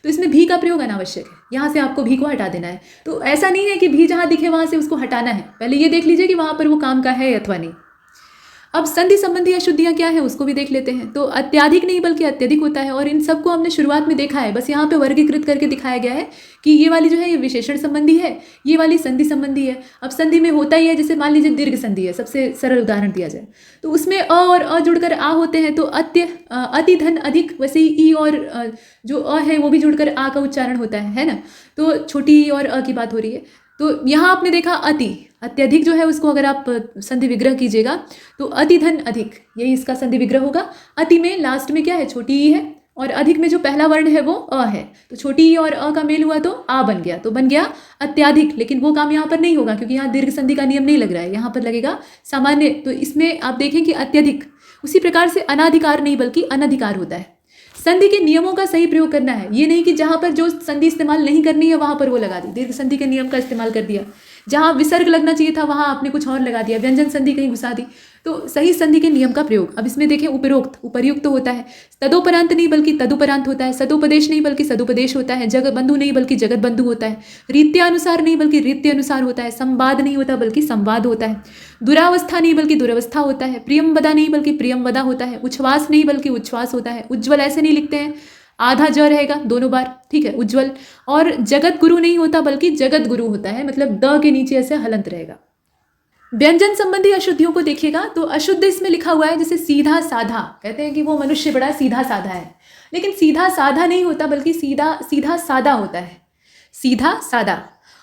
तो इसमें भी का प्रयोग अनावश्यक है, यहाँ से आपको भी को हटा देना है। तो ऐसा नहीं है कि भी जहाँ दिखे वहाँ से उसको हटाना है, पहले ये देख लीजिए कि वहाँ पर वो काम का है अथवा नहीं। अब संधि संबंधी अशुद्धियाँ क्या है उसको भी देख लेते हैं। तो अत्याधिक नहीं बल्कि अत्यधिक होता है, और इन सबको हमने शुरुआत में देखा है, बस यहाँ पे वर्गीकृत करके दिखाया गया है कि ये वाली जो है ये विशेषण संबंधी है, ये वाली संधि संबंधी है। अब संधि में होता ही है, जैसे मान लीजिए दीर्घ संधि है, सबसे सरल उदाहरण दिया जाए तो उसमें अ और अ जुड़कर आ होते हैं, तो अति धन अधिक, वैसे ही ई और जो अ है वो भी जुड़कर आ का उच्चारण होता है ना। तो छोटी ई और अ की बात हो रही है। तो यहाँ आपने देखा अत्यधिक जो है उसको अगर आप संधि विग्रह कीजिएगा तो अति धन अधिक, यही इसका संधि विग्रह होगा। अति में लास्ट में क्या है? छोटी ई है, और अधिक में जो पहला वर्ण है वो अ है, तो छोटी ई और अ का मेल हुआ तो आ बन गया, तो बन गया अत्याधिक। लेकिन वो काम यहाँ पर नहीं होगा क्योंकि यहाँ दीर्घ संधि का नियम नहीं लग रहा है, यहाँ पर लगेगा सामान्य। तो इसमें आप देखें कि अत्यधिक। उसी प्रकार से अनाधिकार नहीं बल्कि अनधिकार होता है। संधि के नियमों का सही प्रयोग करना है, ये नहीं कि जहाँ पर जो संधि इस्तेमाल नहीं करनी है वहाँ पर वो लगा दी, दीर्घ संधि के नियम का इस्तेमाल कर दिया। जहाँ विसर्ग लगना चाहिए था वहाँ आपने कुछ और लगा दिया, व्यंजन संधि कहीं घुसा दी। तो सही संधि के नियम का प्रयोग। अब इसमें देखें, उपरोक्त उपर्युक्त होता है, तदोपरांत नहीं बल्कि तदुपरांत होता है, सदुपदेश नहीं बल्कि सदुपदेश होता है, जगत बंधु नहीं बल्कि जगत बंधु होता है, रीत्यानुसार नहीं बल्कि रीत्यानुसार होता है, संवाद नहीं होता बल्कि संवाद होता है, दुरावस्था नहीं बल्कि दुरावस्था होता है, प्रियमवदा नहीं बल्कि प्रियमवदा होता है, उच्छ्वास नहीं बल्कि उच्छ्वास होता है। उज्ज्वल ऐसे नहीं लिखते हैं, आधा ज रहेगा दोनों बार, ठीक है, उज्ज्वल। और जगत गुरु नहीं होता बल्कि जगत गुरु होता है, मतलब द के नीचे ऐसे हलंत रहेगा। व्यंजन संबंधी अशुद्धियों को देखिएगा तो अशुद्ध इसमें लिखा हुआ है, जैसे सीधा साधा, कहते हैं कि वो मनुष्य बड़ा सीधा साधा है, लेकिन सीधा साधा नहीं होता बल्कि सीधा सीधा सादा होता है, सीधा सादा।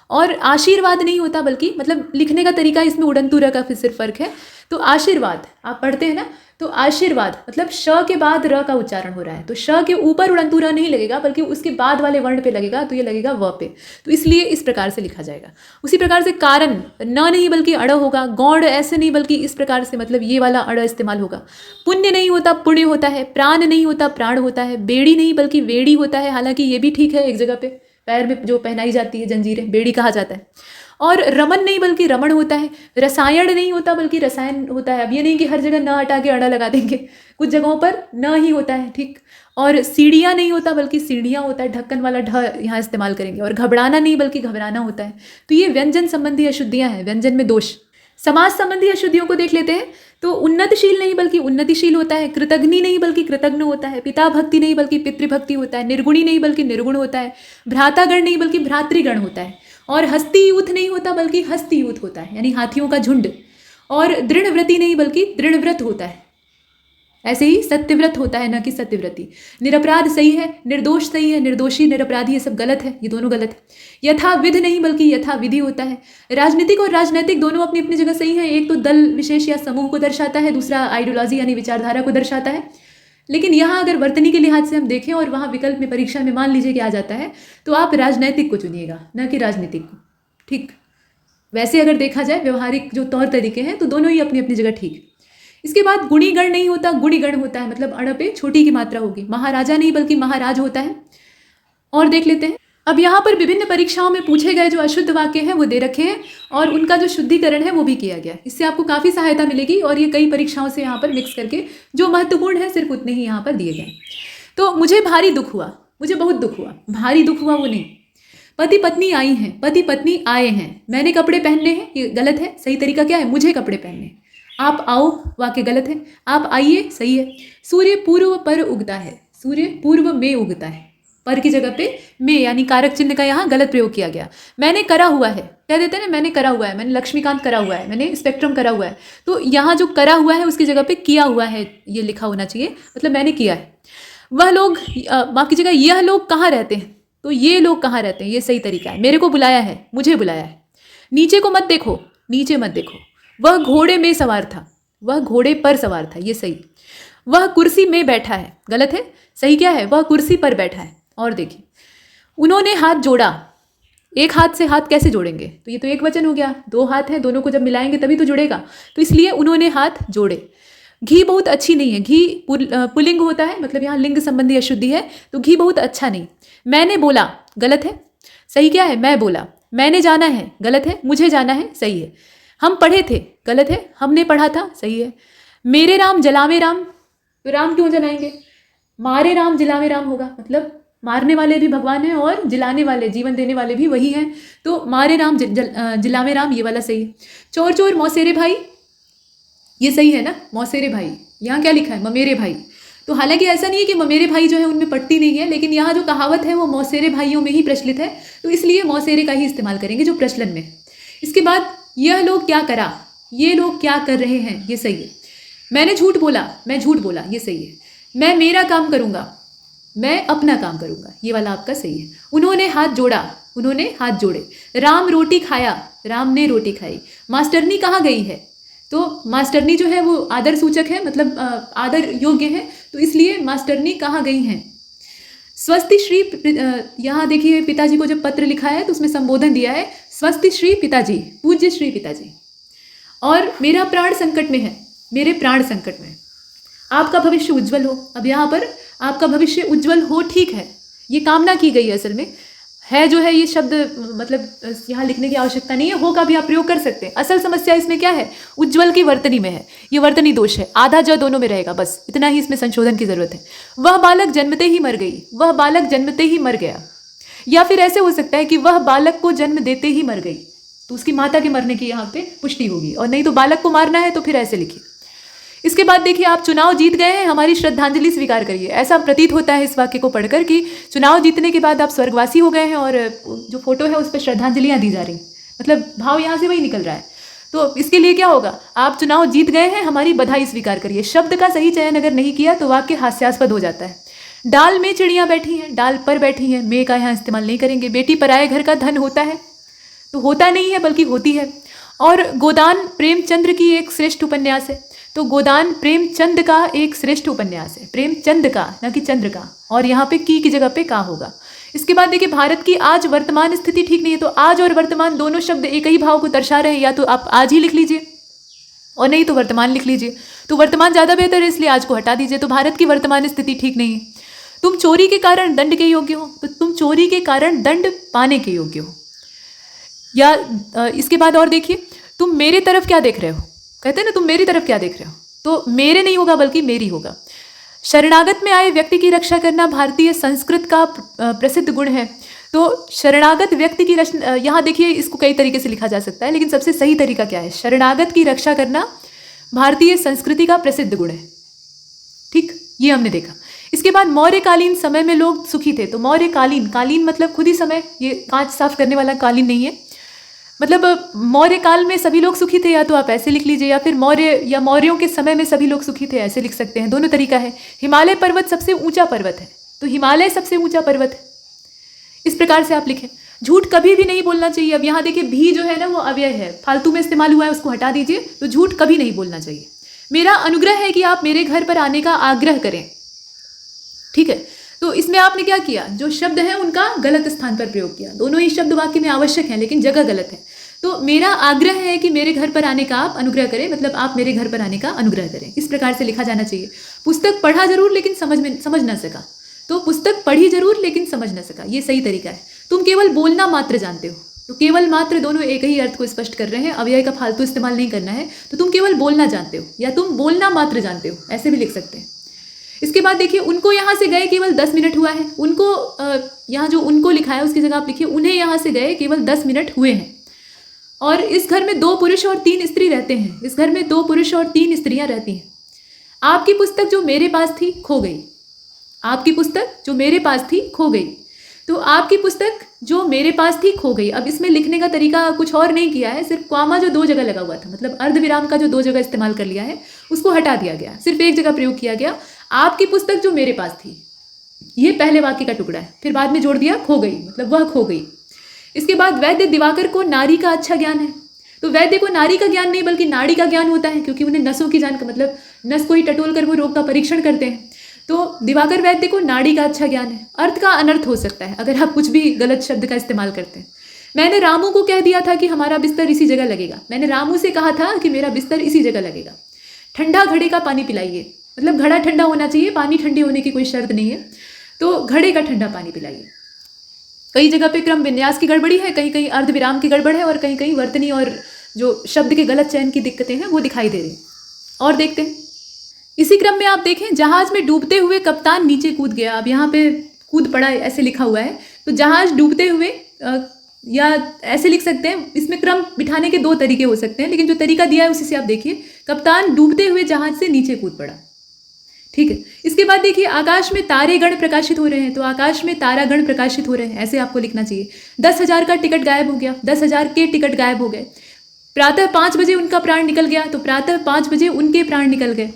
और आशीर्वाद नहीं होता बल्कि, मतलब लिखने का तरीका इसमें उड़नतुरा का फिर सिर्फ फर्क है। तो आशीर्वाद आप पढ़ते हैं ना, तो आशीर्वाद मतलब श के बाद र का उच्चारण हो रहा है, तो श के ऊपर उड़नतुरा नहीं लगेगा बल्कि उसके बाद वाले वर्ण पे लगेगा, तो ये लगेगा व पे, तो इसलिए इस प्रकार से लिखा जाएगा। उसी प्रकार से कारण न नहीं बल्कि अड़ होगा, गौड़ ऐसे नहीं बल्कि इस प्रकार से, मतलब ये वाला अड़ इस्तेमाल होगा। पुण्य नहीं होता पुण्य होता है, प्राण नहीं होता प्राण होता है, बेड़ी नहीं बल्कि वेड़ी होता है, हालांकि ये भी ठीक है, एक जगह पे पैर में जो पहनाई जाती है जंजीरें, बेड़ी कहा जाता है। और रमन नहीं बल्कि रमण होता है, रसायन नहीं होता बल्कि रसायन होता है। अब ये नहीं कि हर जगह न हटा के अड़ा लगा देंगे, कुछ जगहों पर न ही होता है, ठीक। और सीढ़ियाँ नहीं होता बल्कि सीढ़ियाँ होता है, ढक्कन वाला ढ यहाँ इस्तेमाल करेंगे। और घबराना नहीं बल्कि घबराना होता है। तो ये व्यंजन संबंधी अशुद्धियाँ हैं, व्यंजन में दोष। समाज संबंधी अशुद्धियों को देख लेते हैं तो उन्नतशील नहीं बल्कि उन्नतिशील होता है, कृतघ्नि नहीं बल्कि कृतघ्न होता है, पिता भक्ति नहीं बल्कि पितृभक्ति होता है, निर्गुणी नहीं बल्कि निर्गुण होता है, भ्रातागण नहीं बल्कि भ्रातृगण होता है, और हस्तीयूथ नहीं होता बल्कि हस्तीयूथ होता है, यानी हाथियों का झुंड। और दृढ़व्रति नहीं बल्कि दृढ़व्रत होता है, ऐसे ही सत्यव्रत होता है न कि सत्यव्रति। निरपराध सही है, निर्दोष सही है, निर्दोषी निरपराधी ये सब गलत है, ये दोनों गलत है। यथाविध नहीं बल्कि यथाविधि होता है। राजनीतिक और राजनैतिक दोनों अपनी अपनी जगह सही है, एक तो दल विशेष या समूह को दर्शाता है, दूसरा आइडियोलॉजी यानी विचारधारा को दर्शाता है। लेकिन यहाँ अगर वर्तनी के लिहाज से हम देखें और वहाँ विकल्प में परीक्षा में मान लीजिए कि आ जाता है, तो आप राजनैतिक को चुनिएगा न कि राजनीतिक को, ठीक। वैसे अगर देखा जाए व्यवहारिक जो तौर तरीके हैं तो दोनों ही अपनी अपनी जगह ठीक। इसके बाद गुणीगण नहीं होता गुणीगण होता है, मतलब अण पे छोटी की मात्रा होगी। महाराजा नहीं बल्कि महाराज होता है। और देख लेते हैं, अब यहाँ पर विभिन्न परीक्षाओं में पूछे गए जो अशुद्ध वाक्य हैं वो दे रखे हैं और उनका जो शुद्धिकरण है वो भी किया गया। इससे आपको काफ़ी सहायता मिलेगी और ये कई परीक्षाओं से यहाँ पर मिक्स करके जो महत्वपूर्ण है सिर्फ उतने ही यहाँ पर दिए गए। तो मुझे भारी दुख हुआ, मुझे बहुत दुख हुआ, भारी दुख हुआ वो नहीं। पति पत्नी आई हैं, पति पत्नी आए हैं, मैंने कपड़े पहनने हैं, ये गलत है। सही तरीका क्या है? मुझे कपड़े पहनने। आप आओ वाक्य गलत है, आप आइए सही है। सूर्य पूर्व पर उगता है, सूर्य पूर्व में उगता है, पर की जगह पे में यानी कारक चिन्ह का यहाँ गलत प्रयोग किया गया। मैंने करा हुआ है, कह देते हैं ना मैंने करा हुआ है, मैंने लक्ष्मीकांत करा हुआ है, मैंने स्पेक्ट्रम करा हुआ है। तो यहाँ जो करा हुआ है उसकी जगह पे किया हुआ है ये लिखा होना चाहिए, मतलब मैंने किया है। वह लोग माफ कीजिएगा, यह लोग कहाँ रहते हैं, तो ये लोग कहाँ रहते हैं, ये सही तरीका है। मेरे को बुलाया है, मुझे बुलाया है। नीचे को मत देखो, नीचे मत देखो। वह घोड़े में सवार था, वह घोड़े पर सवार था, ये सही। वह कुर्सी में बैठा है, गलत है। सही क्या है, वह कुर्सी पर बैठा है। और देखिए, उन्होंने हाथ जोड़ा। एक हाथ से हाथ कैसे जोड़ेंगे, तो ये तो एक वचन हो गया, दो हाथ हैं, दोनों को जब मिलाएंगे तभी तो जुड़ेगा, तो इसलिए उन्होंने हाथ जोड़े। घी बहुत अच्छी नहीं है, घी पुल्लिंग होता है, मतलब यहाँ लिंग संबंधी अशुद्धि है, तो घी बहुत अच्छा नहीं। मैंने बोला, गलत है। सही क्या है, मैं बोला। मैंने जाना है, गलत है। मुझे जाना है, सही है। हम पढ़े थे, गलत है। हमने पढ़ा था, सही है। मेरे राम जलावे राम, तो राम क्यों जलाएंगे, मारे राम जलावे राम होगा, मतलब मारने वाले भी भगवान हैं और जिलाने वाले, जीवन देने वाले भी वही हैं, तो मारे राम जिलावे राम, ये वाला सही है। चोर चोर मौसेरे भाई, ये सही है ना, मौसेरे भाई। यहाँ क्या लिखा है, ममेरे भाई। तो हालांकि ऐसा नहीं है कि ममेरे भाई जो है उनमें पट्टी नहीं है, लेकिन यहाँ जो कहावत है वो मौसेरे भाइयों में ही प्रचलित है, तो इसलिए मौसेरे का ही इस्तेमाल करेंगे जो प्रचलन में। इसके बाद यह लोग क्या करा, ये लोग क्या कर रहे हैं, ये सही है। मैंने झूठ बोला, मैं झूठ बोला, ये सही है। मैं मेरा काम करूँगा, मैं अपना काम करूँगा, ये वाला आपका सही है। उन्होंने हाथ जोड़ा, उन्होंने हाथ जोड़े। राम रोटी खाया, राम ने रोटी खाई। मास्टरनी कहाँ गई है, तो मास्टरनी जो है वो आदर सूचक है, मतलब आदर योग्य है, तो इसलिए मास्टरनी कहाँ गई हैं। स्वस्ति श्री, यहाँ देखिए पिताजी को जब पत्र लिखा है तो उसमें संबोधन दिया है, स्वस्ति श्री पिताजी, पूज्य श्री पिताजी। और मेरा प्राण संकट में है, मेरे प्राण संकट में। आपका भविष्य उज्जवल हो, अब यहाँ पर आपका भविष्य उज्जवल हो, ठीक है, ये कामना की गई है, असल में है जो है ये शब्द, मतलब यहाँ लिखने की आवश्यकता नहीं है, हो का भी आप प्रयोग कर सकते हैं। असल समस्या इसमें क्या है, उज्जवल की वर्तनी में है, ये वर्तनी दोष है, आधा ज दोनों में रहेगा, बस इतना ही इसमें संशोधन की जरूरत है। वह बालक जन्मते ही मर गई, वह बालक जन्मते ही मर गया, या फिर ऐसे हो सकता है कि वह बालक को जन्म देते ही मर गई, तो उसकी माता के मरने की यहाँ पे पुष्टि होगी, और नहीं तो बालक को मारना है तो फिर ऐसे लिखिए। इसके बाद देखिए, आप चुनाव जीत गए हैं, हमारी श्रद्धांजलि स्वीकार करिए। ऐसा प्रतीत होता है इस वाक्य को पढ़कर कि चुनाव जीतने के बाद आप स्वर्गवासी हो गए हैं और जो फोटो है उस पर श्रद्धांजलियाँ दी जा रही, मतलब भाव यहाँ से वही निकल रहा है। तो इसके लिए क्या होगा, आप चुनाव जीत गए हैं, हमारी बधाई स्वीकार करिए। शब्द का सही चयन अगर नहीं किया तो वाक्य हास्यास्पद हो जाता है। डाल में चिड़ियाँ बैठी हैं, डाल पर बैठी हैं, में का यहाँ इस्तेमाल नहीं करेंगे। बेटी पराए घर का धन होता है, तो होता नहीं है बल्कि होती है। और गोदान प्रेमचंद्र की एक श्रेष्ठ उपन्यास है, तो गोदान प्रेमचंद का एक श्रेष्ठ उपन्यास है, प्रेमचंद का, न कि चंद्र का, और यहाँ पे की जगह पे का होगा। इसके बाद देखिए, भारत की आज वर्तमान स्थिति ठीक नहीं है, तो आज और वर्तमान दोनों शब्द एक ही भाव को दर्शा रहे हैं, या तो आप आज ही लिख लीजिए और नहीं तो वर्तमान लिख लीजिए। तो वर्तमान ज़्यादा बेहतर है, इसलिए आज को हटा दीजिए। तो भारत की वर्तमान स्थिति ठीक नहीं है। तुम चोरी के कारण दंड के योग्य हो, तो तुम चोरी के कारण दंड पाने के योग्य हो। या इसके बाद और देखिए, तुम मेरे तरफ क्या देख रहे हो, कहते हैं ना तुम मेरी तरफ क्या देख रहे हो, तो मेरे नहीं होगा बल्कि मेरी होगा। शरणागत में आए व्यक्ति की रक्षा करना भारतीय संस्कृत का प्रसिद्ध गुण है। तो शरणागत व्यक्ति की रक्षा, यहाँ देखिए इसको कई तरीके से लिखा जा सकता है, लेकिन सबसे सही तरीका क्या है, शरणागत की रक्षा करना भारतीय संस्कृति का प्रसिद्ध गुण है। ठीक, ये हमने देखा। इसके बाद मौर्यकालीन समय में लोग सुखी थे, तो मौर्यकालीन, कालीन मतलब खुद ही समय, ये कांच साफ करने वाला कालीन नहीं है, मतलब मौर्य काल में सभी लोग सुखी थे, या तो आप ऐसे लिख लीजिए, या फिर मौर्य या मौर्यों के समय में सभी लोग सुखी थे, ऐसे लिख सकते हैं, दोनों तरीका है। हिमालय पर्वत सबसे ऊंचा पर्वत है, तो हिमालय सबसे ऊंचा पर्वत है, इस प्रकार से आप लिखें। झूठ कभी भी नहीं बोलना चाहिए। अब यहाँ देखिए, भी जो है ना वो अव्यय है, फालतू में इस्तेमाल हुआ है, उसको हटा दीजिए। तो झूठ कभी नहीं बोलना चाहिए। मेरा अनुग्रह है कि आप मेरे घर पर आने का आग्रह करें, ठीक है। तो इसमें आपने क्या किया, जो शब्द है उनका गलत स्थान पर प्रयोग किया। दोनों ही शब्द वाक्य में आवश्यक हैं, लेकिन जगह गलत है। तो मेरा आग्रह है कि मेरे घर पर आने का आप अनुग्रह करें, मतलब आप मेरे घर पर आने का अनुग्रह करें, इस प्रकार से लिखा जाना चाहिए। पुस्तक पढ़ा जरूर लेकिन समझ ना सका, तो पुस्तक पढ़ी जरूर लेकिन समझ ना सका, ये सही तरीका है। तुम केवल बोलना मात्र जानते हो, तो केवल मात्र दोनों एक ही अर्थ को स्पष्ट कर रहे हैं, अव्यय का फालतू इस्तेमाल नहीं करना है। तो तुम केवल बोलना जानते हो, या तुम बोलना मात्र जानते हो, ऐसे भी लिख सकते हैं। इसके बाद देखिए, उनको यहाँ से गए केवल 10 मिनट हुआ है। उनको यहाँ जो उनको लिखा है उसकी जगह आप लिखिए उन्हें यहाँ से गए केवल 10 मिनट हुए हैं। और इस घर में 2 पुरुष और 3 स्त्री रहते हैं। इस घर में 2 पुरुष और 3 स्त्रियां रहती हैं। आपकी पुस्तक जो मेरे पास थी खो गई। आपकी पुस्तक जो मेरे पास थी खो गई। तो आपकी पुस्तक जो मेरे पास थी खो गई। अब इसमें लिखने का तरीका कुछ और नहीं किया है, सिर्फ कॉमा जो 2 जगह लगा हुआ था, मतलब अर्धविराम का जो 2 जगह इस्तेमाल कर लिया है उसको हटा दिया गया, सिर्फ एक जगह प्रयोग किया गया। आपकी पुस्तक जो मेरे पास थी, ये पहले वाक्य का टुकड़ा है, फिर बाद में जोड़ दिया खो गई, मतलब वह खो गई। इसके बाद वैद्य दिवाकर को नारी का अच्छा ज्ञान है। तो वैद्य को नारी का ज्ञान नहीं बल्कि नाड़ी का ज्ञान होता है, क्योंकि उन्हें नसों की जान, मतलब नस को ही टटोल कर वो रोग का परीक्षण करते हैं। तो दिवाकर वैद्य को नाड़ी का अच्छा ज्ञान है। अर्थ का अनर्थ हो सकता है अगर आप कुछ भी गलत शब्द का इस्तेमाल करते हैं। मैंने रामू को कह दिया था कि हमारा बिस्तर इसी जगह लगेगा। मैंने रामू से कहा था कि मेरा बिस्तर इसी जगह लगेगा। ठंडा घड़े का पानी पिलाइए, मतलब घड़ा ठंडा होना चाहिए, पानी ठंडी होने की कोई शर्त नहीं है। तो घड़े का ठंडा पानी पिलाइए। कई जगह पे क्रम विन्यास की गड़बड़ी है, कहीं कहीं अर्धविराम की गड़बड़ है, और कहीं कहीं वर्तनी और जो शब्द के गलत चयन की दिक्कतें हैं वो दिखाई दे रही। और देखते हैं इसी क्रम में आप देखें, जहाज में डूबते हुए कप्तान नीचे कूद गया। अब यहाँ पे कूद पड़ा ऐसे लिखा हुआ है, तो जहाज डूबते हुए या ऐसे लिख सकते हैं। इसमें क्रम बिठाने के 2 तरीके हो सकते हैं, लेकिन जो तरीका दिया है उसी से आप देखिए, कप्तान डूबते हुए जहाज से नीचे कूद पड़ा। ठीक है। इसके बाद देखिए, आकाश में तारे गण प्रकाशित हो रहे हैं, तो आकाश में तारागण प्रकाशित हो रहे हैं, ऐसे आपको लिखना चाहिए। 10,000 का टिकट गायब हो गया, 10,000 के टिकट गायब हो गए। प्रातः 5 बजे उनका प्राण निकल गया, तो प्रातः 5 बजे उनके प्राण निकल गए।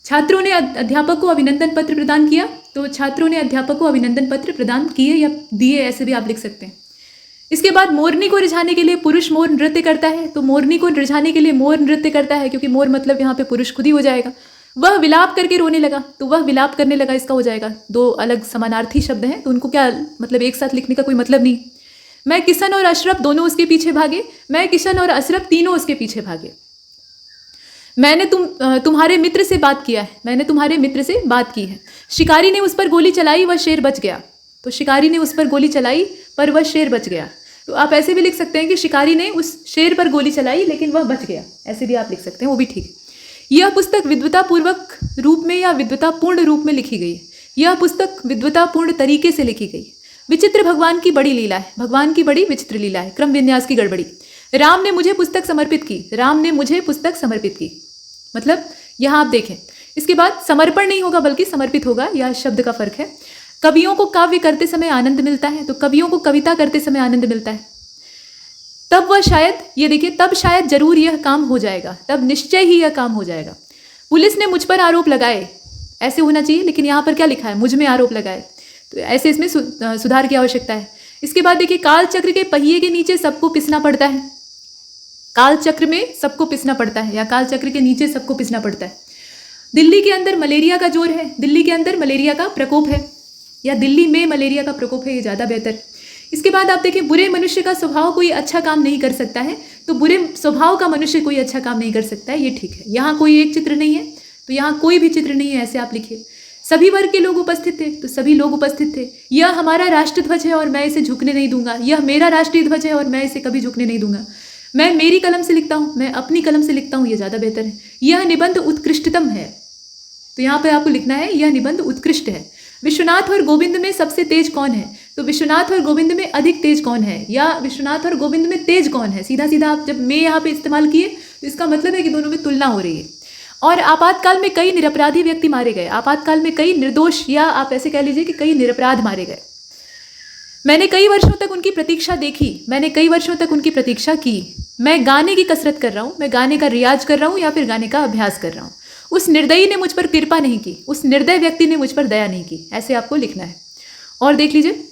छात्रों ने अध्यापक को अभिनंदन पत्र प्रदान किया, तो छात्रों ने अध्यापक को अभिनंदन पत्र प्रदान किए या दिए, ऐसे भी आप लिख सकते हैं। इसके बाद मोरनी को रिझाने के लिए पुरुष मोर नृत्य करता है, तो मोरनी को रिझाने के लिए मोर नृत्य करता है, क्योंकि मोर मतलब यहाँ पे पुरुष खुद ही हो जाएगा। वह विलाप करके रोने लगा, तो वह विलाप करने लगा, इसका हो जाएगा। 2 अलग समानार्थी शब्द हैं, तो उनको क्या मतलब एक साथ लिखने का कोई मतलब नहीं। मैं किशन और अशरफ दोनों उसके पीछे भागे, मैं किशन और अशरफ तीनों उसके पीछे भागे। मैंने तुम्हारे मित्र से बात किया है, मैंने तुम्हारे मित्र से बात की है। शिकारी ने उस पर गोली चलाई, वह शेर बच गया, तो शिकारी ने उस पर गोली चलाई पर वह शेर बच गया। तो आप ऐसे भी लिख सकते हैं कि शिकारी ने उस शेर पर गोली चलाई लेकिन वह बच गया, ऐसे भी आप लिख सकते हैं, वो भी ठीक है। यह पुस्तक विद्वतापूर्वक रूप में या विद्वतापूर्ण रूप में लिखी गई है। यह पुस्तक विद्वतापूर्ण तरीके से लिखी गई। विचित्र भगवान की बड़ी लीला है, भगवान की बड़ी विचित्र लीला है, क्रम विन्यास की गड़बड़ी। राम ने मुझे पुस्तक समर्पित की, राम ने मुझे पुस्तक समर्पित की, मतलब यहाँ आप देखें। इसके बाद समर्पण नहीं होगा बल्कि समर्पित होगा, यह शब्द का फर्क है। कवियों को काव्य करते समय आनंद मिलता है, तो कवियों को कविता करते समय आनंद मिलता है। तब वह शायद, ये देखिए, तब शायद जरूर यह काम हो जाएगा, तब निश्चय ही यह काम हो जाएगा। पुलिस ने मुझ पर आरोप लगाए, ऐसे होना चाहिए, लेकिन यहाँ पर क्या लिखा है, मुझ में आरोप लगाए, तो ऐसे इसमें सुधार की आवश्यकता है। इसके बाद देखिए, काल चक्र के पहिए के नीचे सबको पिसना पड़ता है। काल चक्र में सबको पिसना पड़ता है या काल चक्र के नीचे सबको पिसना पड़ता है। दिल्ली के अंदर मलेरिया का जोर है, दिल्ली के अंदर मलेरिया का प्रकोप है, या दिल्ली में मलेरिया का प्रकोप है, ये ज़्यादा बेहतर। इसके बाद आप देखें, बुरे मनुष्य का स्वभाव कोई अच्छा काम नहीं कर सकता है, तो बुरे स्वभाव का मनुष्य कोई अच्छा काम नहीं कर सकता है, ये ठीक है। यहाँ कोई एक चित्र नहीं है, तो यहाँ कोई भी चित्र नहीं है, ऐसे आप लिखिए। सभी वर्ग के लोग उपस्थित थे, तो सभी लोग उपस्थित थे। यह हमारा राष्ट्रध्वज है और मैं इसे झुकने नहीं दूंगा, यह मेरा राष्ट्रीय ध्वज है और मैं इसे कभी झुकने नहीं दूंगा। मैं मेरी कलम से लिखता हूँ, मैं अपनी कलम से लिखता हूँ, ये ज़्यादा बेहतर है। यह निबंध उत्कृष्टतम है, तो यहाँ पर आपको लिखना है यह निबंध उत्कृष्ट है। विश्वनाथ और गोविंद में सबसे तेज कौन है, तो विश्वनाथ और गोविंद में अधिक तेज कौन है, या विश्वनाथ और गोविंद में तेज कौन है। सीधा सीधा आप जब मैं यहाँ पे इस्तेमाल किए तो इसका मतलब है कि दोनों में तुलना हो रही है। और आपातकाल में कई निरपराधी व्यक्ति मारे गए, आपातकाल में कई निर्दोष, या आप ऐसे कह लीजिए कि कई निरपराध मारे गए। मैंने कई वर्षों तक उनकी प्रतीक्षा देखी, मैंने कई वर्षों तक उनकी प्रतीक्षा की। मैं गाने की कसरत कर रहा हूँ, मैं गाने का रियाज कर रहा हूँ या फिर गाने का अभ्यास कर रहा हूँ। उस निर्दयी ने मुझ पर कृपा नहीं की, उस निर्दय व्यक्ति ने मुझ पर दया नहीं की, ऐसे आपको लिखना है। और देख लीजिए,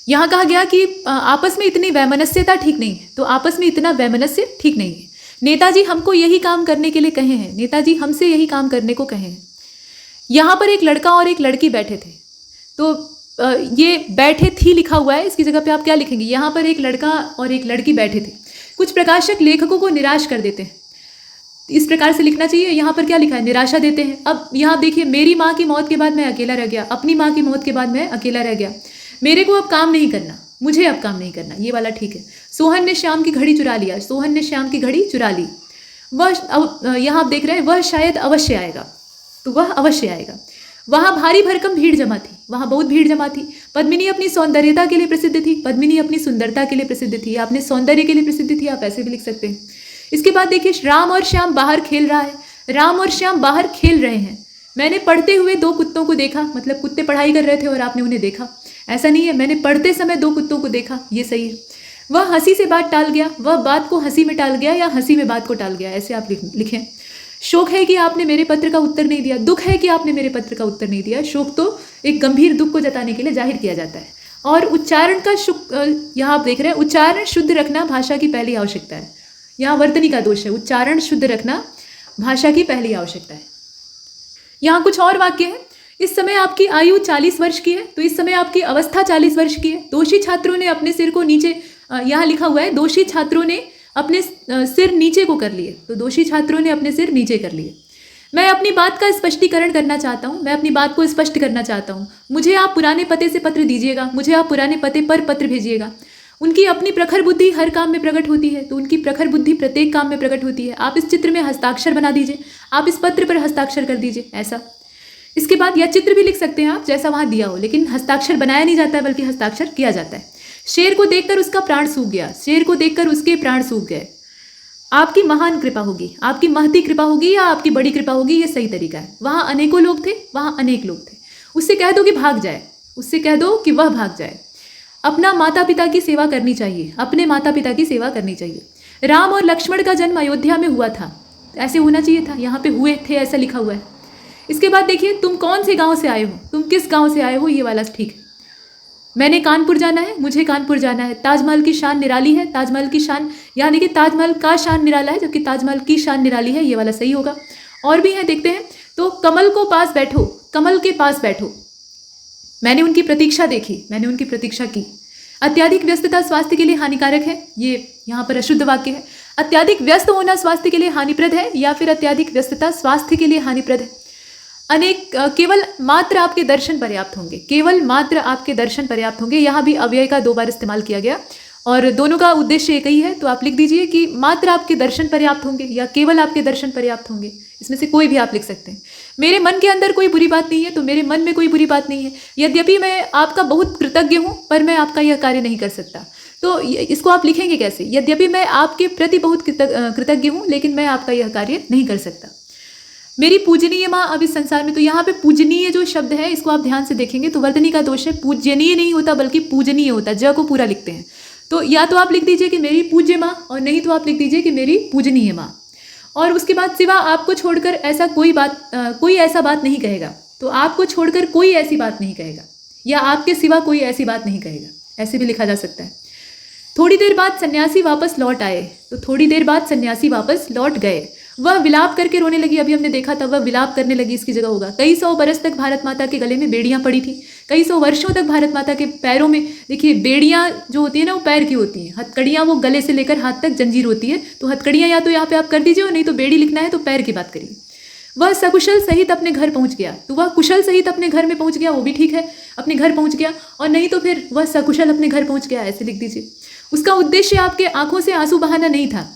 यहाँ कहा गया कि आपस में इतनी वैमनस्यता ठीक नहीं है, तो आपस में इतना वैमनस्य ठीक नहीं है। नेताजी हमको यही काम करने के लिए कहे हैं, नेताजी हमसे यही काम करने को कहे हैं। यहाँ पर एक लड़का और एक लड़की बैठे थे, तो ये बैठे थी लिखा हुआ है, इसकी जगह पे आप क्या लिखेंगे, यहाँ पर एक लड़का और एक लड़की बैठे थे। कुछ प्रकाशक लेखकों को निराश कर देते हैं, इस प्रकार से लिखना चाहिए। यहाँ पर क्या लिखा है, निराशा देते हैं। अब यहाँ देखिए, मेरी माँ की मौत के बाद मैं अकेला रह गया, अपनी माँ की मौत के बाद मैं अकेला रह गया, मेरे को अब काम नहीं करना, मुझे अब काम नहीं करना, ये वाला ठीक है। सोहन ने श्याम की घड़ी चुरा लिया, सोहन ने श्याम की घड़ी चुरा ली। वह, यहाँ आप देख रहे हैं, वह शायद अवश्य आएगा, तो वह अवश्य आएगा। वहाँ भारी भरकम भीड़ जमा थी, वहाँ बहुत भीड़ जमा थी। पद्मिनी अपनी सौंदर्यता के लिए प्रसिद्ध थी, पद्मिनी अपनी सुंदरता के लिए प्रसिद्ध थी, आपने सौंदर्य के लिए प्रसिद्ध थी, आप ऐसे भी लिख सकते हैं। इसके बाद देखिए, राम और श्याम बाहर खेल रहा है, राम और श्याम बाहर खेल रहे हैं, मैंने पढ़ते हुए 2 कुत्तों को देखा, मतलब कुत्ते पढ़ाई कर रहे थे और आपने उन्हें देखा, ऐसा नहीं है। मैंने पढ़ते समय 2 कुत्तों को देखा, ये सही है। वह हंसी से बात टाल गया, वह बात को हंसी में टाल गया या हंसी में बात को टाल गया, ऐसे आप लिखें। शोक है कि आपने मेरे पत्र का उत्तर नहीं दिया, दुख है कि आपने मेरे पत्र का उत्तर नहीं दिया। शोक तो एक गंभीर दुख को जताने के लिए जाहिर किया जाता है। और उच्चारण का यहाँ आप देख रहे हैं, उच्चारण शुद्ध रखना भाषा की पहली आवश्यकता है। यहाँ वर्तनी का दोष है, उच्चारण शुद्ध रखना भाषा की पहली आवश्यकता है। यहाँ कुछ और वाक्य है। इस समय आपकी आयु 40 वर्ष की है, तो इस समय आपकी अवस्था 40 वर्ष की है। दोषी छात्रों ने अपने सिर को नीचे, यहाँ लिखा हुआ है दोषी छात्रों ने अपने सिर नीचे को कर लिए, तो दोषी छात्रों ने अपने सिर नीचे कर लिए। मैं अपनी बात का स्पष्टीकरण करना चाहता हूँ, मैं अपनी बात को स्पष्ट करना चाहता हूँ। मुझे आप पुराने पते से पत्र दीजिएगा, मुझे आप पुराने पते पर पत्र भेजिएगा। उनकी अपनी प्रखर बुद्धि हर काम में प्रकट होती है, तो उनकी प्रखर बुद्धि प्रत्येक काम में प्रकट होती है। आप इस चित्र में हस्ताक्षर बना दीजिए, आप इस पत्र पर हस्ताक्षर कर दीजिए, ऐसा। इसके बाद यह चित्र भी लिख सकते हैं आप जैसा वहाँ दिया हो, लेकिन हस्ताक्षर बनाया नहीं जाता है बल्कि हस्ताक्षर किया जाता है। शेर को देखकर उसका प्राण सूख गया, शेर को देखकर उसके प्राण सूख गए। आपकी महान कृपा होगी, आपकी महती कृपा होगी या आपकी बड़ी कृपा होगी, ये सही तरीका है। वहाँ अनेकों लोग थे, वहाँ अनेक लोग थे। उससे कह दो कि भाग जाए, उससे कह दो कि वह भाग जाए। अपना माता पिता की सेवा करनी चाहिए, अपने माता पिता की सेवा करनी चाहिए। राम और लक्ष्मण का जन्म अयोध्या में हुआ था, ऐसे होना चाहिए था, यहाँ पे हुए थे ऐसा लिखा हुआ है। इसके बाद देखिए, तुम कौन से गांव से आए हो, तुम किस गांव से आए हो, ये वाला ठीक है। मैंने कानपुर जाना है, मुझे कानपुर जाना है। ताजमहल की शान निराली है, ताजमहल की शान, यानी कि ताजमहल का शान निराला है जबकि ताजमहल की शान निराली है, ये वाला सही होगा। और भी है, देखते हैं। तो कमल को पास बैठो, कमल के पास बैठो। मैंने उनकी प्रतीक्षा देखी, मैंने उनकी प्रतीक्षा की। अत्याधिक व्यस्तता स्वास्थ्य के लिए हानिकारक है, ये यहाँ पर अशुद्ध वाक्य है। अत्याधिक व्यस्त होना स्वास्थ्य के लिए हानिप्रद है या फिर अत्याधिक व्यस्तता स्वास्थ्य के लिए हानिप्रद है। अनेक केवल मात्र आपके दर्शन पर्याप्त होंगे, केवल मात्र आपके दर्शन पर्याप्त होंगे। यहाँ भी अव्यय का 2 बार इस्तेमाल किया गया और दोनों का उद्देश्य एक ही है, तो आप लिख दीजिए कि मात्र आपके दर्शन पर्याप्त होंगे या केवल आपके दर्शन पर्याप्त होंगे, इसमें से कोई भी आप लिख सकते हैं। मेरे मन के अंदर कोई बुरी बात नहीं है, तो मेरे मन में कोई बुरी बात नहीं है। यद्यपि मैं आपका बहुत कृतज्ञ हूँ, पर मैं आपका यह कार्य नहीं कर सकता। तो इसको आप लिखेंगे कैसे? यद्यपि मैं आपके प्रति बहुत कृतज्ञ हूँ, लेकिन मैं आपका यह कार्य नहीं कर सकता। मेरी पूजनीय माँ अब इस संसार में, तो यहाँ पे पूजनीय जो शब्द है इसको आप ध्यान से देखेंगे तो वर्तनी का दोष है, पूजनीय नहीं होता बल्कि पूजनीय होता है, ज को पूरा लिखते हैं। तो या तो आप लिख दीजिए कि मेरी पूज्य माँ, और नहीं तो आप लिख दीजिए कि मेरी पूजनीय माँ। और उसके बाद सिवा आपको छोड़कर ऐसा कोई ऐसा बात नहीं कहेगा, तो आपको छोड़कर कोई ऐसी बात नहीं कहेगा या आपके सिवा कोई ऐसी बात नहीं कहेगा, ऐसे भी लिखा जा सकता है। थोड़ी देर बाद सन्यासी वापस लौट आए, तो थोड़ी देर बाद सन्यासी वापस लौट गए। वह विलाप करके रोने लगी, अभी हमने देखा था वह विलाप करने लगी, इसकी जगह होगा। कई 100 बरस तक भारत माता के गले में बेड़ियां पड़ी थी, कई 100 वर्षों तक भारत माता के पैरों में, देखिए बेड़ियां जो होती है ना वो पैर की होती हैं, हथकड़ियां वो गले से लेकर हाथ तक जंजीर होती है, तो हथकड़ियां या तो यहाँ पे आप कर दीजिए और नहीं तो बेड़ी लिखना है तो पैर की बात करिए। वह सकुशल सहित अपने घर पहुंच गया, तो वह कुशल सहित अपने घर में पहुंच गया, वो भी ठीक है, अपने घर पहुंच गया, और नहीं तो फिर वह सकुशल अपने घर पहुंच गया, ऐसे लिख दीजिए। उसका उद्देश्य आपके आंखों से आंसू बहाना नहीं था,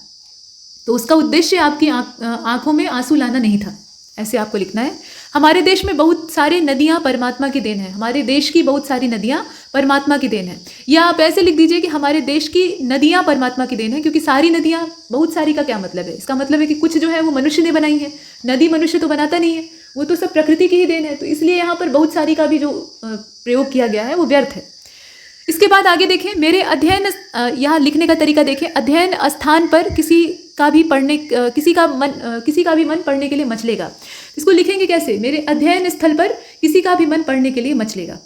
तो उसका उद्देश्य आपकी आंखों में आंसू लाना नहीं था, ऐसे आपको लिखना है। हमारे देश में बहुत सारे नदियां परमात्मा की देन है, हमारे देश की बहुत सारी नदियां परमात्मा की देन है, या आप ऐसे लिख दीजिए कि हमारे देश की नदियां परमात्मा की देन है, क्योंकि सारी नदियां, बहुत सारी का क्या मतलब है? इसका मतलब है कि कुछ जो है वो मनुष्य ने बनाई है, नदी मनुष्य तो बनाता नहीं है, वो तो सब प्रकृति की ही देन है, तो इसलिए यहाँ पर बहुत सारी का भी जो प्रयोग किया गया है वो व्यर्थ है। इसके बाद आगे देखें, मेरे अध्ययन, यहाँ लिखने का तरीका देखें, अध्ययन स्थान पर किसी का भी मन पढ़ने के लिए मचलेगा। इसको लिखेंगे कैसे? मेरे अध्ययन स्थल पर किसी का भी मन पढ़ने के लिए मचलेगा।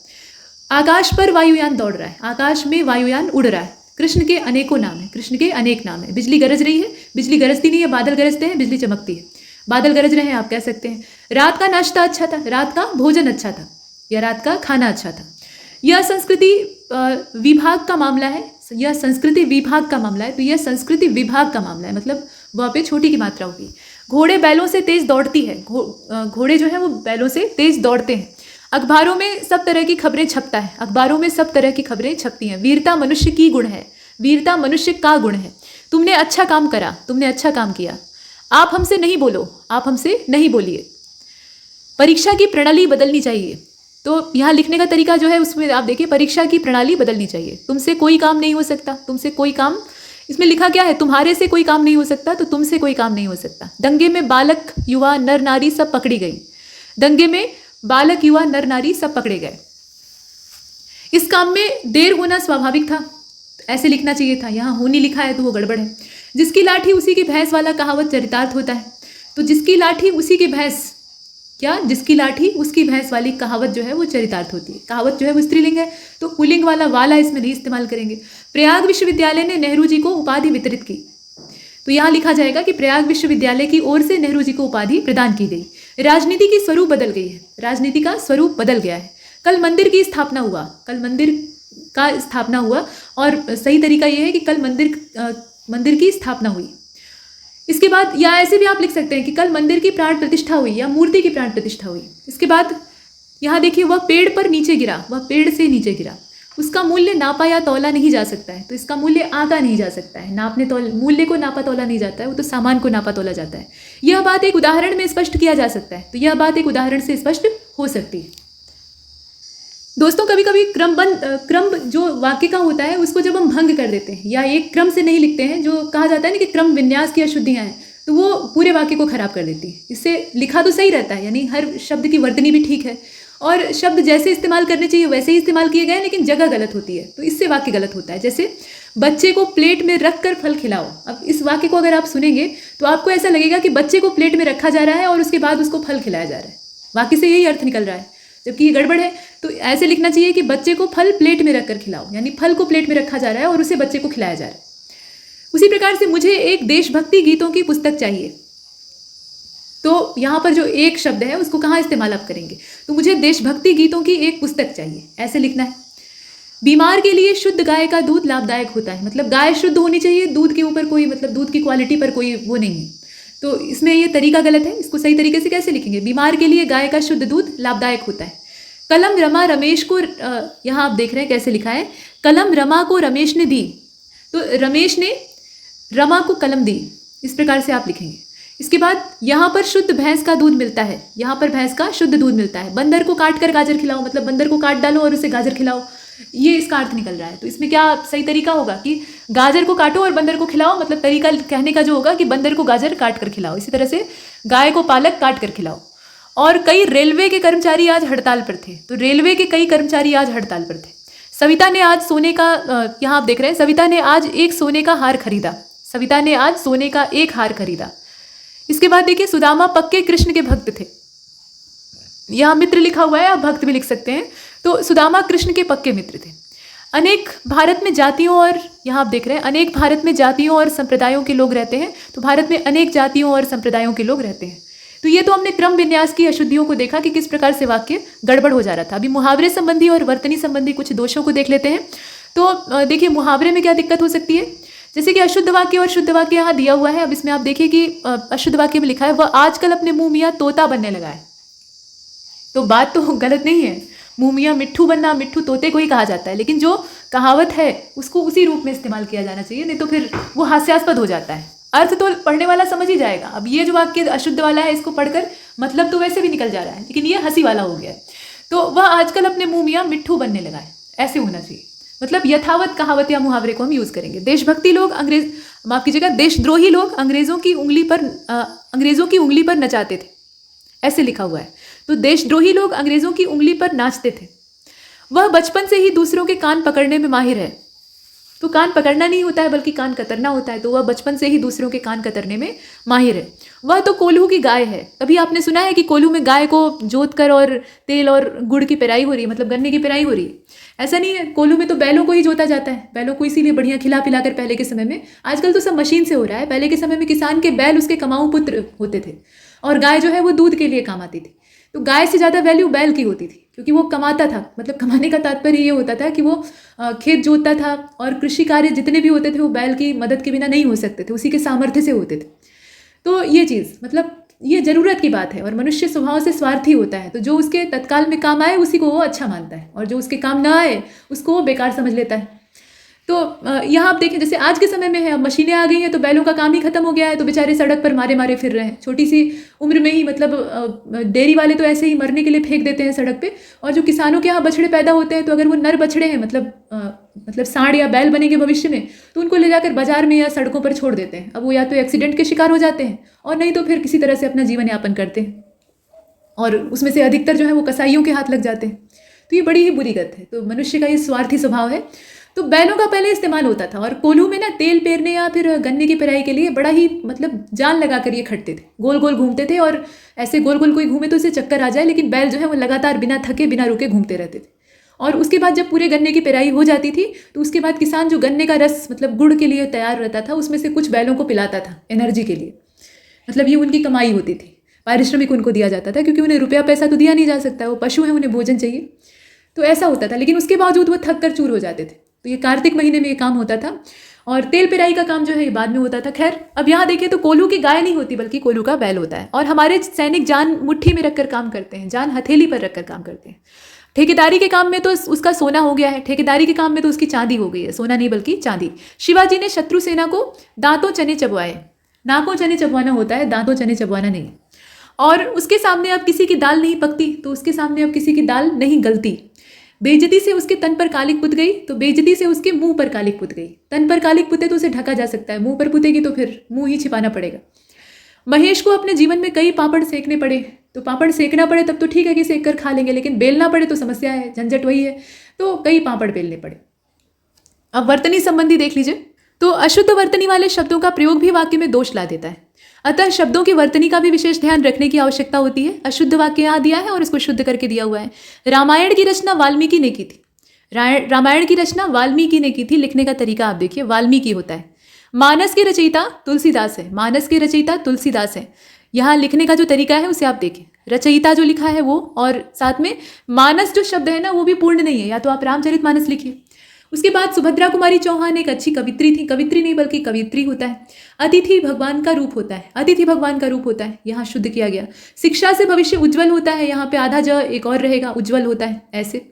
आकाश पर वायुयान दौड़ रहा है, आकाश में वायुयान उड़ रहा है। कृष्ण के अनेकों नाम है, कृष्ण के अनेक नाम है। बिजली गरज रही है, बिजली गरजती नहीं है, बादल गरजते हैं, बिजली चमकती है। बादल गरज रहे हैं आप कह सकते हैं। रात का नाश्ता अच्छा था, रात का भोजन अच्छा था, या रात का खाना अच्छा था। यह संस्कृति विभाग का मामला है, यह संस्कृति विभाग का मामला है, तो यह संस्कृति विभाग का मामला है, मतलब वहाँ पे छोटी की मात्रा होगी। घोड़े बैलों से तेज दौड़ती है, घोड़े जो है वो बैलों से तेज दौड़ते हैं। अखबारों में सब तरह की खबरें छपता है, अखबारों में सब तरह की खबरें छपती हैं। वीरता मनुष्य की गुण है, वीरता मनुष्य का गुण है। तुमने अच्छा काम करा, तुमने अच्छा काम किया। आप हमसे नहीं बोलो, आप हमसे नहीं बोलिए। परीक्षा की प्रणाली बदलनी चाहिए, तो यहाँ लिखने का तरीका जो है उसमें आप देखिए, परीक्षा की प्रणाली बदलनी चाहिए। तुमसे कोई काम नहीं हो सकता, तुमसे कोई काम, इसमें लिखा क्या है? तुम्हारे से कोई काम नहीं हो सकता, तो तुमसे कोई काम नहीं हो सकता। दंगे में बालक युवा नर नारी सब पकड़ी गई। दंगे में बालक, युवा, नर, नारी सब पकड़े गए। इस काम में देर होना स्वाभाविक था, ऐसे लिखना चाहिए था। यहाँ होनी लिखा है तो वो गड़बड़ है। जिसकी लाठी उसी की भैंस वाला कहावत चरितार्थ होता है। तो जिसकी लाठी उसी की भैंस, क्या जिसकी लाठी उसकी भैंस वाली कहावत जो है वो चरितार्थ होती है। कहावत जो है वो स्त्रीलिंग है, तो पुल्लिंग वाला इसमें नहीं इस्तेमाल करेंगे। प्रयाग विश्वविद्यालय ने नेहरू जी को उपाधि वितरित की, तो यहाँ लिखा जाएगा कि प्रयाग विश्वविद्यालय की ओर से नेहरू जी को उपाधि प्रदान की गई। राजनीति की स्वरूप बदल गई है, राजनीति का स्वरूप बदल गया है। कल मंदिर की स्थापना हुआ, कल मंदिर का स्थापना हुआ, और सही तरीका यह है कि कल मंदिर की स्थापना हुई। इसके बाद या ऐसे भी आप लिख सकते हैं कि कल मंदिर की प्राण प्रतिष्ठा हुई या मूर्ति की प्राण प्रतिष्ठा हुई। इसके बाद यहाँ देखिए, वह पेड़ पर नीचे गिरा, वह पेड़ से नीचे गिरा, उसका मूल्य नापा या तौला नहीं जा सकता है। तो इसका मूल्य आंका नहीं जा सकता है, मूल्य को नापा तौला नहीं जाता है, वो तो सामान को नापा तोला जाता है। यह बात एक उदाहरण में स्पष्ट किया जा सकता है, तो यह बात एक उदाहरण से स्पष्ट हो सकती है। दोस्तों, कभी कभी क्रम जो वाक्य का होता है उसको जब हम भंग कर देते हैं या एक क्रम से नहीं लिखते हैं, जो कहा जाता है ना कि क्रम विन्यास की अशुद्धियाँ हैं, तो वो पूरे वाक्य को खराब कर देती है। इससे लिखा तो सही रहता है, यानी हर शब्द की वर्तनी भी ठीक है और शब्द जैसे इस्तेमाल करने चाहिए वैसे ही इस्तेमाल किए गए, लेकिन जगह गलत होती है, तो इससे वाक्य गलत होता है। जैसे बच्चे को प्लेट में रख कर फल खिलाओ। अब इस वाक्य को अगर आप सुनेंगे तो आपको ऐसा लगेगा कि बच्चे को प्लेट में रखा जा रहा है और उसके बाद उसको फल खिलाया जा रहा है, वाक्य से यही अर्थ निकल रहा है, जबकि ये गड़बड़ है। तो ऐसे लिखना चाहिए कि बच्चे को फल प्लेट में रखकर खिलाओ, यानी फल को प्लेट में रखा जा रहा है और उसे बच्चे को खिलाया जा रहा है। उसी प्रकार से मुझे एक देशभक्ति गीतों की पुस्तक चाहिए, तो यहाँ पर जो एक शब्द है उसको कहाँ इस्तेमाल आप करेंगे, तो मुझे देशभक्ति गीतों की एक पुस्तक चाहिए, ऐसे लिखना है। बीमार के लिए शुद्ध गाय का दूध लाभदायक होता है, मतलब गाय शुद्ध होनी चाहिए, दूध के ऊपर कोई मतलब दूध की क्वालिटी पर कोई वो नहीं है, तो इसमें ये तरीका गलत है। इसको सही तरीके से कैसे लिखेंगे, बीमार के लिए गाय का शुद्ध दूध लाभदायक होता है। कलम रमा रमेश को, यहाँ आप देख रहे हैं कैसे लिखा है, कलम रमा को रमेश ने दी, तो रमेश ने रमा को कलम दी, इस प्रकार से आप लिखेंगे। इसके बाद यहाँ पर शुद्ध भैंस का दूध मिलता है, यहाँ पर भैंस का शुद्ध दूध मिलता है। बंदर को काट कर गाजर खिलाओ, मतलब बंदर को काट डालो और उसे गाजर खिलाओ, ये इसका अर्थ निकल रहा है। तो इसमें क्या सही तरीका होगा कि गाजर को काटो और बंदर को खिलाओ, मतलब तरीका कहने का जो होगा कि बंदर को गाजर काट कर खिलाओ। इसी तरह से गाय को पालक काट कर खिलाओ। और कई रेलवे के कर्मचारी आज हड़ताल पर थे, तो रेलवे के कई कर्मचारी आज हड़ताल पर थे। सविता ने आज सोने का, यहाँ आप देख रहे हैं, सविता ने आज एक सोने का हार खरीदा, सविता ने आज सोने का एक हार खरीदा। इसके बाद देखिए, सुदामा पक्के कृष्ण के भक्त थे, यहाँ मित्र लिखा हुआ है, आप भक्त भी लिख सकते हैं, तो सुदामा कृष्ण के पक्के मित्र थे। अनेक भारत में जातियों और, यहाँ आप देख रहे हैं, अनेक भारत में जातियों और संप्रदायों के लोग रहते हैं, तो भारत में अनेक जातियों और संप्रदायों के लोग रहते हैं। तो ये तो हमने क्रम विन्यास की अशुद्धियों को देखा कि किस प्रकार से वाक्य गड़बड़ हो जा रहा था। अभी मुहावरे संबंधी और वर्तनी संबंधी कुछ दोषों को देख लेते हैं। तो देखिए, मुहावरे में क्या दिक्कत हो सकती है, जैसे कि अशुद्ध वाक्य और शुद्ध वाक्य यहाँ दिया हुआ है। अब इसमें आप देखिए कि अशुद्ध वाक्य में लिखा है, वह आजकल अपने मुंह मियाँ तोता बनने लगा है, तो बात तो गलत नहीं है, मुंह मियाँ मिट्ठू बनना, मिट्ठू तोते को ही कहा जाता है, लेकिन जो कहावत है उसको उसी रूप में इस्तेमाल किया जाना चाहिए, नहीं तो फिर वो हास्यास्पद हो जाता है। अर्थ तो पढ़ने वाला समझ ही जाएगा। अब ये जो वाक्य अशुद्ध वाला है, इसको पढ़कर मतलब तो वैसे भी निकल जा रहा है, लेकिन ये हंसी वाला हो गया है। तो वह आजकल अपने मुंह मियाँ मिट्ठू बनने लगा है, ऐसे होना चाहिए, मतलब यथावत कहावत या मुहावरे को हम यूज करेंगे। देशभक्ति लोग अंग्रेज, माफ कीजिएगा, देशद्रोही लोग अंग्रेजों की उंगली पर नचाते थे, ऐसे लिखा हुआ है। तो देशद्रोही लोग अंग्रेजों की उंगली पर नाचते थे। वह बचपन से ही दूसरों के कान पकड़ने में माहिर है, तो कान पकड़ना नहीं होता है बल्कि कान कतरना होता है, तो वह बचपन से ही दूसरों के कान कतरने में माहिर है। वह तो कोल्हू की गाय है। कभी आपने सुना है कि कोल्हू में गाय को जोत कर और तेल और गुड़ की पेराई हो रही है, मतलब गन्ने की पेराई हो रही है? ऐसा नहीं है, कोल्हू में तो बैलों को ही जोता जाता है, बैलों को इसीलिए बढ़िया खिला पिला कर पहले के समय में, आजकल तो सब मशीन से हो रहा है। पहले के समय में किसान के बैल उसके कमाऊ पुत्र होते थे और गाय जो है वो दूध के लिए काम आती थी। तो गाय से ज़्यादा वैल्यू बैल की होती थी, क्योंकि वो कमाता था, मतलब कमाने का तात्पर्य ये होता था कि वो खेत जोतता था और कृषि कार्य जितने भी होते थे वो बैल की मदद के बिना नहीं हो सकते थे, उसी के सामर्थ्य से होते थे। तो ये चीज़ मतलब ये ज़रूरत की बात है, और मनुष्य स्वभाव से स्वार्थी होता है, तो जो उसके तत्काल में काम आए उसी को वो अच्छा मानता है, और जो उसके काम ना आए उसको वो बेकार समझ लेता है। तो यहाँ आप देखें, जैसे आज के समय में है, अब मशीनें आ गई हैं तो बैलों का काम ही खत्म हो गया है, तो बेचारे सड़क पर मारे मारे फिर रहे हैं, छोटी सी उम्र में ही, मतलब डेयरी वाले तो ऐसे ही मरने के लिए फेंक देते हैं सड़क पे। और जो किसानों के यहाँ बछड़े पैदा होते हैं, तो अगर वो नर बछड़े हैं, मतलब सांड या बैल बनेंगे भविष्य में, तो उनको ले जाकर बाजार में या सड़कों पर छोड़ देते हैं। अब वो या तो एक्सीडेंट के शिकार हो जाते हैं और नहीं तो फिर किसी तरह से अपना जीवन यापन करते हैं। और उसमें से अधिकतर जो है वो कसाईयों के हाथ लग जाते हैं। तो ये बड़ी ही बुरी गत है। तो मनुष्य का ये स्वार्थी स्वभाव है। तो बैलों का पहले इस्तेमाल होता था और कोल्हू में ना तेल पेरने या फिर गन्ने की पेराई के लिए बड़ा ही मतलब जान लगा कर ये खटते थे, गोल गोल घूमते थे और ऐसे गोल गोल कोई घूमे तो उसे चक्कर आ जाए, लेकिन बैल जो है वो लगातार बिना थके बिना रुके घूमते रहते थे। और उसके बाद जब पूरे गन्ने की पेराई हो जाती थी तो उसके बाद किसान जो गन्ने का रस मतलब गुड़ के लिए तैयार रहता था उसमें से कुछ बैलों को पिलाता था एनर्जी के लिए। मतलब ये उनकी कमाई होती थी, पारिश्रमिक उनको दिया जाता था, क्योंकि उन्हें रुपया पैसा तो दिया नहीं जा सकता, वो पशु हैं, उन्हें भोजन चाहिए। तो ऐसा होता था, लेकिन उसके बावजूद वो थक कर चूर हो जाते थे। तो ये कार्तिक महीने में ये काम होता था और तेल पेराई का काम जो है ये बाद में होता था। खैर अब यहाँ देखिए तो कोल्हू की गाय नहीं होती बल्कि कोल्हू का बैल होता है। और हमारे सैनिक जान मुट्ठी में रखकर काम करते हैं, जान हथेली पर रखकर काम करते हैं। ठेकेदारी के काम में तो उसका सोना हो गया है, ठेकेदारी के काम में तो उसकी चांदी हो गई है, सोना नहीं बल्कि चांदी। शिवाजी ने शत्रु सेना को दांतों चने चबवाए, नाकों चने चबवाना होता है, दांतों चने चबवाना नहीं। और उसके सामने अब किसी की दाल नहीं पकती तो उसके सामने अब किसी की दाल नहीं गलती। बेइज्जती से उसके तन पर कालिक पुत गई तो बेइज्जती से उसके मुंह पर कालिक पुत गई। तन पर कालिक पुते तो उसे ढका जा सकता है, मुंह पर पुतेगी तो फिर मुंह ही छिपाना पड़ेगा। महेश को अपने जीवन में कई पापड़ सेकने पड़े, तो पापड़ सेकना पड़े तब तो ठीक है कि सेक कर खा लेंगे, लेकिन बेलना पड़े तो समस्या है, झंझट वही है। तो कई पापड़ बेलने पड़े। अब वर्तनी संबंधी देख लीजिए। तो अशुद्ध वर्तनी वाले शब्दों का प्रयोग भी वाक्य में दोष ला देता है। अतः शब्दों की वर्तनी का भी विशेष ध्यान रखने की आवश्यकता होती है। अशुद्ध वाक्य यहाँ दिया है और इसको शुद्ध करके दिया हुआ है। रामायण की रचना वाल्मीकि ने की थी। रामायण की रचना वाल्मीकि ने की थी। लिखने का तरीका आप देखिए, वाल्मीकि होता है। मानस के रचयिता तुलसीदास है, मानस के रचयिता तुलसीदास है। यहाँ लिखने का जो तरीका है उसे आप देखिए, रचयिता जो लिखा है वो, और साथ में मानस जो शब्द है ना वो भी पूर्ण नहीं है, या तो आप रामचरितमानस लिखिए। उसके बाद सुभद्रा कुमारी चौहान एक अच्छी कवित्री थी, कवित्री नहीं बल्कि कवित्री होता है। अतिथि भगवान का रूप होता है, अतिथि भगवान का रूप होता है, यहाँ शुद्ध किया गया। शिक्षा से भविष्य उज्जवल होता है, यहाँ पे आधा ज एक और रहेगा, उज्जवल होता है ऐसे।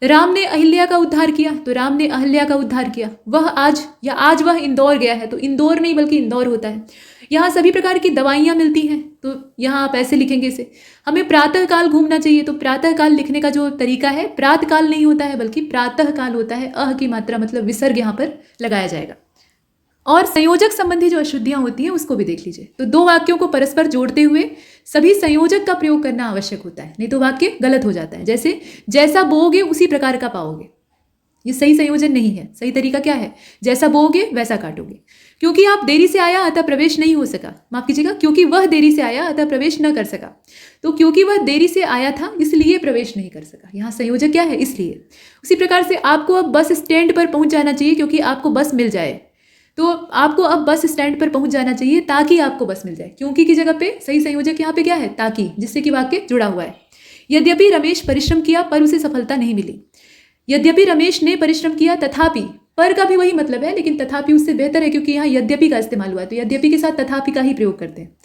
राम ने अहिल्या का उद्धार किया तो राम ने अहिल्या का उद्धार किया। वह आज या आज वह इंदौर गया है तो इंदौर नहीं बल्कि इंदौर होता है। यहाँ सभी प्रकार की दवाइयाँ मिलती हैं तो यहाँ आप ऐसे लिखेंगे इसे। हमें प्रातः काल घूमना चाहिए तो प्रातः काल लिखने का जो तरीका है, प्रातः काल नहीं होता है बल्कि प्रातः काल होता है। अह की मात्रा मतलब विसर्ग यहाँ पर लगाया जाएगा। और संयोजक संबंधी जो अशुद्धियां होती हैं उसको भी देख लीजिए। तो दो वाक्यों को परस्पर जोड़ते हुए सभी संयोजक का प्रयोग करना आवश्यक होता है, नहीं तो वाक्य गलत हो जाता है। जैसे जैसा बोओगे उसी प्रकार का पाओगे, ये सही संयोजन नहीं है। सही तरीका क्या है? जैसा बोओगे वैसा काटोगे। क्योंकि आप देरी से आया अतः प्रवेश नहीं हो सका, माफ कीजिएगा, क्योंकि वह देरी से आया अतः प्रवेश न कर सका। तो क्योंकि वह देरी से आया था इसलिए प्रवेश नहीं कर सका, यहाँ संयोजक क्या है? इसलिए। उसी प्रकार से आपको अब बस स्टैंड पर पहुंच जाना चाहिए क्योंकि आपको बस मिल जाए, तो आपको अब बस स्टैंड पर पहुंच जाना चाहिए ताकि आपको बस मिल जाए। क्योंकि की जगह पे सही संयोजक यहाँ पे क्या है? ताकि, जिससे कि वाक्य जुड़ा हुआ है। यद्यपि रमेश परिश्रम किया पर उसे सफलता नहीं मिली। यद्यपि रमेश ने परिश्रम किया तथापि, पर का भी वही मतलब है लेकिन तथापि उससे बेहतर है क्योंकि यहाँ यद्यपि का इस्तेमाल हुआ है, तो यद्यपि के साथ तथापि का ही प्रयोग करते हैं।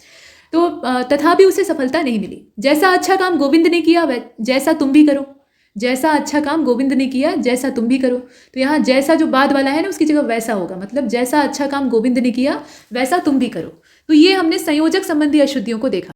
तो तथापि उसे सफलता नहीं मिली। जैसा अच्छा काम गोविंद ने किया जैसा तुम भी करो। जैसा अच्छा काम गोविंद ने किया जैसा तुम भी करो। तो यहाँ जैसा जो बाद वाला है ना उसकी जगह वैसा होगा, मतलब जैसा अच्छा काम गोविंद ने किया वैसा तुम भी करो। तो ये हमने संयोजक संबंधी अशुद्धियों को देखा।